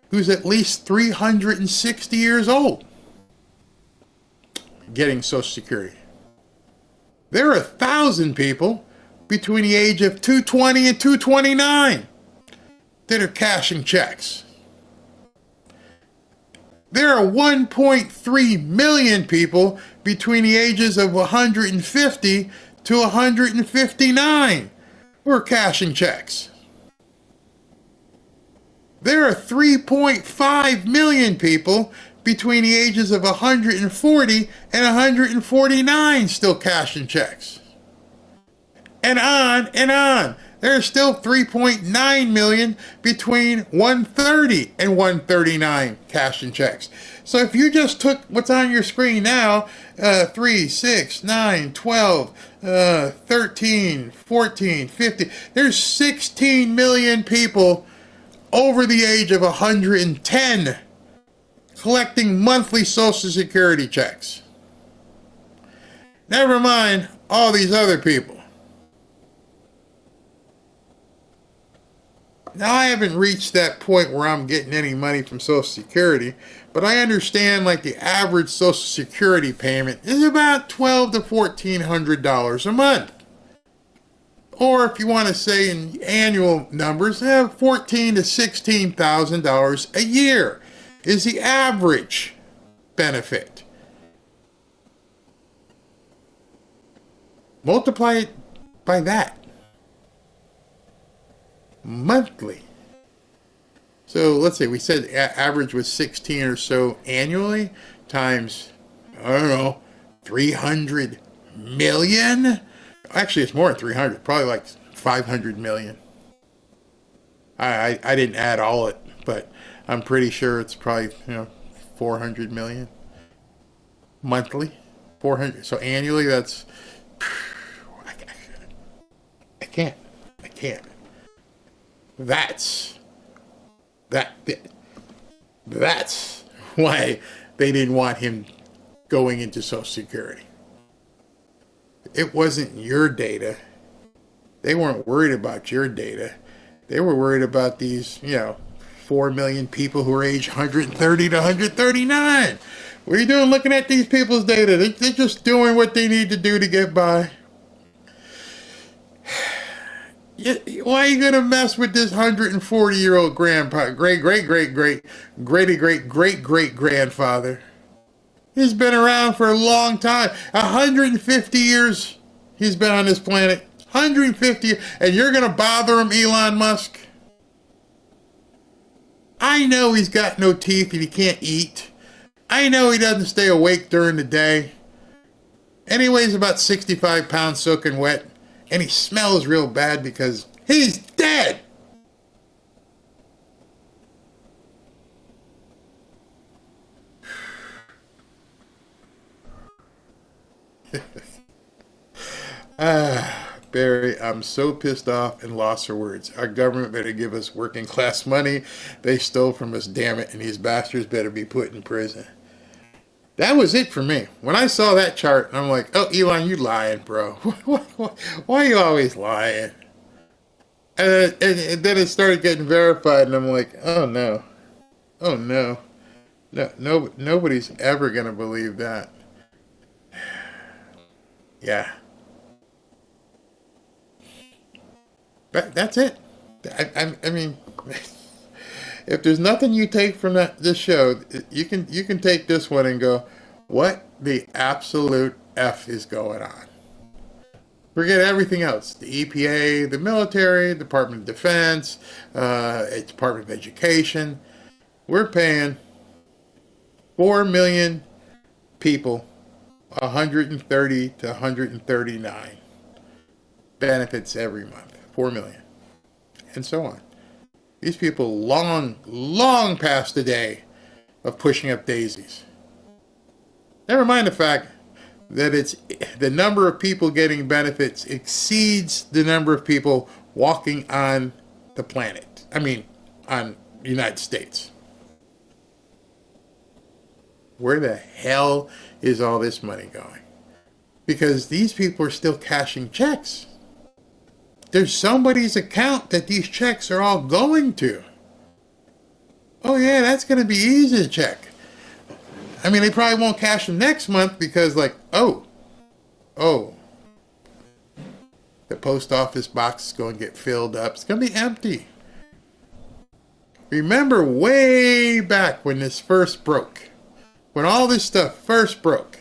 who's at least 360 years old getting Social Security. There are 1,000 people between the age of 220 and 229 that are cashing checks. There are 1.3 million people between the ages of 150 to 159 who are cashing checks. There are 3.5 million people between the ages of 140 and 149 still cashing checks. And on and on. There's still 3.9 million between 130 and 139 cashing checks. So if you just took what's on your screen now, 3, 6, 9, 12, 13, 14, 15, there's 16 million people over the age of 110 collecting monthly Social Security checks. Never mind all these other people. Now, I haven't reached that point where I'm getting any money from Social Security, but I understand like the average Social Security payment is about $1,200 to $1,400 a month. Or if you want to say in annual numbers, $14,000 to $16,000 a year is the average benefit. Multiply it by that. Monthly. So let's say we said average was 16 or so annually times, I don't know, 300 million. Actually, it's more than 300, probably like 500 million. I didn't add all it, but I'm pretty sure it's probably 400 million monthly. 400. So annually, that's I can't. That's why they didn't want him going into Social Security. It wasn't your data. They weren't worried about your data. They were worried about these, 4 million people who are age 130 to 139. What are you doing looking at these people's data? They're just doing what they need to do to get by. Why are you going to mess with this 140-year-old grandpa, great-great-grandfather? He's been around for a long time. 150 years he's been on this planet. 150, and you're going to bother him, Elon Musk? I know he's got no teeth and he can't eat. I know he doesn't stay awake during the day. And he weighs about 65 pounds soaking wet. And he smells real bad because he's dead. Barry, I'm so pissed off and lost for words. Our government better give us working class money they stole from us, damn it, and these bastards better be put in prison. That was it for me. When I saw that chart, I'm like, oh, Elon, you lying, bro. Why are you always lying? And then it started getting verified, and I'm like, oh, no. Oh, no. No, nobody's ever going to believe that. Yeah. But that's it. I mean, if there's nothing you take from this show, you can take this one and go, what the absolute F is going on? Forget everything else. The EPA, the military, Department of Defense, Department of Education. We're paying 4 million people 130 to 139 benefits every month. 4 million. And so on. These people long past the day of pushing up daisies. Never mind the fact that it's the number of people getting benefits exceeds the number of people walking on the planet. I mean, on the United States. Where the hell is all this money going? Because these people are still cashing checks. There's somebody's account that these checks are all going to. Oh yeah, that's going to be easy to check. I mean, they probably won't cash them next month because like, oh, the post office box is going to get filled up. It's going to be empty. Remember way back when this first broke, when all this stuff first broke,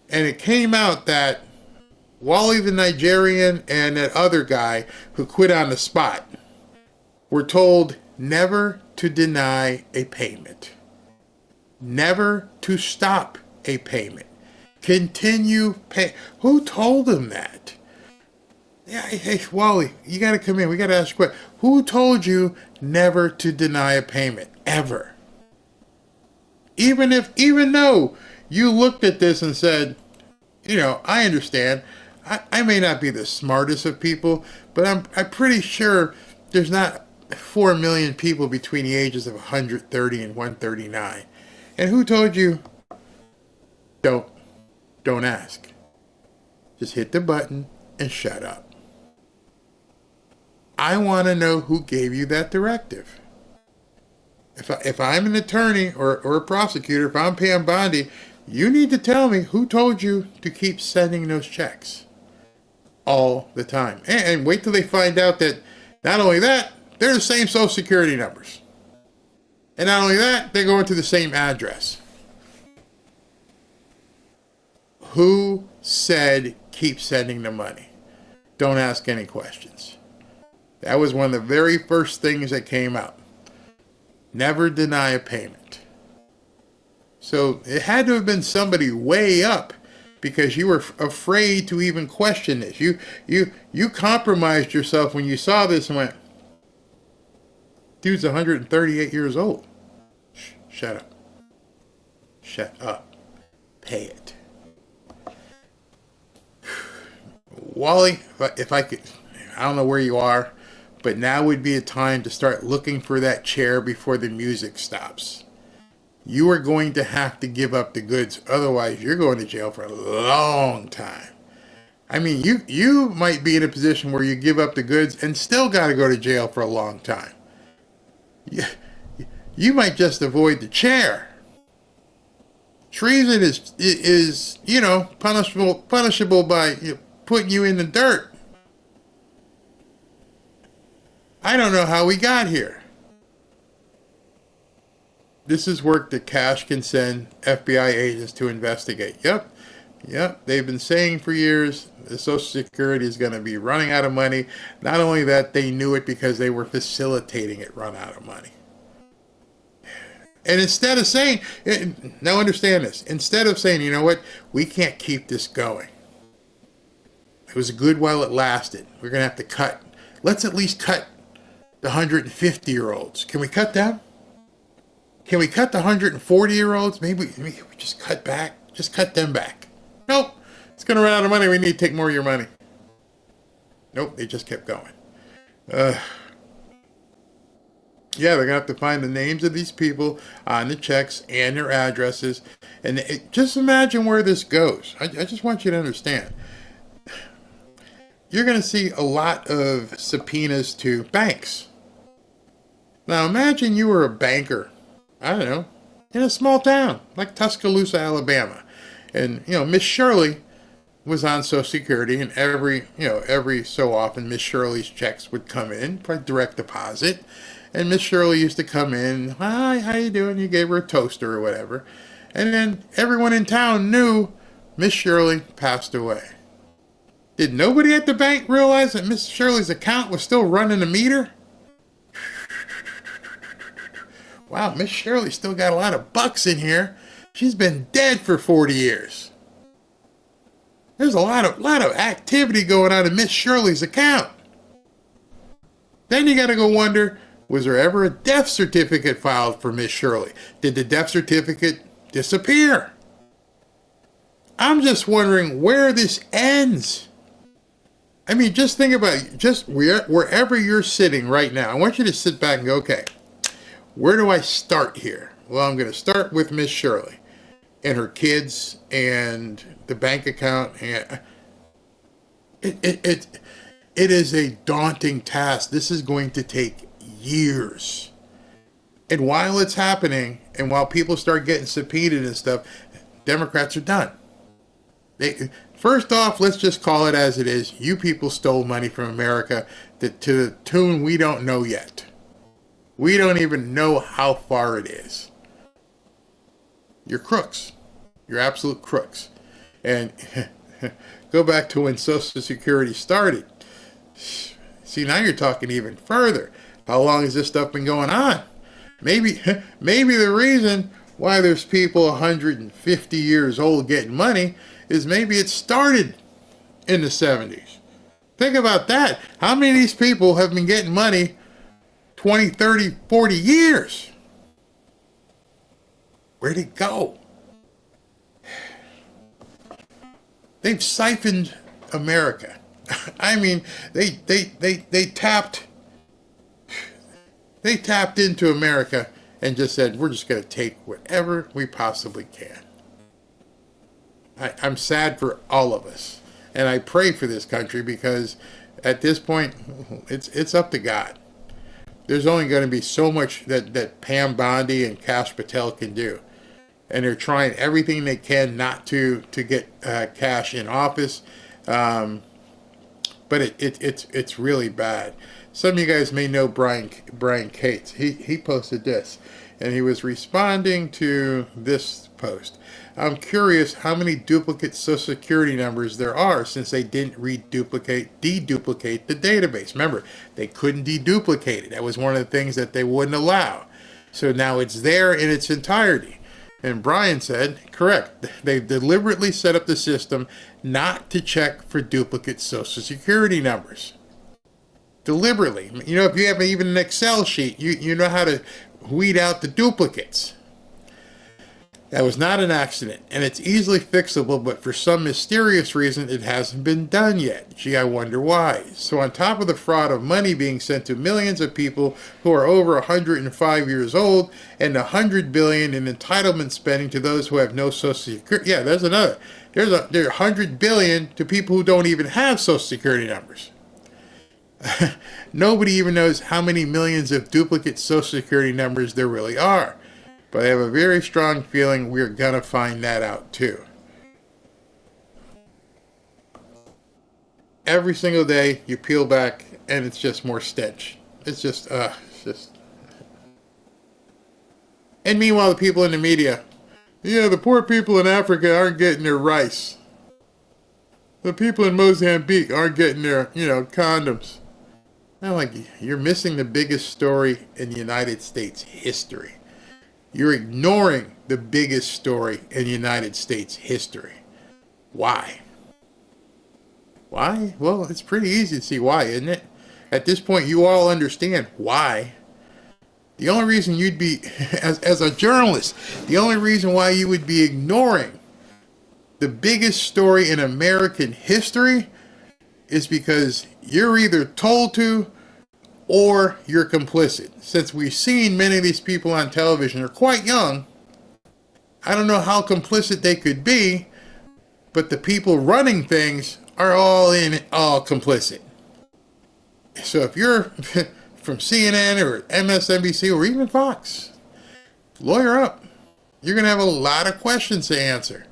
and it came out that Wally the Nigerian and that other guy who quit on the spot were told never to deny a payment. Never to stop a payment. Continue pay. Who told them that? Yeah, hey, Wally, you got to come in. We got to ask you a question. Who told you never to deny a payment? Ever. Even though you looked at this and said, you know, I understand. I may not be the smartest of people, but I'm pretty sure there's not 4 million people between the ages of 130 and 139. And who told you, don't ask. Just hit the button and shut up. I want to know who gave you that directive. If I'm an attorney or a prosecutor, if I'm Pam Bondi, you need to tell me who told you to keep sending those checks all the time. And wait till they find out that not only that, they're the same Social Security numbers. And not only that, they're going to the same address. Who said keep sending the money? Don't ask any questions. That was one of the very first things that came out. Never deny a payment. So it had to have been somebody way up because you were afraid to even question this. You compromised yourself when you saw this and went, dude's 138 years old. Shut up. Shut up. Pay it. Wally, if I could, I don't know where you are, but now would be a time to start looking for that chair before the music stops. You are going to have to give up the goods, otherwise you're going to jail for a long time. I mean, you might be in a position where you give up the goods and still got to go to jail for a long time. You might just avoid the chair. Treason is you know, punishable by putting you in the dirt. I don't know how we got here. This is work that Cash can send FBI agents to investigate. Yep. They've been saying for years the Social Security is going to be running out of money. Not only that, they knew it because they were facilitating it run out of money. And instead of saying, now understand this, instead of saying, you know what, we can't keep this going. It was good while it lasted. We're going to have to cut. Let's at least cut the 150-year-olds. Can we cut them? Can we cut the 140-year-olds? Maybe we just cut back. Just cut them back. Nope. It's going to run out of money. We need to take more of your money. Nope. They just kept going. Yeah, they're going to have to find the names of these people on the checks and their addresses. And just imagine where this goes. I just want you to understand. You're going to see a lot of subpoenas to banks. Now imagine you were a banker, I don't know, in a small town like Tuscaloosa, Alabama. And, Miss Shirley was on Social Security, and every so often Miss Shirley's checks would come in, by direct deposit. And Miss Shirley used to come in, hi, how you doing? You gave her a toaster or whatever. And then everyone in town knew Miss Shirley passed away. Did nobody at the bank realize that Miss Shirley's account was still running a meter? Wow, Miss Shirley still got a lot of bucks in here. She's been dead for 40 years. There's a lot of activity going on in Miss Shirley's account. Then you got to go wonder, Was there ever a death certificate filed for Miss Shirley? Did the death certificate disappear? I'm just wondering where this ends. I mean, just think about it. Just wherever you're sitting right now, I want you to sit back and go, okay, where do I start here? Well, I'm going to start with Miss Shirley and her kids and the bank account. And it is a daunting task. This is going to take years. And while it's happening, and while people start getting subpoenaed and stuff, Democrats are done. First off, let's just call it as it is. You people stole money from America to the tune we don't know yet. We don't even know how far it is. You're crooks. You're absolute crooks. And go back to when Social Security started. See, now you're talking even further. How long has this stuff been going on? Maybe the reason why there's people 150 years old getting money is maybe it started in the 70s. Think about that. How many of these people have been getting money 20, 30, 40 years? Where'd it go? They've siphoned America. I mean, they tapped into America and just said, we're just going to take whatever we possibly can. I'm sad for all of us. And I pray for this country because at this point, it's up to God. There's only going to be so much that Pam Bondi and Kash Patel can do. And they're trying everything they can not to get Kash in office. But it's really bad. Some of you guys may know Brian Cates. He posted this, and he was responding to this post. I'm curious how many duplicate Social Security numbers there are since they didn't deduplicate the database. Remember, they couldn't deduplicate it. That was one of the things that they wouldn't allow. So now it's there in its entirety. And Brian said, correct, they deliberately set up the system not to check for duplicate Social Security numbers. Deliberately. You know, if you have even an Excel sheet, you know how to weed out the duplicates. That was not an accident, and it's easily fixable, but for some mysterious reason, it hasn't been done yet. Gee, I wonder why. So on top of the fraud of money being sent to millions of people who are over 105 years old, and $100 billion in entitlement spending to those who have no Social Security. Yeah, there's another. There's $100 billion to people who don't even have Social Security numbers. Nobody even knows how many millions of duplicate Social Security numbers there really are. But I have a very strong feeling we're going to find that out too. Every single day you peel back and it's just more stench. It's just. And meanwhile, the people in the media, the poor people in Africa aren't getting their rice. The people in Mozambique aren't getting their, condoms. I'm like, you're missing the biggest story in the United States history. You're ignoring the biggest story in United States history. Why? Why? Well, it's pretty easy to see why, isn't it? At this point, you all understand why. The only reason you'd be, as a journalist, the only reason why you would be ignoring the biggest story in American history is because you're either told to or you're complicit. Since we've seen many of these people on television are quite young, I don't know how complicit they could be, but the people running things are all complicit. So if you're from CNN or MSNBC or even Fox, lawyer up. You're going to have a lot of questions to answer.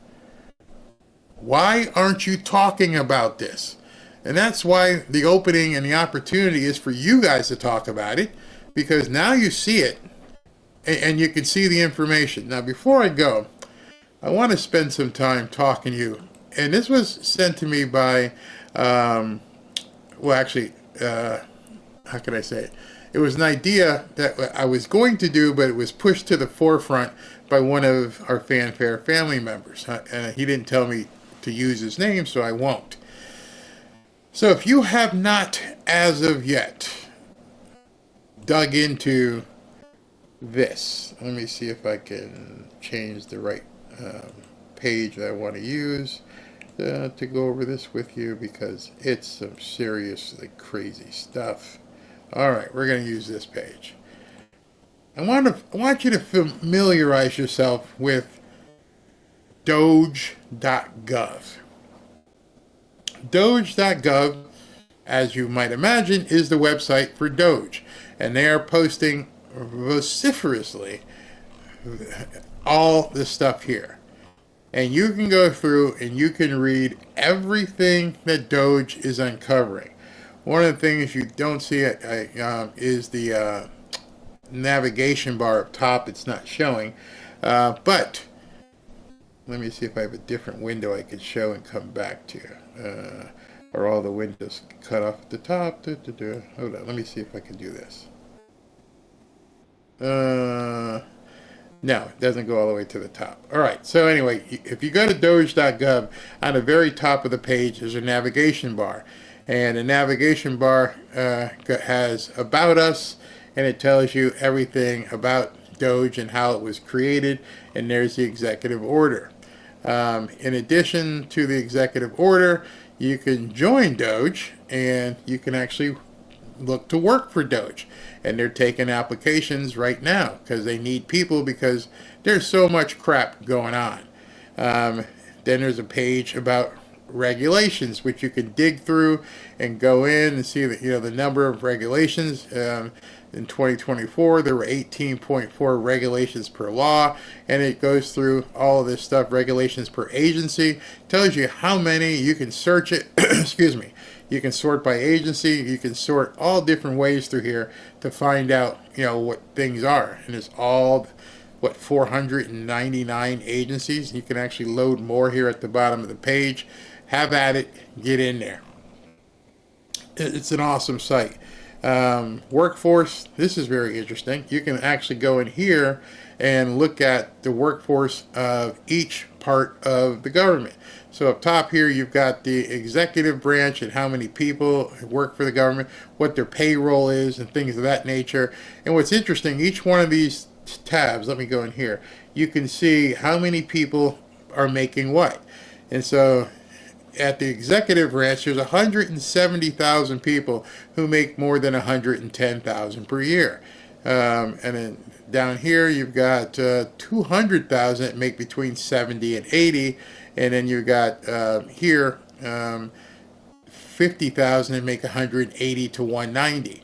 Why aren't you talking about this? And that's why the opening and the opportunity is for you guys to talk about it, because now you see it and you can see the information. Now, before I go, I want to spend some time talking to you. And this was sent to me by, how can I say it? It was an idea that I was going to do, but it was pushed to the forefront by one of our Fanfare family members. And he didn't tell me to use his name, so I won't. So if you have not, as of yet, dug into this. Let me see if I can change the right page that I want to use to go over this with you, because it's some seriously crazy stuff. All right, we're going to use this page. I want you to familiarize yourself with Doge.gov. Doge.gov, as you might imagine, is the website for Doge, and they are posting vociferously all this stuff here. And you can go through and you can read everything that Doge is uncovering. One of the things you don't see is the navigation bar up top. It's not showing. But let me see if I have a different window I can show and come back to. Are all the windows cut off at the top? Hold on. Let me see if I can do this. No, it doesn't go all the way to the top. All right, so anyway, if you go to Doge.gov, on the very top of the page is a navigation bar. And the navigation bar has About Us, and it tells you everything about Doge and how it was created, and there's the executive order. In addition to the executive order, you can join Doge, and you can actually look to work for Doge. And they're taking applications right now because they need people, because there's so much crap going on. Then there's a page about regulations, which you can dig through and go in and see that, the number of regulations. In 2024, there were 18.4 regulations per law, and it goes through all of this stuff. Regulations per agency tells you how many. You can search it. Excuse me. You can sort by agency. You can sort all different ways through here to find out, what things are. And it's all, 499 agencies. You can actually load more here at the bottom of the page. Have at it. Get in there. It's an awesome site. Workforce. This is very interesting. You can actually go in here and look at the workforce of each part of the government. So up top here, you've got the executive branch and how many people work for the government, what their payroll is, and things of that nature. And what's interesting, each one of these tabs, let me go in here, you can see how many people are making what. And so at the executive branch, there's 170,000 people who make more than 110,000 per year. And then down here, you've got 200,000 that make between 70 and 80. And then you've got here 50,000 that make 180 to 190.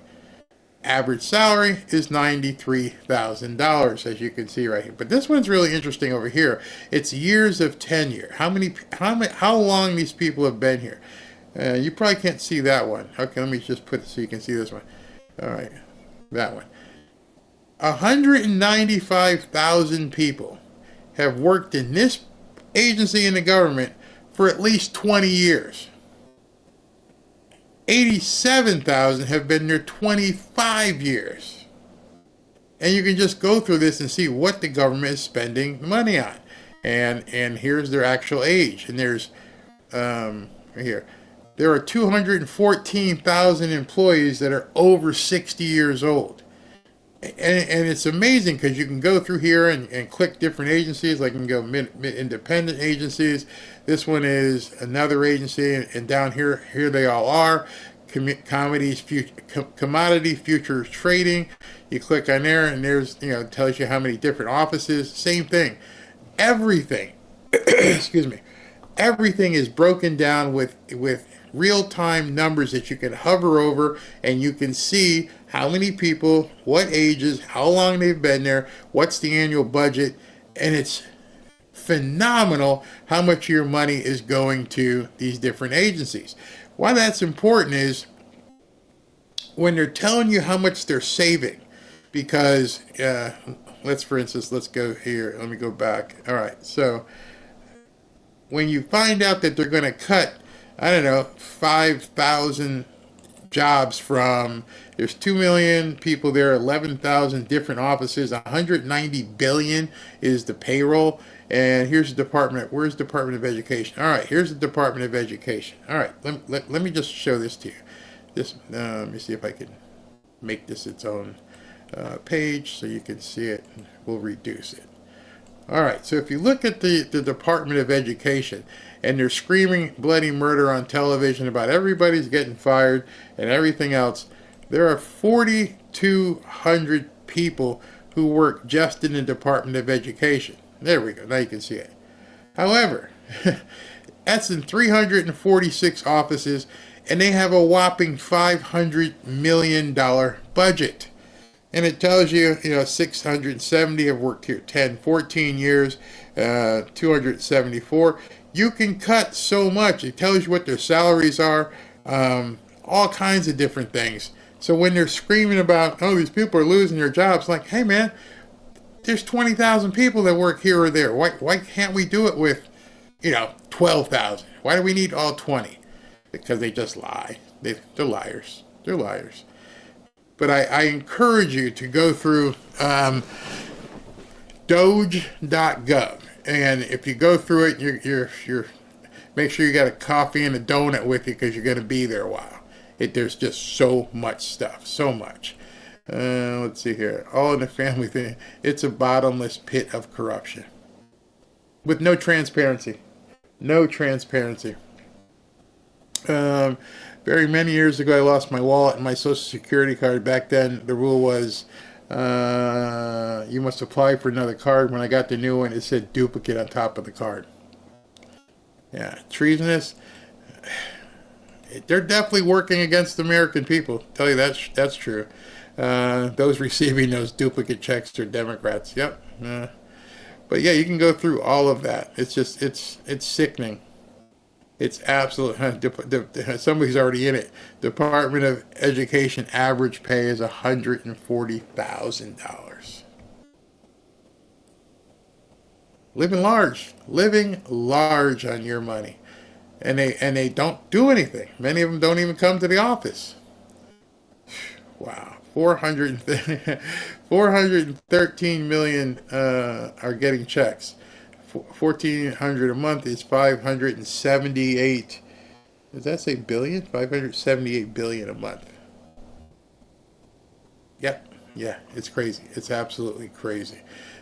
Average salary is $93,000, as you can see right here. But this one's really interesting over here. It's years of tenure. How long these people have been here. You probably can't see that one. Okay, let me just put it so you can see this one. All right, that one. 195,000 people have worked in this agency in the government for at least 20 years. 87,000 have been there 25 years. And you can just go through this and see what the government is spending money on. And here's their actual age. And there's, right here, there are 214,000 employees that are over 60 years old. And it's amazing because you can go through here and click different agencies. Like you can go independent agencies. This one is another agency, and down here they all are. Commodity futures trading. You click on there, and there's it tells you how many different offices. Same thing. Everything. Excuse me. Everything is broken down with real-time numbers that you can hover over, and you can see how many people, what ages, how long they've been there, what's the annual budget, and it's phenomenal how much of your money is going to these different agencies. Why that's important is when they're telling you how much they're saving, because let's go here. Let me go back. All right, so when you find out that they're going to cut, 5,000 jobs from, there's 2 million people there, 11,000 different offices, 190 billion is the payroll. And here's the department. Where's the Department of Education? All right, here's the Department of Education. All right, let me just show this to you. Let me see if I can make this its own page so you can see it. We'll reduce it. All right, so if you look at the Department of Education, and they're screaming bloody murder on television about everybody's getting fired and everything else, there are 4,200 people who work just in the Department of Education. There we go. Now you can see it. However, that's in 346 offices, and they have a whopping $500 million budget. And it tells you, 670 have worked here 14 years, 274. You can cut so much. It tells you what their salaries are, all kinds of different things. So when they're screaming about, oh, these people are losing their jobs, like, hey, man, there's 20,000 people that work here or there. Why can't we do it with, 12,000? Why do we need all 20? Because they just lie. They're liars. They're liars. But I encourage you to go through Doge.gov. And if you go through it, you're make sure you got a coffee and a donut with you, because you're going to be there a while. There's just so much stuff, so much. Let's see here. All in the family thing. It's a bottomless pit of corruption with no transparency. No transparency. Very many years ago, I lost my wallet and my Social Security card. Back then, the rule was you must apply for another card. When I got the new one, it said duplicate on top of the card. Yeah, treasonous. They're definitely working against the American people. Tell you that's true. Those receiving those duplicate checks are Democrats. Yep. But yeah, you can go through all of that. It's just it's sickening. It's absolute. Somebody's already in it. Department of Education average pay is $140,000. Living large on your money, and they don't do anything. Many of them don't even come to the office. Wow, 413 million are getting checks. 1,400 a month is 578. Does that say billion? 578 billion a month. Yep. Yeah, it's crazy. It's absolutely crazy.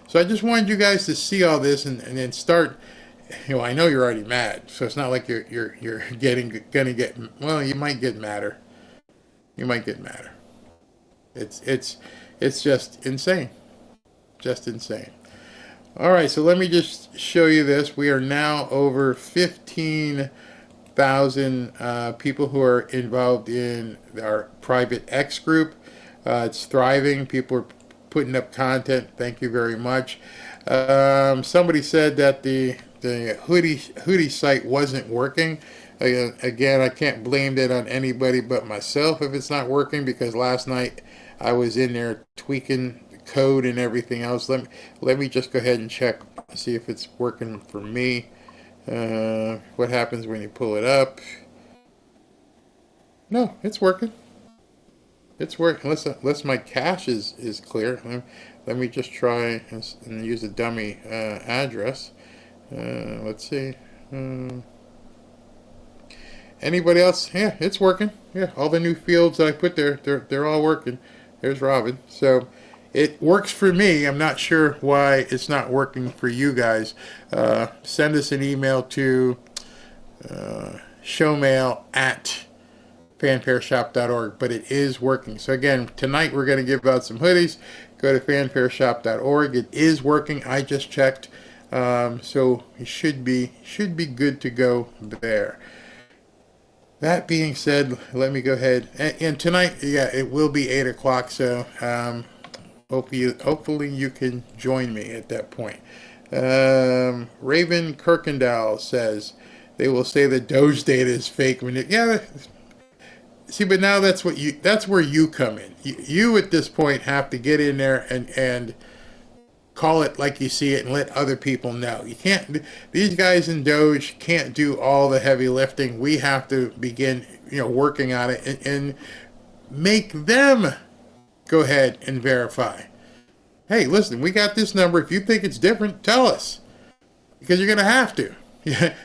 So I just wanted you guys to see all this and then start. I know you're already mad, so it's not like you're gonna get. Well, you might get madder. You might get madder. It's just insane. Just insane. All right, so let me just show you this. We are now over 15,000 people who are involved in our private X group. It's thriving. People are putting up content. Thank you very much. Somebody said that the hoodie site wasn't working. Again, I can't blame that on anybody but myself if it's not working, because last night I was in there tweaking code and everything else. Let me just go ahead and check, see if it's working for me. What happens when you pull it up? No, it's working. It's working. Unless my cache is clear. Let me just try and use a dummy address. Let's see. Anybody else? Yeah, it's working. Yeah, all the new fields that I put there, they're all working. There's Robin. So it works for me. I'm not sure why it's not working for you guys. Send us an email to showmail@fanfareshop.org, but it is working. So again, tonight we're going to give out some hoodies. Go to fanfareshop.org. It is working. I just checked. So it should be good to go there. That being said, let me go ahead. And tonight, yeah, it will be 8 o'clock. So hopefully you can join me at that point. Raven Kirkendall says they will say the Doge data is fake. Yeah. See, but now that's where you come in. You at this point have to get in there and call it like you see it and let other people know. You can't. These guys in Doge can't do all the heavy lifting. We have to begin, working on it and make them go ahead and verify. Hey, listen, we got this number. If you think it's different, tell us, because you're going to have to.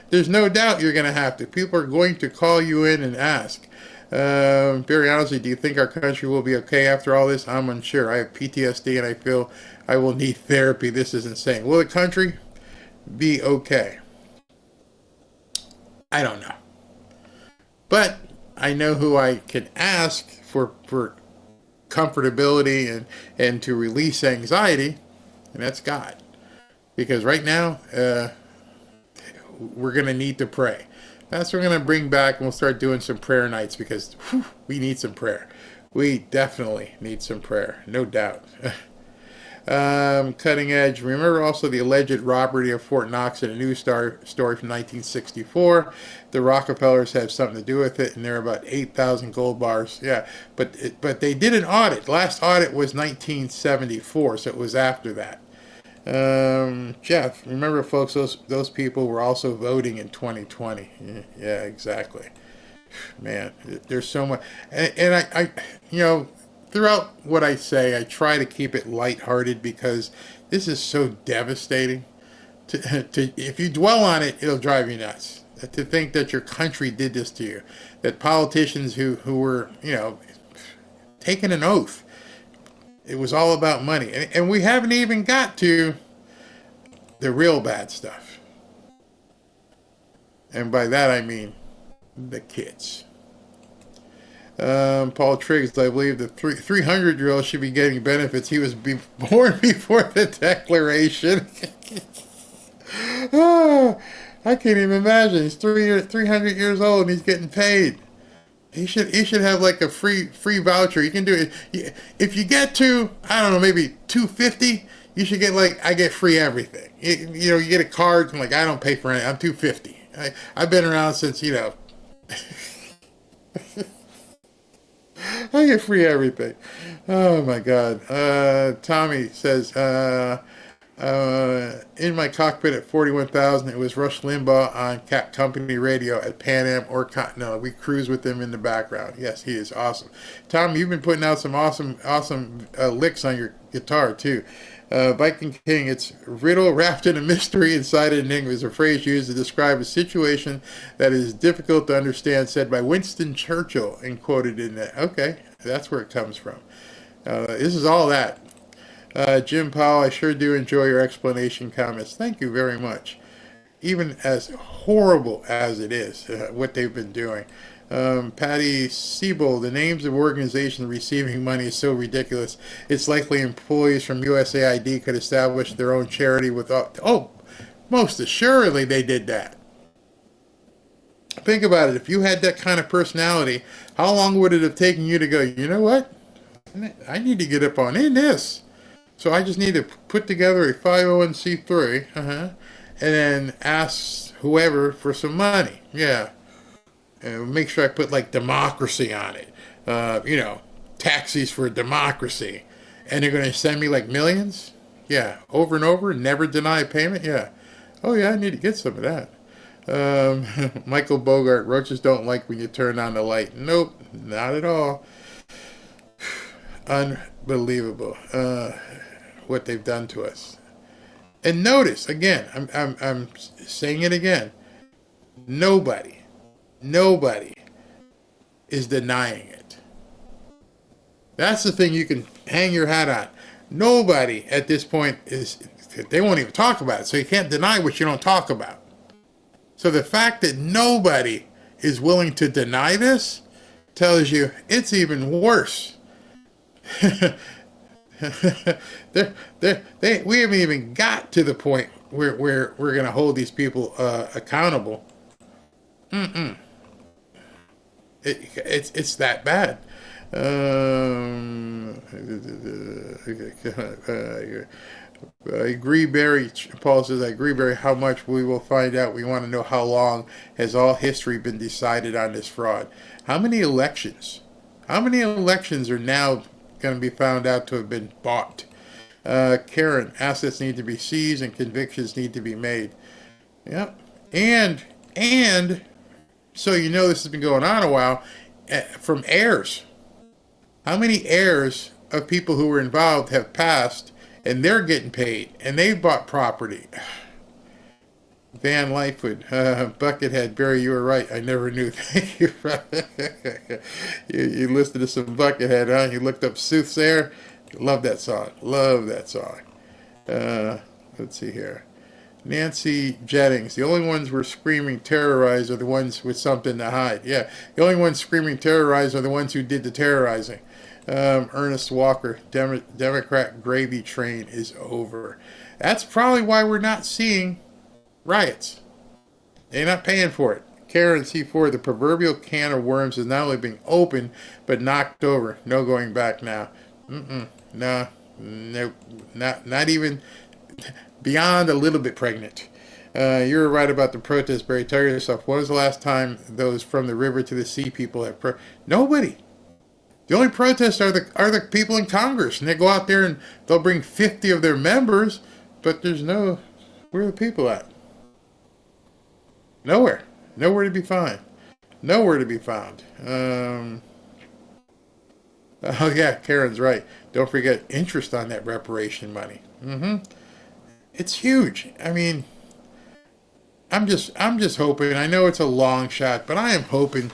There's no doubt you're going to have to. People are going to call you in and ask. Very honestly, do you think our country will be okay after all this? I'm unsure. I have PTSD and I feel I will need therapy. This is insane. Will the country be okay? I don't know. But I know who I can ask for comfortability and to release anxiety, and that's God. Because right now, we're going to need to pray. That's what we're going to bring back, and we'll start doing some prayer nights because we need some prayer. We definitely need some prayer, no doubt. Cutting edge. Remember also the alleged robbery of Fort Knox in a news story from 1964. The Rockefellers have something to do with it, and there are about 8,000 gold bars. Yeah, but they did an audit. Last audit was 1974, so it was after that. Jeff, remember, folks, those people were also voting in 2020. Yeah, exactly. Man, there's so much, and I throughout what I say, I try to keep it lighthearted because this is so devastating. If you dwell on it, it'll drive you nuts. To think that your country did this to you, that politicians who were, taking an oath, it was all about money. And we haven't even got to the real bad stuff. And by that I mean the kids. Paul Triggs, I believe the 300-year-old should be getting benefits. He was born before the Declaration. I can't even imagine. He's 300 years old and he's getting paid. He should have like a free voucher. You can do it if you get to, I don't know, maybe 250. You should get I get free everything. You get a card. I'm like, I don't pay for anything. I'm 250. I've been around since I get free everything. Oh my God. Tommy says, in my cockpit at 41,000, it was Rush Limbaugh on Cat Company Radio at Pan Am or Continental. We cruise with him in the background. Yes, he is awesome. Tom, you've been putting out some awesome licks on your guitar too. Viking King, it's riddle wrapped in a mystery inside an enigma is a phrase used to describe a situation that is difficult to understand, said by Winston Churchill and quoted in that. Okay, that's where it comes from. This is all that. Jim Powell, I sure do enjoy your explanation comments. Thank you very much. Even as horrible as it is, what they've been doing. Patty Siebel, the names of organizations receiving money is so ridiculous. It's likely employees from USAID could establish their own charity without... Oh, most assuredly they did that. Think about it. If you had that kind of personality, how long would it have taken you to go, you know what? I need to get up on in this. So I just need to put together a 501c3 and then ask whoever for some money. Yeah. And make sure I put democracy on it. Taxis for democracy. And they're going to send me millions? Yeah. Over and over, never deny payment? Yeah. Oh yeah, I need to get some of that. Michael Bogart, roaches don't like when you turn on the light. Nope, not at all. Unbelievable. What they've done to us. And notice, again, I'm saying it again, nobody is denying it. That's the thing you can hang your hat on. Nobody at this point they won't even talk about it, so you can't deny what you don't talk about. So the fact that nobody is willing to deny this tells you it's even worse. We haven't even got to the point where we're going to hold these people accountable. It's that bad. I agree, Barry. Paul says, I agree, Barry. How much we will find out. We want to know how long has all history been decided on this fraud. How many elections are now going to be found out to have been bought? Karen, assets need to be seized and convictions need to be made. Yep. And so this has been going on a while from heirs. How many heirs of people who were involved have passed and they're getting paid and they've bought property? Van Lightfoot, Buckethead, Barry, you were right. I never knew. Thank you. You listened to some Buckethead, huh? You looked up Soothsayer. Love that song. Love that song. Let's see here. Nancy Jettings. The only ones we're screaming terrorize are the ones with something to hide. Yeah, the only ones screaming terrorize are the ones who did the terrorizing. Ernest Walker, Democrat gravy train is over. That's probably why we're not seeing riots. They're not paying for it. Karen C4, the proverbial can of worms is not only being opened, but knocked over. No going back now. No, not even beyond a little bit pregnant. You're right about the protest, Barry. Tell yourself, when was the last time those from the river to the sea people have nobody. The only protests are the people in Congress, and they go out there and they'll bring 50 of their members, but there's no, where are the people at? Nowhere to be found. Nowhere to be found. Oh yeah, Karen's right. Don't forget interest on that reparation money. It's huge. I mean, I'm just hoping. I know it's a long shot, but I am hoping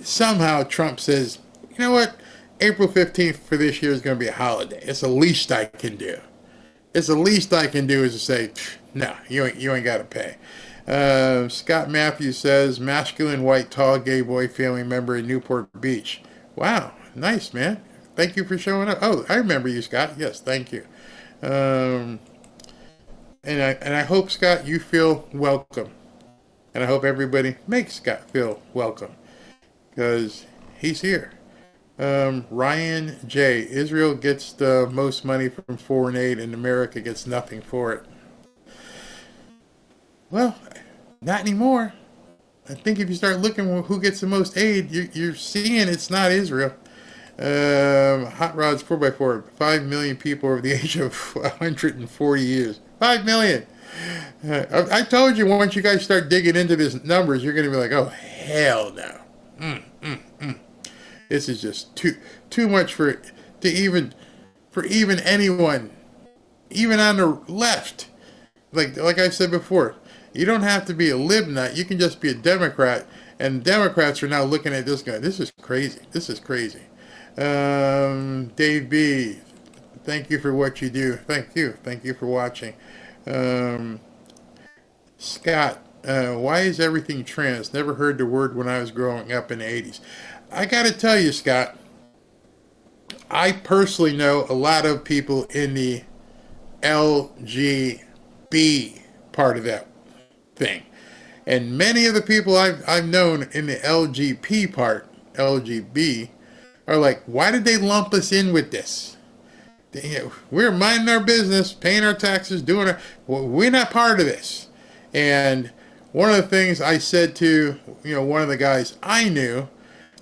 somehow Trump says, you know what, April 15th for this year is going to be a holiday. It's the least I can do. It's the least I can do is to say, no, you ain't got to pay. Scott Matthews says, masculine, white, tall, gay boy, family member in Newport Beach. Wow, nice, man. Thank you for showing up. Oh, I remember you, Scott. Yes, thank you. And I hope, Scott, you feel welcome. And I hope everybody makes Scott feel welcome. Because he's here. Ryan J. Israel gets the most money from foreign aid and America gets nothing for it. Well, not anymore. I think if you start looking at who gets the most aid, you're seeing it's not Israel. Hot Rods 4x4. 5 million people over the age of 140 years. 5 million. I told you once you guys start digging into these numbers, you're going to be like, oh, hell no. This is just too much for even anyone, even on the left. Like I said before, you don't have to be a libnut. You can just be a Democrat, and Democrats are now looking at this guy. This is crazy. This is crazy. Dave B, thank you for what you do. Thank you for watching. Scott, why is everything trans? Never heard the word when I was growing up in the 80s. I got to tell you, Scott, I personally know a lot of people in the LGB part of that thing. And many of the people I've known in the LGP part, LGB, are like, why did they lump us in with this? We're minding our business, paying our taxes, we're not part of this. And one of the things I said to, one of the guys I knew,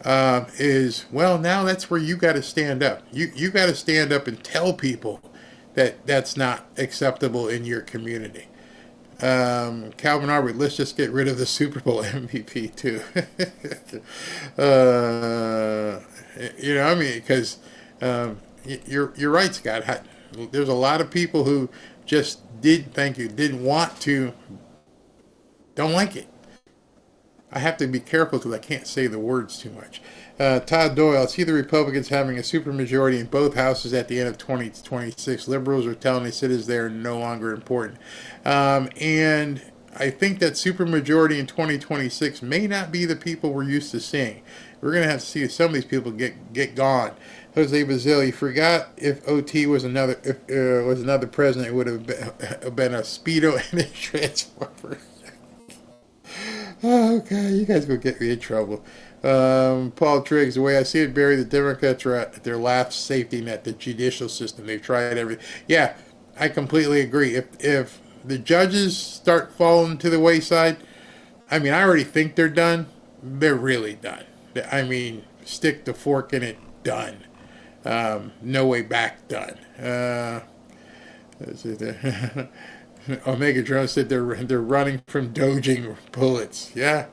is, well, now that's where you got to stand up. You got to stand up and tell people that that's not acceptable in your community. Calvin Arbor, let's just get rid of the Super Bowl MVP too. Because you're right, Scott. There's a lot of people who just didn't want to, don't like it. I have to be careful because I can't say the words too much. Todd Doyle, I see the Republicans having a supermajority in both houses at the end of 2026. Liberals are telling the citizens they are no longer important. And I think that supermajority in 2026 may not be the people we're used to seeing. We're going to have to see some of these people get gone. Jose Bazil, you forgot if OT was another president, it would have been a Speedo and a Transformer. Oh, God, you guys will get me in trouble. Paul Triggs, the way I see it, Barry, the Democrats are at their last safety net, the judicial system. They've tried everything. Yeah, I completely agree. If the judges start falling to the wayside, I already think they're done. They're really done. Stick the fork in it, done. No way back, done. Omega Drone said they're running from dodging bullets. Yeah.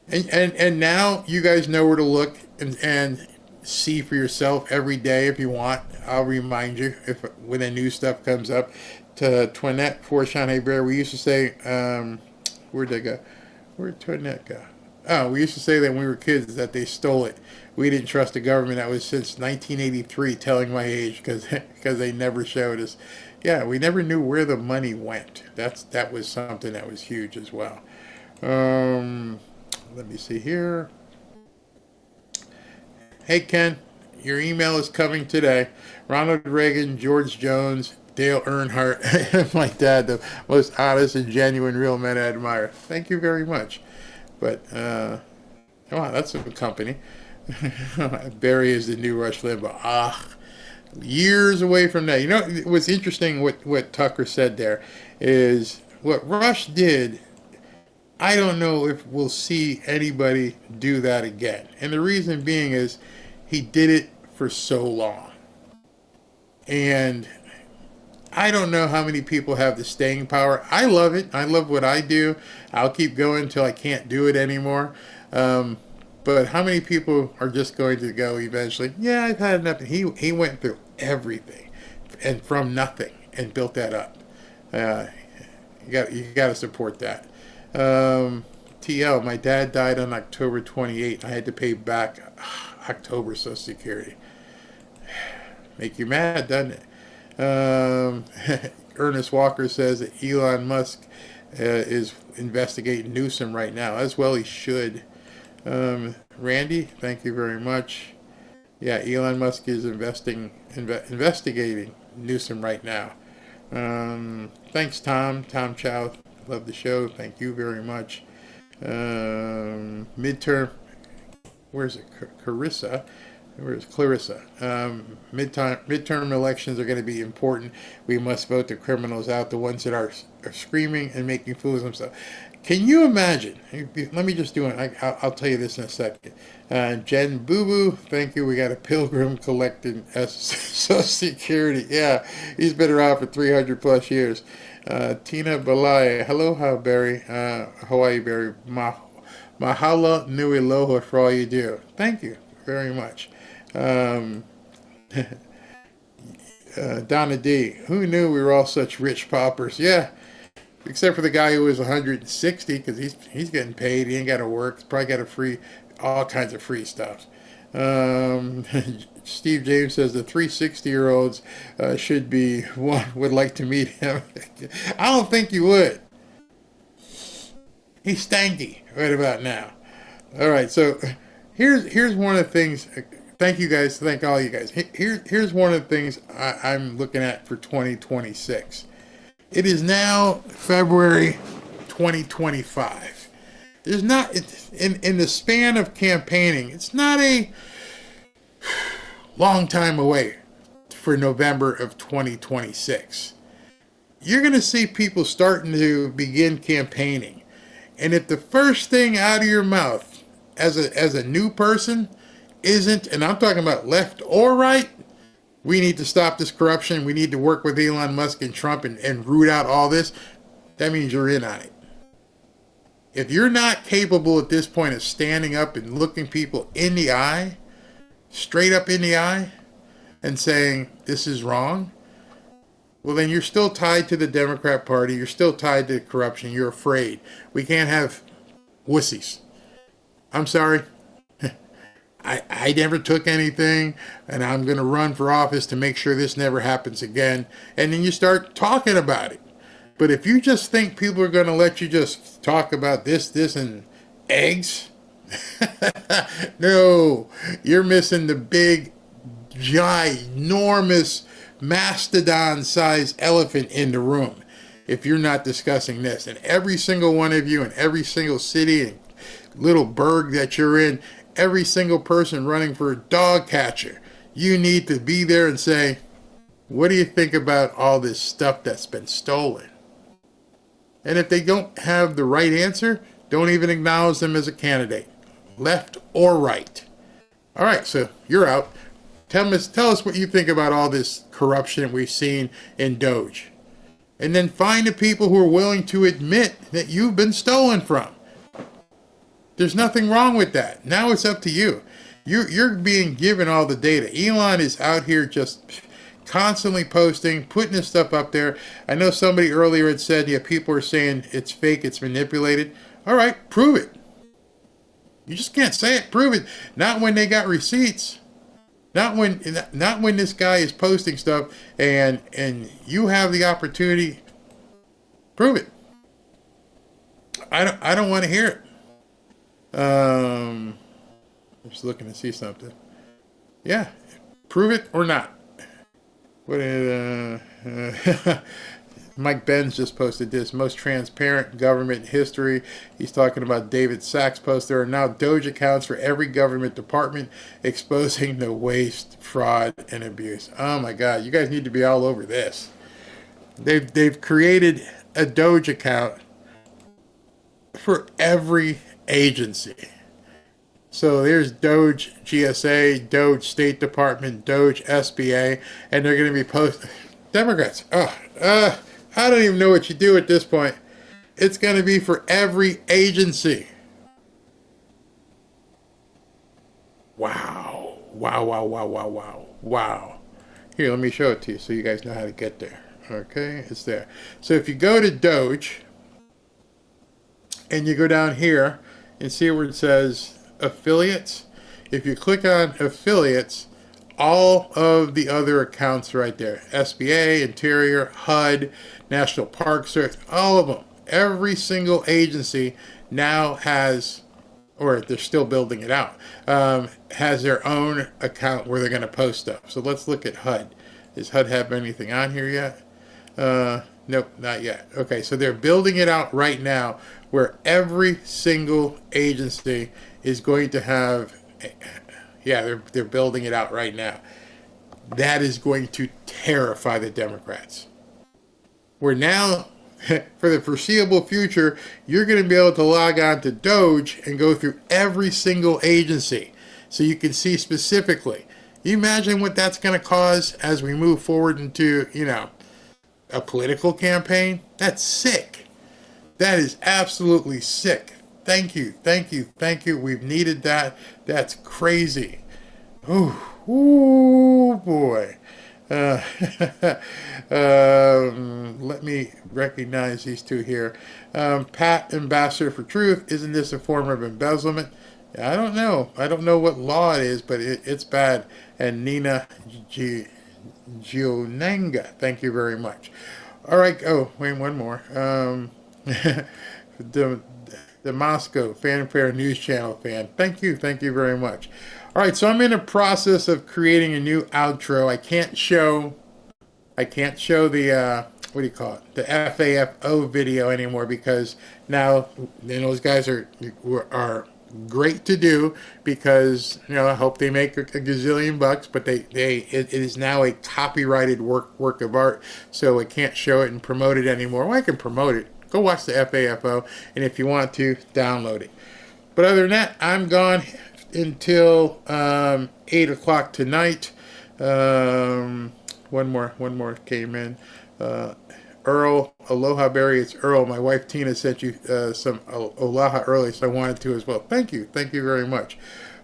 And now you guys know where to look and see for yourself every day if you want. I'll remind you when the new stuff comes up. Twinette for Sean Bear. We used to say, where'd they go? Where'd Twinette go? Oh, we used to say that when we were kids that they stole it. We didn't trust the government. That was since 1983, telling my age, because they never showed us. Yeah, we never knew where the money went. That was something that was huge as well. Let me see here. Hey, Ken, your email is coming today. Ronald Reagan, George Jones, Dale Earnhardt, my dad, the most honest and genuine real men I admire. Thank you very much. But, wow, that's a company. Barry is the new Rush Limbaugh. Years away from that. You know, what's interesting, what Tucker said there, is what Rush did, I don't know if we'll see anybody do that again. And the reason being is he did it for so long. And I don't know how many people have the staying power. I love it. I love what I do. I'll keep going until I can't do it anymore. But how many people are just going to go eventually? Yeah, I've had enough. He went through everything, and from nothing, and built that up. You got to support that. TL, my dad died on October 28th. I had to pay back October Social Security. Make you mad, doesn't it? Ernest Walker says that Elon Musk is investigating Newsom right now. As well he should. Randy, thank you very much. Yeah, Elon Musk is investigating Newsom right now. Thanks, Tom. Tom Chow, love the show. Thank you very much. Midterm, where's it? Clarissa. Where's Clarissa? Midterm elections are going to be important. We must vote the criminals out, the ones that are screaming and making fools of themselves. Can you imagine? Let me just do it. I'll tell you this in a second. Jen Boo Boo, thank you. We got a pilgrim collecting Social Security. Yeah, he's been around for 300 plus years. Tina Balai, hello, Barry. Hawaii Barry. Mahalo nui aloha for all you do. Thank you very much. Donna D, who knew we were all such rich paupers? Yeah. Except for the guy who was 160, because he's getting paid. He ain't got to work. He's probably got all kinds of free stuff. Steve James says the 360-year-olds should be one. Would like to meet him. I don't think you would. He's stanky right about now. All right, so here's one of the things. Thank you guys. Thank all you guys. Here's one of the things I'm looking at for 2026. It is now February 2025. There's not, in the span of campaigning, it's not a long time away for November of 2026. You're going to see people starting to begin campaigning. And if the first thing out of your mouth as a new person isn't, and I'm talking about left or right, we need to stop this corruption. We need to work with Elon Musk and Trump and root out all this. That means you're in on it. If you're not capable at this point of standing up and looking people in the eye, straight up in the eye, and saying this is wrong, well, then you're still tied to the Democrat Party. You're still tied to corruption. You're afraid. We can't have wussies. I'm sorry. I never took anything, and I'm going to run for office to make sure this never happens again. And then you start talking about it. But if you just think people are going to let you just talk about this, and eggs, no, you're missing the big, ginormous, mastodon-sized elephant in the room if you're not discussing this. And every single one of you in every single city and little burg that you're in, every single person running for a dog catcher, you need to be there and say, what do you think about all this stuff that's been stolen? And if they don't have the right answer, don't even acknowledge them as a candidate, left or right. All right, so you're out. Tell us what you think about all this corruption we've seen in Doge. And then find the people who are willing to admit that you've been stolen from. There's nothing wrong with that. Now it's up to you. You're being given all the data. Elon is out here just constantly posting, putting this stuff up there. I know somebody earlier had said, yeah, people are saying it's fake, it's manipulated. All right, prove it. You just can't say it. Prove it. Not when they got receipts. Not when this guy is posting stuff and you have the opportunity. Prove it. I don't want to hear it. I'm just looking to see something. Yeah, prove it or not. What Mike Benz just posted this. Most transparent government history. He's talking about David Sachs' post. There are now Doge accounts for every government department exposing the waste, fraud, and abuse. Oh my God, you guys need to be all over this. They've created a Doge account for every agency. So there's Doge GSA, Doge State Department, Doge SBA, and they're going to be Democrats. I don't even know what you do at this point. It's going to be for every agency. Wow. Wow. Here, let me show it to you so you guys know how to get there. Okay, it's there. So if you go to Doge and you go down here and see where it says affiliates, if you click on affiliates, all of the other accounts right there, SBA, Interior, HUD, National Park Service, all of them, every single agency now has, or they're still building it out, has their own account where they're going to post stuff. So let's look at HUD. Does HUD have anything on here yet? Nope, not yet. Okay, so they're building it out right now where every single agency is going to have, yeah, they're building it out right now. That is going to terrify the Democrats. Where now, for the foreseeable future, you're going to be able to log on to Doge and go through every single agency so you can see specifically. You imagine what that's going to cause as we move forward into, a political campaign? That's sick. That is absolutely sick. Thank you. We've needed that. That's crazy. Ooh, boy. Let me recognize these two here. Pat, Ambassador for Truth. Isn't this a form of embezzlement? I don't know. I don't know what law it is, but it's bad. And Nina Gionanga. Thank you very much. All right. Oh, wait, one more. The Moscow Fanfare News Channel fan. Thank you very much. All right, so I'm in the process of creating a new outro. I can't show the what do you call it? The FAFO video anymore because now those guys are great to do because I hope they make a gazillion bucks, but it is now a copyrighted work of art, so I can't show it and promote it anymore. Well, I can promote it. Go watch the FAFO, and if you want to, download it. But other than that, I'm gone until 8 o'clock tonight. One more came in. Earl, Aloha Berry, it's Earl. My wife Tina sent you some Aloha early, so I wanted to as well. Thank you very much.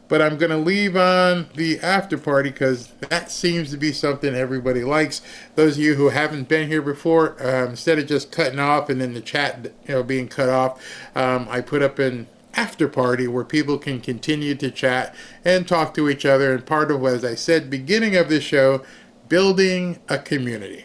But I'm going to leave on the after party because that seems to be something everybody likes. Those of you who haven't been here before, instead of just cutting off and then the chat being cut off, I put up an after party where people can continue to chat and talk to each other. And part of what, as I said, beginning of this show, building a community.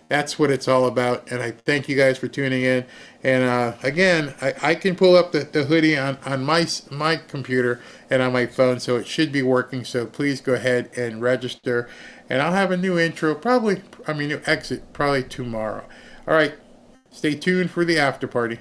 That's what it's all about, and I thank you guys for tuning in. And again, I can pull up the hoodie on my computer and on my phone, so it should be working. So please go ahead and register, and I'll have a new intro, new exit probably tomorrow. All right, stay tuned for the after party.